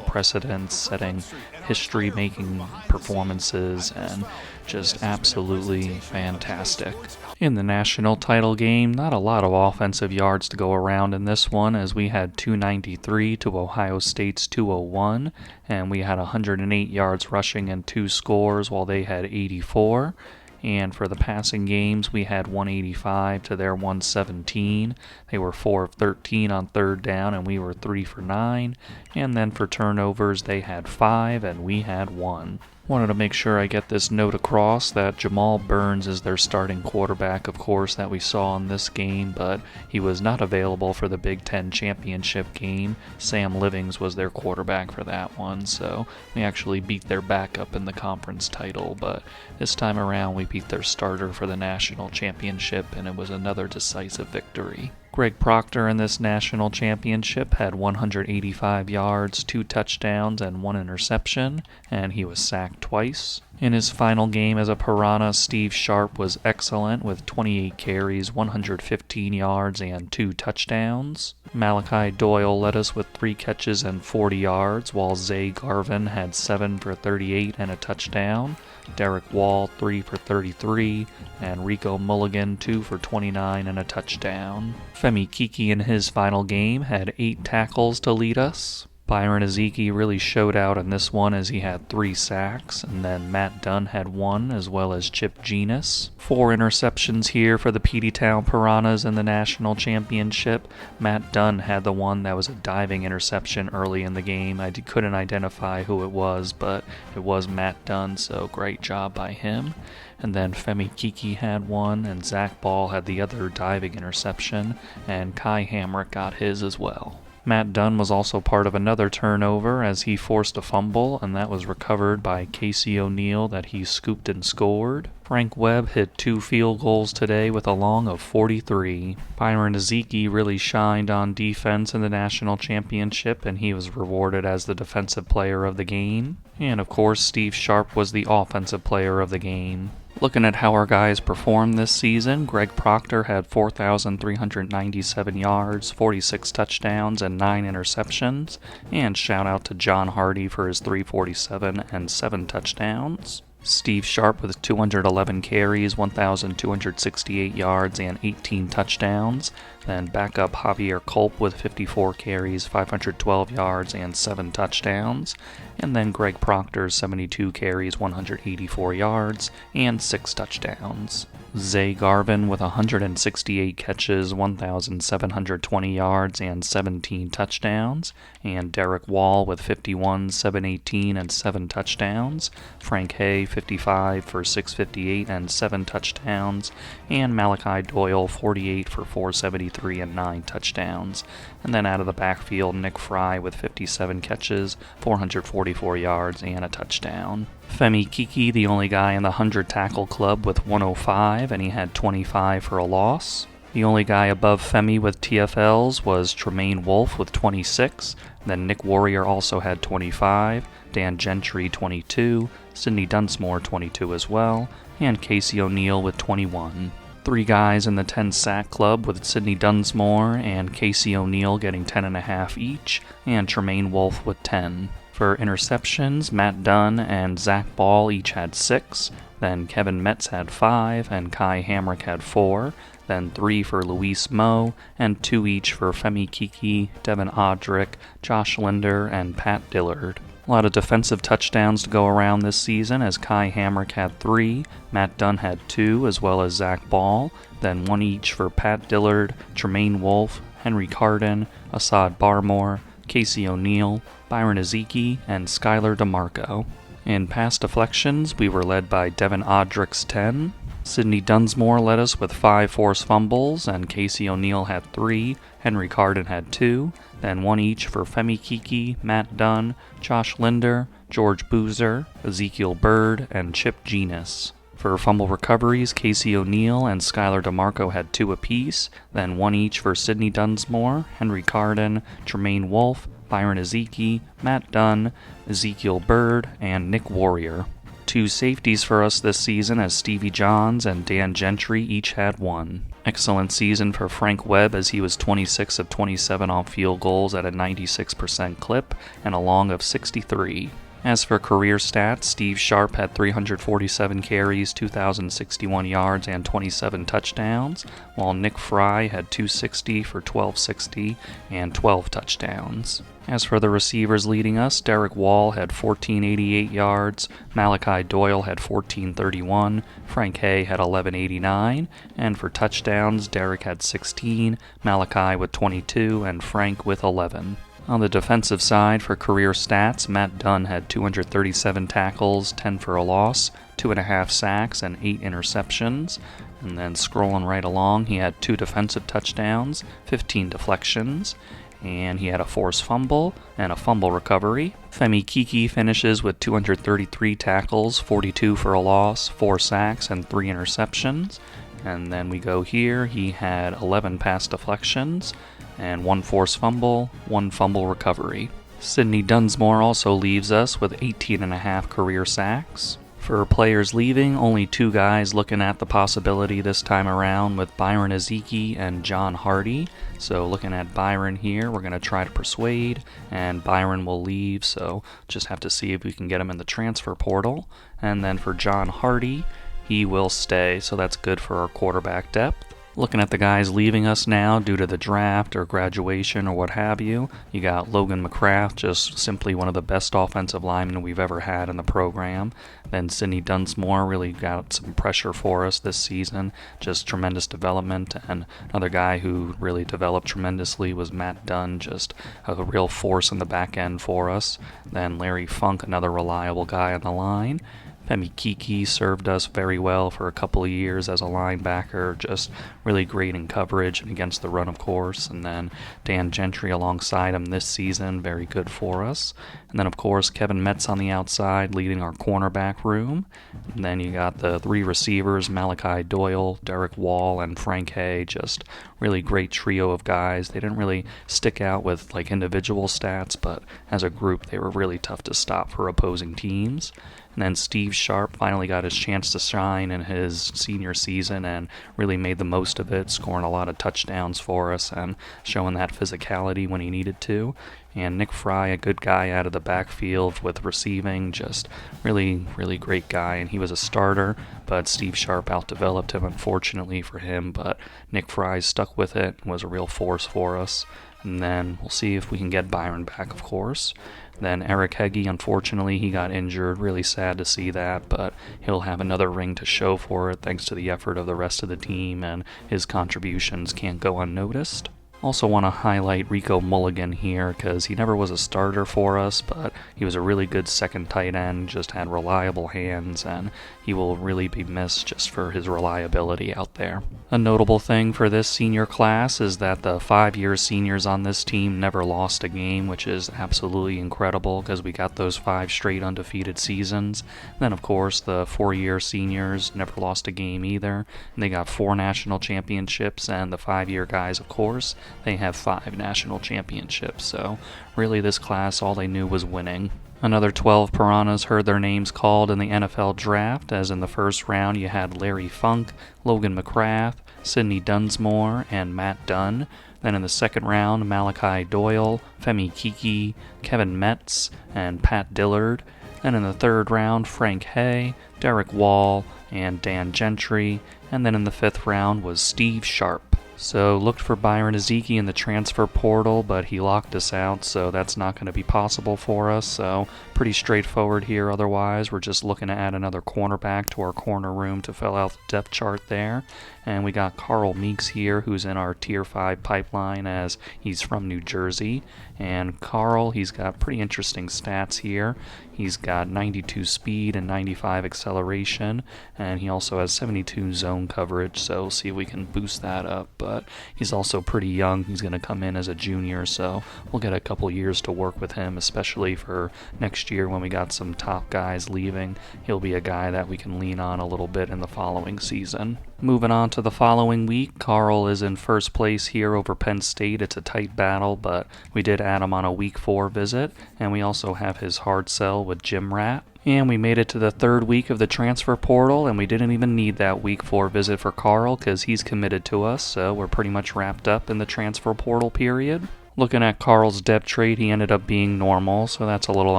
precedents, setting history-making performances, and just absolutely fantastic. In the national title game, not a lot of offensive yards to go around in this one, as we had 293 to Ohio State's 201, and we had 108 yards rushing and 2 scores, while they had 84. And for the passing games, we had 185 to their 117. They were 4 of 13 on third down, and we were 3 for 9. And then for turnovers, they had 5, and we had 1. Wanted to make sure I get this note across that Jamal Burns is their starting quarterback, of course, that we saw in this game, but he was not available for the Big Ten championship game. Sam Livings was their quarterback for that one, so we actually beat their backup in the conference title, but this time around we beat their starter for the national championship, and it was another decisive victory. Greg Proctor in this national championship had 185 yards, 2 touchdowns, and 1 interception, and he was sacked twice. In his final game as a Piranha, Steve Sharp was excellent with 28 carries, 115 yards, and 2 touchdowns. Malachi Doyle led us with 3 catches and 40 yards, while Zay Garvin had 7 for 38 and a touchdown. Derek Wall 3 for 33, and Rico Mulligan 2 for 29 and a touchdown. Femi Kiki in his final game had 8 tackles to lead us. Byron Ezeki really showed out in this one as he had 3 sacks, and then Matt Dunn had 1, as well as Chip Genus. 4 interceptions here for the Peteytown Piranhas in the national championship. Matt Dunn had the one that was a diving interception early in the game. I couldn't identify who it was, but it was Matt Dunn, so great job by him. And then Femi Kiki had 1, and Zach Ball had the other diving interception, and Kai Hamrick got his as well. Matt Dunn was also part of another turnover as he forced a fumble, and that was recovered by Casey O'Neill that he scooped and scored. Frank Webb hit 2 field goals today with a long of 43. Byron Ezeki really shined on defense in the national championship, and he was rewarded as the defensive player of the game. And of course, Steve Sharp was the offensive player of the game. Looking at how our guys performed this season, Greg Proctor had 4,397 yards, 46 touchdowns, and 9 interceptions. And shout out to John Hardy for his 347 and 7 touchdowns. Steve Sharp with 211 carries, 1,268 yards, and 18 touchdowns. Then backup Javier Culp with 54 carries, 512 yards, and 7 touchdowns. And then Greg Proctor's 72 carries, 184 yards, and 6 touchdowns. Zay Garvin with 168 catches, 1,720 yards, and 17 touchdowns. And Derek Wall with 51, 718, and 7 touchdowns. Frank Hay, 55 for 658 and 7 touchdowns. And Malachi Doyle, 48 for 473 and 9 touchdowns. And then out of the backfield, Nick Fry with 57 catches, 444 yards, and a touchdown. Femi Kiki, the only guy in the 100 tackle club with 105, and he had 25 for a loss. The only guy above Femi with TFLs was Tremaine Wolfe with 26. Then Nick Warrior also had 25, Dan Gentry 22, Sidney Dunsmore 22 as well, and Casey O'Neill with 21. 3 guys in the 10 sack club with Sidney Dunsmore and Casey O'Neill getting 10.5 each, and Tremaine Wolfe with 10. For interceptions, Matt Dunn and Zach Ball each had 6, then Kevin Metz had 5, and Kai Hamrick had 4, then 3 for Luis Moe, and 2 each for Femi Kiki, Devin Odrick, Josh Linder, and Pat Dillard. A lot of defensive touchdowns to go around this season as Kai Hamrick had 3, Matt Dunn had 2, as well as Zach Ball, then 1 each for Pat Dillard, Tremaine Wolfe, Henry Carden, Assad Barmore, Casey O'Neill, Byron Ezeki, and Skylar DeMarco. In pass deflections, we were led by Devin Odrick's 10. Sidney Dunsmore led us with 5 forced fumbles, and Casey O'Neill had 3, Henry Carden had 2, then 1 each for Femi Kiki, Matt Dunn, Josh Linder, George Boozer, Ezekiel Bird, and Chip Genus. For fumble recoveries, Casey O'Neill and Skylar DeMarco had 2 apiece, then 1 each for Sidney Dunsmore, Henry Carden, Tremaine Wolfe, Byron Ezeki, Matt Dunn, Ezekiel Bird, and Nick Warrior. 2 safeties for us this season as Stevie Johns and Dan Gentry each had 1. Excellent season for Frank Webb as he was 26 of 27 on field goals at a 96% clip and a long of 63. As for career stats, Steve Sharp had 347 carries, 2,061 yards, and 27 touchdowns, while Nick Fry had 260 for 1,260 and 12 touchdowns. As for the receivers leading us, Derek Wall had 1,488 yards, Malachi Doyle had 1,431, Frank Hay had 1,189, and for touchdowns, Derek had 16, Malachi with 22, and Frank with 11. On the defensive side, for career stats, Matt Dunn had 237 tackles, 10 for a loss, 2.5 sacks, and 8 interceptions. And then scrolling right along, he had 2 defensive touchdowns, 15 deflections, and he had a forced fumble and a fumble recovery. Femi Kiki finishes with 233 tackles, 42 for a loss, 4 sacks, and 3 interceptions. And then we go here, he had 11 pass deflections, and 1 forced fumble, 1 fumble recovery. Sidney Dunsmore also leaves us with 18.5 career sacks. For players leaving, only 2 guys looking at the possibility this time around with Byron Ezeki and John Hardy. So looking at Byron here, we're going to try to persuade, and Byron will leave, so just have to see if we can get him in the transfer portal. And then for John Hardy, he will stay, so that's good for our quarterback depth. Looking at the guys leaving us now due to the draft or graduation or what have you, you got Logan McCraft, just simply one of the best offensive linemen we've ever had in the program. Then Sidney Dunsmore really got some pressure for us this season, just tremendous development. And another guy who really developed tremendously was Matt Dunn, just a real force in the back end for us. Then Larry Funk, another reliable guy on the line. Femi Kiki served us very well for a couple of years as a linebacker, just really great in coverage and against the run, of course. And then Dan Gentry alongside him this season, very good for us. And then, of course, Kevin Metz on the outside leading our cornerback room. And then you got the three receivers, Malachi Doyle, Derek Wall, and Frank Hay, just really great trio of guys. They didn't really stick out with like individual stats, but as a group, they were really tough to stop for opposing teams. And then Steve Sharp finally got his chance to shine in his senior season and really made the most of it, scoring a lot of touchdowns for us and showing that physicality when he needed to. And Nick Fry, a good guy out of the backfield with receiving, just really, really great guy. And he was a starter, but Steve Sharp outdeveloped him, unfortunately for him. But Nick Fry stuck with it and was a real force for us. And then we'll see if we can get Byron back, of course. Then Eric Heggie, unfortunately, he got injured. Really sad to see that, but he'll have another ring to show for it thanks to the effort of the rest of the team, and his contributions can't go unnoticed. Also want to highlight Rico Mulligan here because he never was a starter for us, but he was a really good second tight end, just had reliable hands, and he will really be missed just for his reliability out there. A notable thing for this senior class is that the 5-year seniors on this team never lost a game, which is absolutely incredible because we got those 5 straight undefeated seasons. Then, of course, the 4-year seniors never lost a game either, and they got 4 national championships, and the 5-year guys, of course, they have 5 national championships, so really this class, all they knew was winning. Another 12 Piranhas heard their names called in the NFL draft, as in the first round you had Larry Funk, Logan McCrath, Sidney Dunsmore, and Matt Dunn. Then in the second round, Malachi Doyle, Femi Kiki, Kevin Metz, and Pat Dillard. Then in the third round, Frank Hay, Derek Wall, and Dan Gentry. And then in the 5th round was Steve Sharp. So looked for Byron Ezeki in the transfer portal, but he locked us out, so that's not going to be possible for us. So pretty straightforward here otherwise. We're just looking to add another cornerback to our corner room to fill out the depth chart there. And we got Carl Meeks here, who's in our Tier 5 pipeline as he's from New Jersey. And Carl, he's got pretty interesting stats here. He's got 92 speed and 95 acceleration, and he also has 72 zone coverage, so we'll see if we can boost that up. But he's also pretty young. He's going to come in as a junior, so we'll get a couple years to work with him, especially for next year when we got some top guys leaving. He'll be a guy that we can lean on a little bit in the following season. Moving on to the following week, Carl is in first place here over Penn State. It's a tight battle, but we did add him on a week 4 visit, and we also have his hard sell with Jim Rat. And we made it to the 3rd week of the transfer portal, and we didn't even need that week 4 visit for Carl because he's committed to us, so we're pretty much wrapped up in the transfer portal period. Looking at Carl's depth chart, he ended up being normal, so that's a little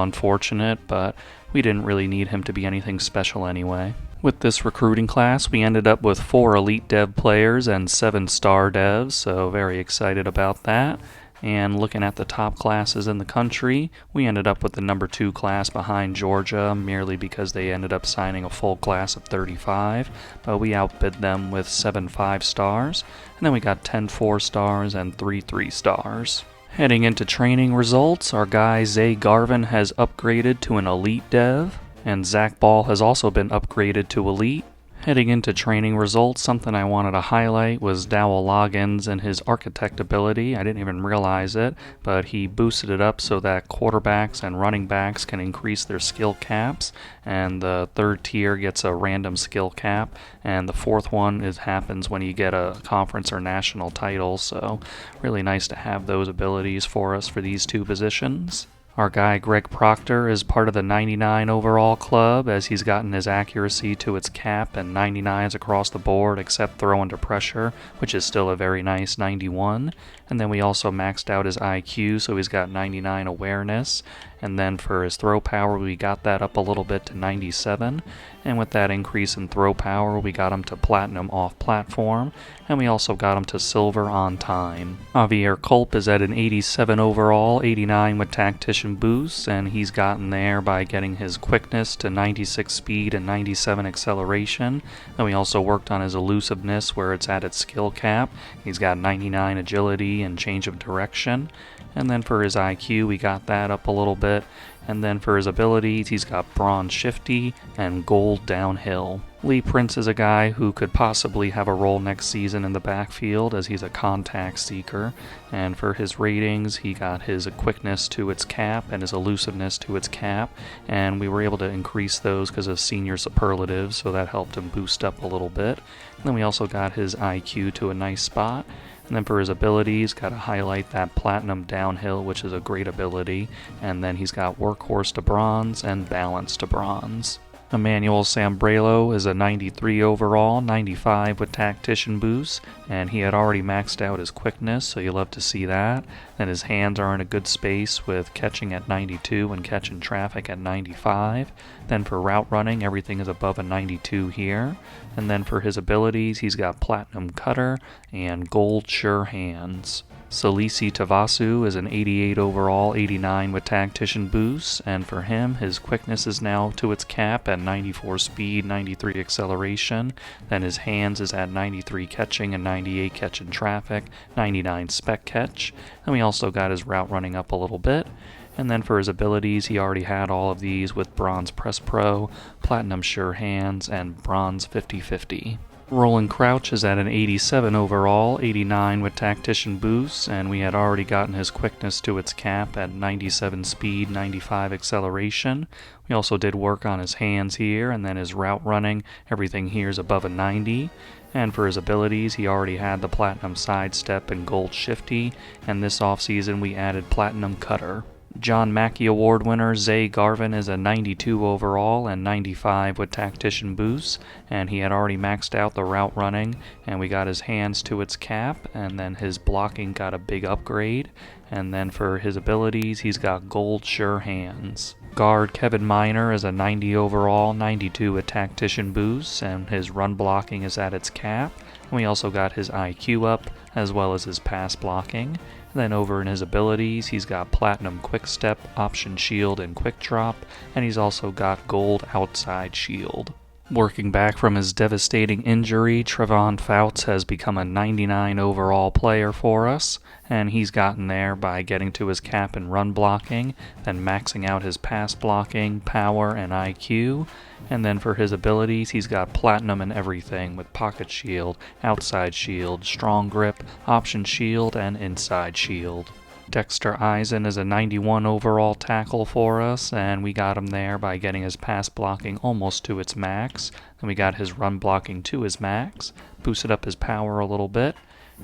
unfortunate, but we didn't really need him to be anything special anyway. With this recruiting class, we ended up with 4 elite dev players and 7 star devs, so very excited about that. And looking at the top classes in the country, we ended up with the number 2 class behind Georgia, merely because they ended up signing a full class of 35, but we outbid them with 7 5-stars, and then we got 10 4-stars and 3 3-stars. Heading into training results, our guy Zay Garvin has upgraded to an elite dev, and Zach Ball has also been upgraded to elite. Heading into training results, something I wanted to highlight was Dowell Loggins and his architect ability. I didn't even realize it, but he boosted it up so that quarterbacks and running backs can increase their skill caps, and the 3rd tier gets a random skill cap, and the 4th one happens when you get a conference or national title, so really nice to have those abilities for us for these 2 positions. Our guy Greg Proctor is part of the 99 overall club, as he's gotten his accuracy to its cap and 99s across the board except throw under pressure, which is still a very nice 91. And then we also maxed out his IQ, so he's got 99 awareness. And then for his throw power, we got that up a little bit to 97. And with that increase in throw power, we got him to platinum off platform. And we also got him to silver on time. Javier Culp is at an 87 overall, 89 with tactician boosts, and he's gotten there by getting his quickness to 96 speed and 97 acceleration. And we also worked on his elusiveness, where it's at its skill cap. He's got 99 agility and change of direction. And then for his IQ, we got that up a little bit. And then for his abilities, he's got Bronze Shifty and Gold Downhill. Lee Prince is a guy who could possibly have a role next season in the backfield as he's a contact seeker, and for his ratings he got his quickness to its cap and his elusiveness to its cap, and we were able to increase those because of senior superlatives, so that helped him boost up a little bit. And then we also got his IQ to a nice spot. And then for his abilities, got to highlight that platinum downhill, which is a great ability, and then he's got workhorse to bronze and balance to bronze. Emmanuel Sambrelo is a 93 overall, 95 with tactician boost, and he had already maxed out his quickness, so you love to see that. Then his hands are in a good space with catching at 92 and catching traffic at 95. Then for route running, everything is above a 92 here. And then for his abilities, he's got platinum cutter and gold sure hands. Salisi Tavasu is an 88 overall, 89 with tactician boost, and for him, his quickness is now to its cap at 94 speed, 93 acceleration. Then his hands is at 93 catching and 98 catching traffic, 99 spec catch. Then we also got his route running up a little bit. And then for his abilities, he already had all of these with Bronze Press Pro, Platinum Sure Hands, and Bronze 50/50. Rolling Crouch is at an 87 overall, 89 with tactician boost, and we had already gotten his quickness to its cap at 97 speed, 95 acceleration. We also did work on his hands here, and then his route running, everything here is above a 90. And for his abilities, he already had the Platinum Sidestep and Gold Shifty, and this offseason we added Platinum Cutter. John Mackey Award winner Zay Garvin is a 92 overall and 95 with tactician boost, and he had already maxed out the route running, and we got his hands to its cap, and then his blocking got a big upgrade, and then for his abilities he's got gold sure hands. Guard Kevin Miner is a 90 overall, 92 with tactician boost, and his run blocking is at its cap, and we also got his IQ up as well as his pass blocking. Then over in his abilities, he's got Platinum Quick Step, Option Shield, and Quick Drop, and he's also got Gold Outside Shield. Working back from his devastating injury, Trevon Fouts has become a 99 overall player for us, and he's gotten there by getting to his cap and run blocking, then maxing out his pass blocking, power, and IQ. And then for his abilities, he's got platinum in everything with Pocket Shield, Outside Shield, Strong Grip, Option Shield, and Inside Shield. Dexter Eisen is a 91 overall tackle for us, and we got him there by getting his pass blocking almost to its max. Then we got his run blocking to his max, boosted up his power a little bit,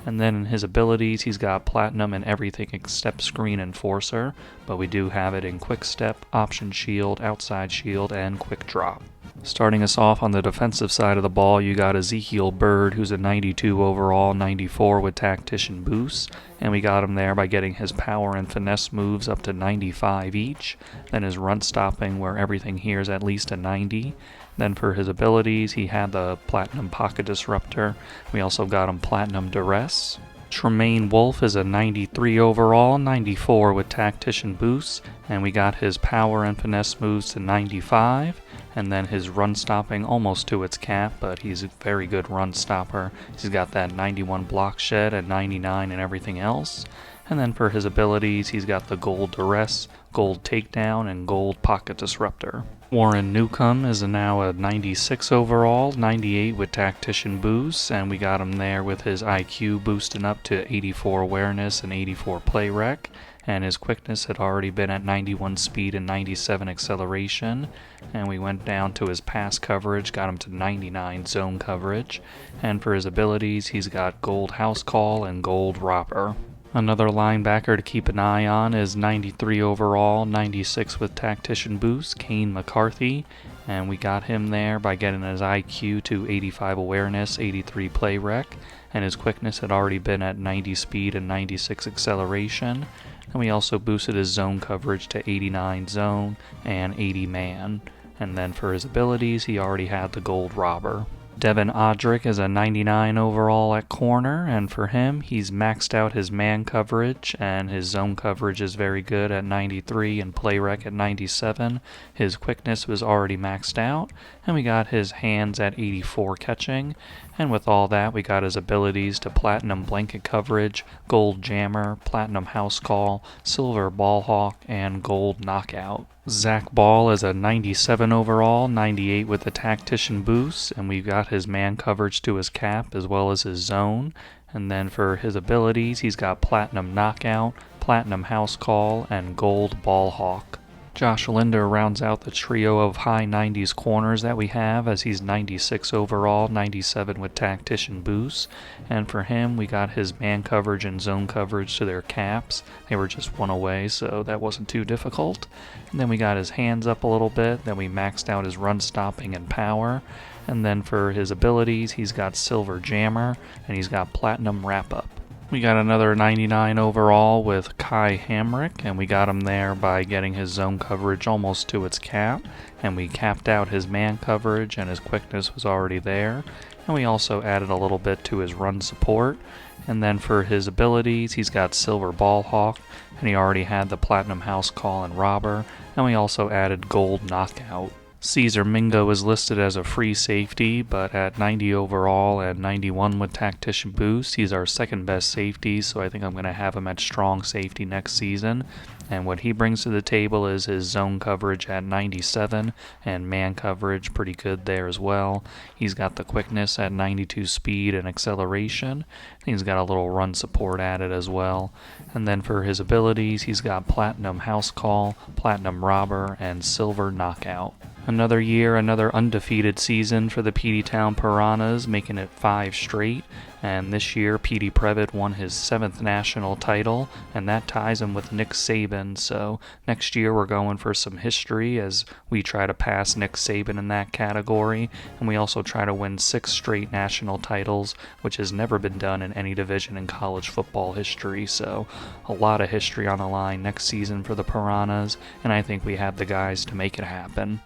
and then in his abilities he's got platinum in everything except Screen Enforcer, but we do have it in Quick Step, Option Shield, Outside Shield, and Quick Drop. Starting us off on the defensive side of the ball, you got Ezekiel Bird, who's a 92 overall, 94 with tactician boost, and we got him there by getting his power and finesse moves up to 95 each, then his run stopping where everything here is at least a 90. Then for his abilities, he had the Platinum Pocket Disruptor. We also got him Platinum Duress. Tremaine Wolf is a 93 overall, 94 with tactician boost, and we got his power and finesse moves to 95, and then his run stopping almost to its cap, but he's a very good run stopper. He's got that 91 block shed and 99 and everything else. And then for his abilities, he's got the Gold Duress, Gold Takedown, and Gold Pocket Disruptor. Warren Newcomb is now a 96 overall, 98 with tactician boost, and we got him there with his IQ boosting up to 84 awareness and 84 play rec, and his quickness had already been at 91 speed and 97 acceleration, and we went down to his pass coverage, got him to 99 zone coverage, and for his abilities he's got Gold House Call and Gold Robber. Another linebacker to keep an eye on is 93 overall, 96 with tactician boost, Kane McCarthy, and we got him there by getting his IQ to 85 awareness, 83 play rec, and his quickness had already been at 90 speed and 96 acceleration, and we also boosted his zone coverage to 89 zone and 80 man, and then for his abilities he already had the Gold Robber. Devin Odrick is a 99 overall at corner, and for him, he's maxed out his man coverage, and his zone coverage is very good at 93 and play rec at 97. His quickness was already maxed out, and we got his hands at 84 catching, and with all that, we got his abilities to Platinum Blanket Coverage, Gold Jammer, Platinum House Call, Silver Ball Hawk, and Gold Knockout. Zach Ball is a 97 overall, 98 with the tactician boost, and we've got his man coverage to his cap as well as his zone. And then for his abilities, he's got platinum knockout, platinum house call, and gold ball hawk. Josh Linder rounds out the trio of high 90s corners that we have, as he's 96 overall, 97 with tactician boost. And for him, we got his man coverage and zone coverage to their caps. They were just one away, so that wasn't too difficult. And then we got his hands up a little bit. Then we maxed out his run stopping and power. And then for his abilities, he's got silver jammer, and he's got platinum wrap up. We got another 99 overall with Kai Hamrick, and we got him there by getting his zone coverage almost to its cap, and we capped out his man coverage, and his quickness was already there, and we also added a little bit to his run support. And then for his abilities, he's got silver ball hawk, and he already had the platinum house call and robber, and we also added gold knockout. Caesar Mingo is listed as a free safety, but at 90 overall and 91 with tactician boost, he's our second best safety, so I think I'm going to have him at strong safety next season. And what he brings to the table is his zone coverage at 97 and man coverage pretty good there as well. He's got the quickness at 92 speed and acceleration. He's got a little run support added as well. And then for his abilities, he's got platinum house call, platinum robber, and silver knockout. Another year, another undefeated season for the Peteytown Piranhas, making it 5 straight. And this year, Petey Previtt won his 7th national title, and that ties him with Nick Saban. So next year, we're going for some history as we try to pass Nick Saban in that category. And we also try to win 6 straight national titles, which has never been done in any division in college football history. So a lot of history on the line next season for the Piranhas, and I think we have the guys to make it happen.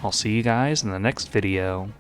I'll see you guys in the next video.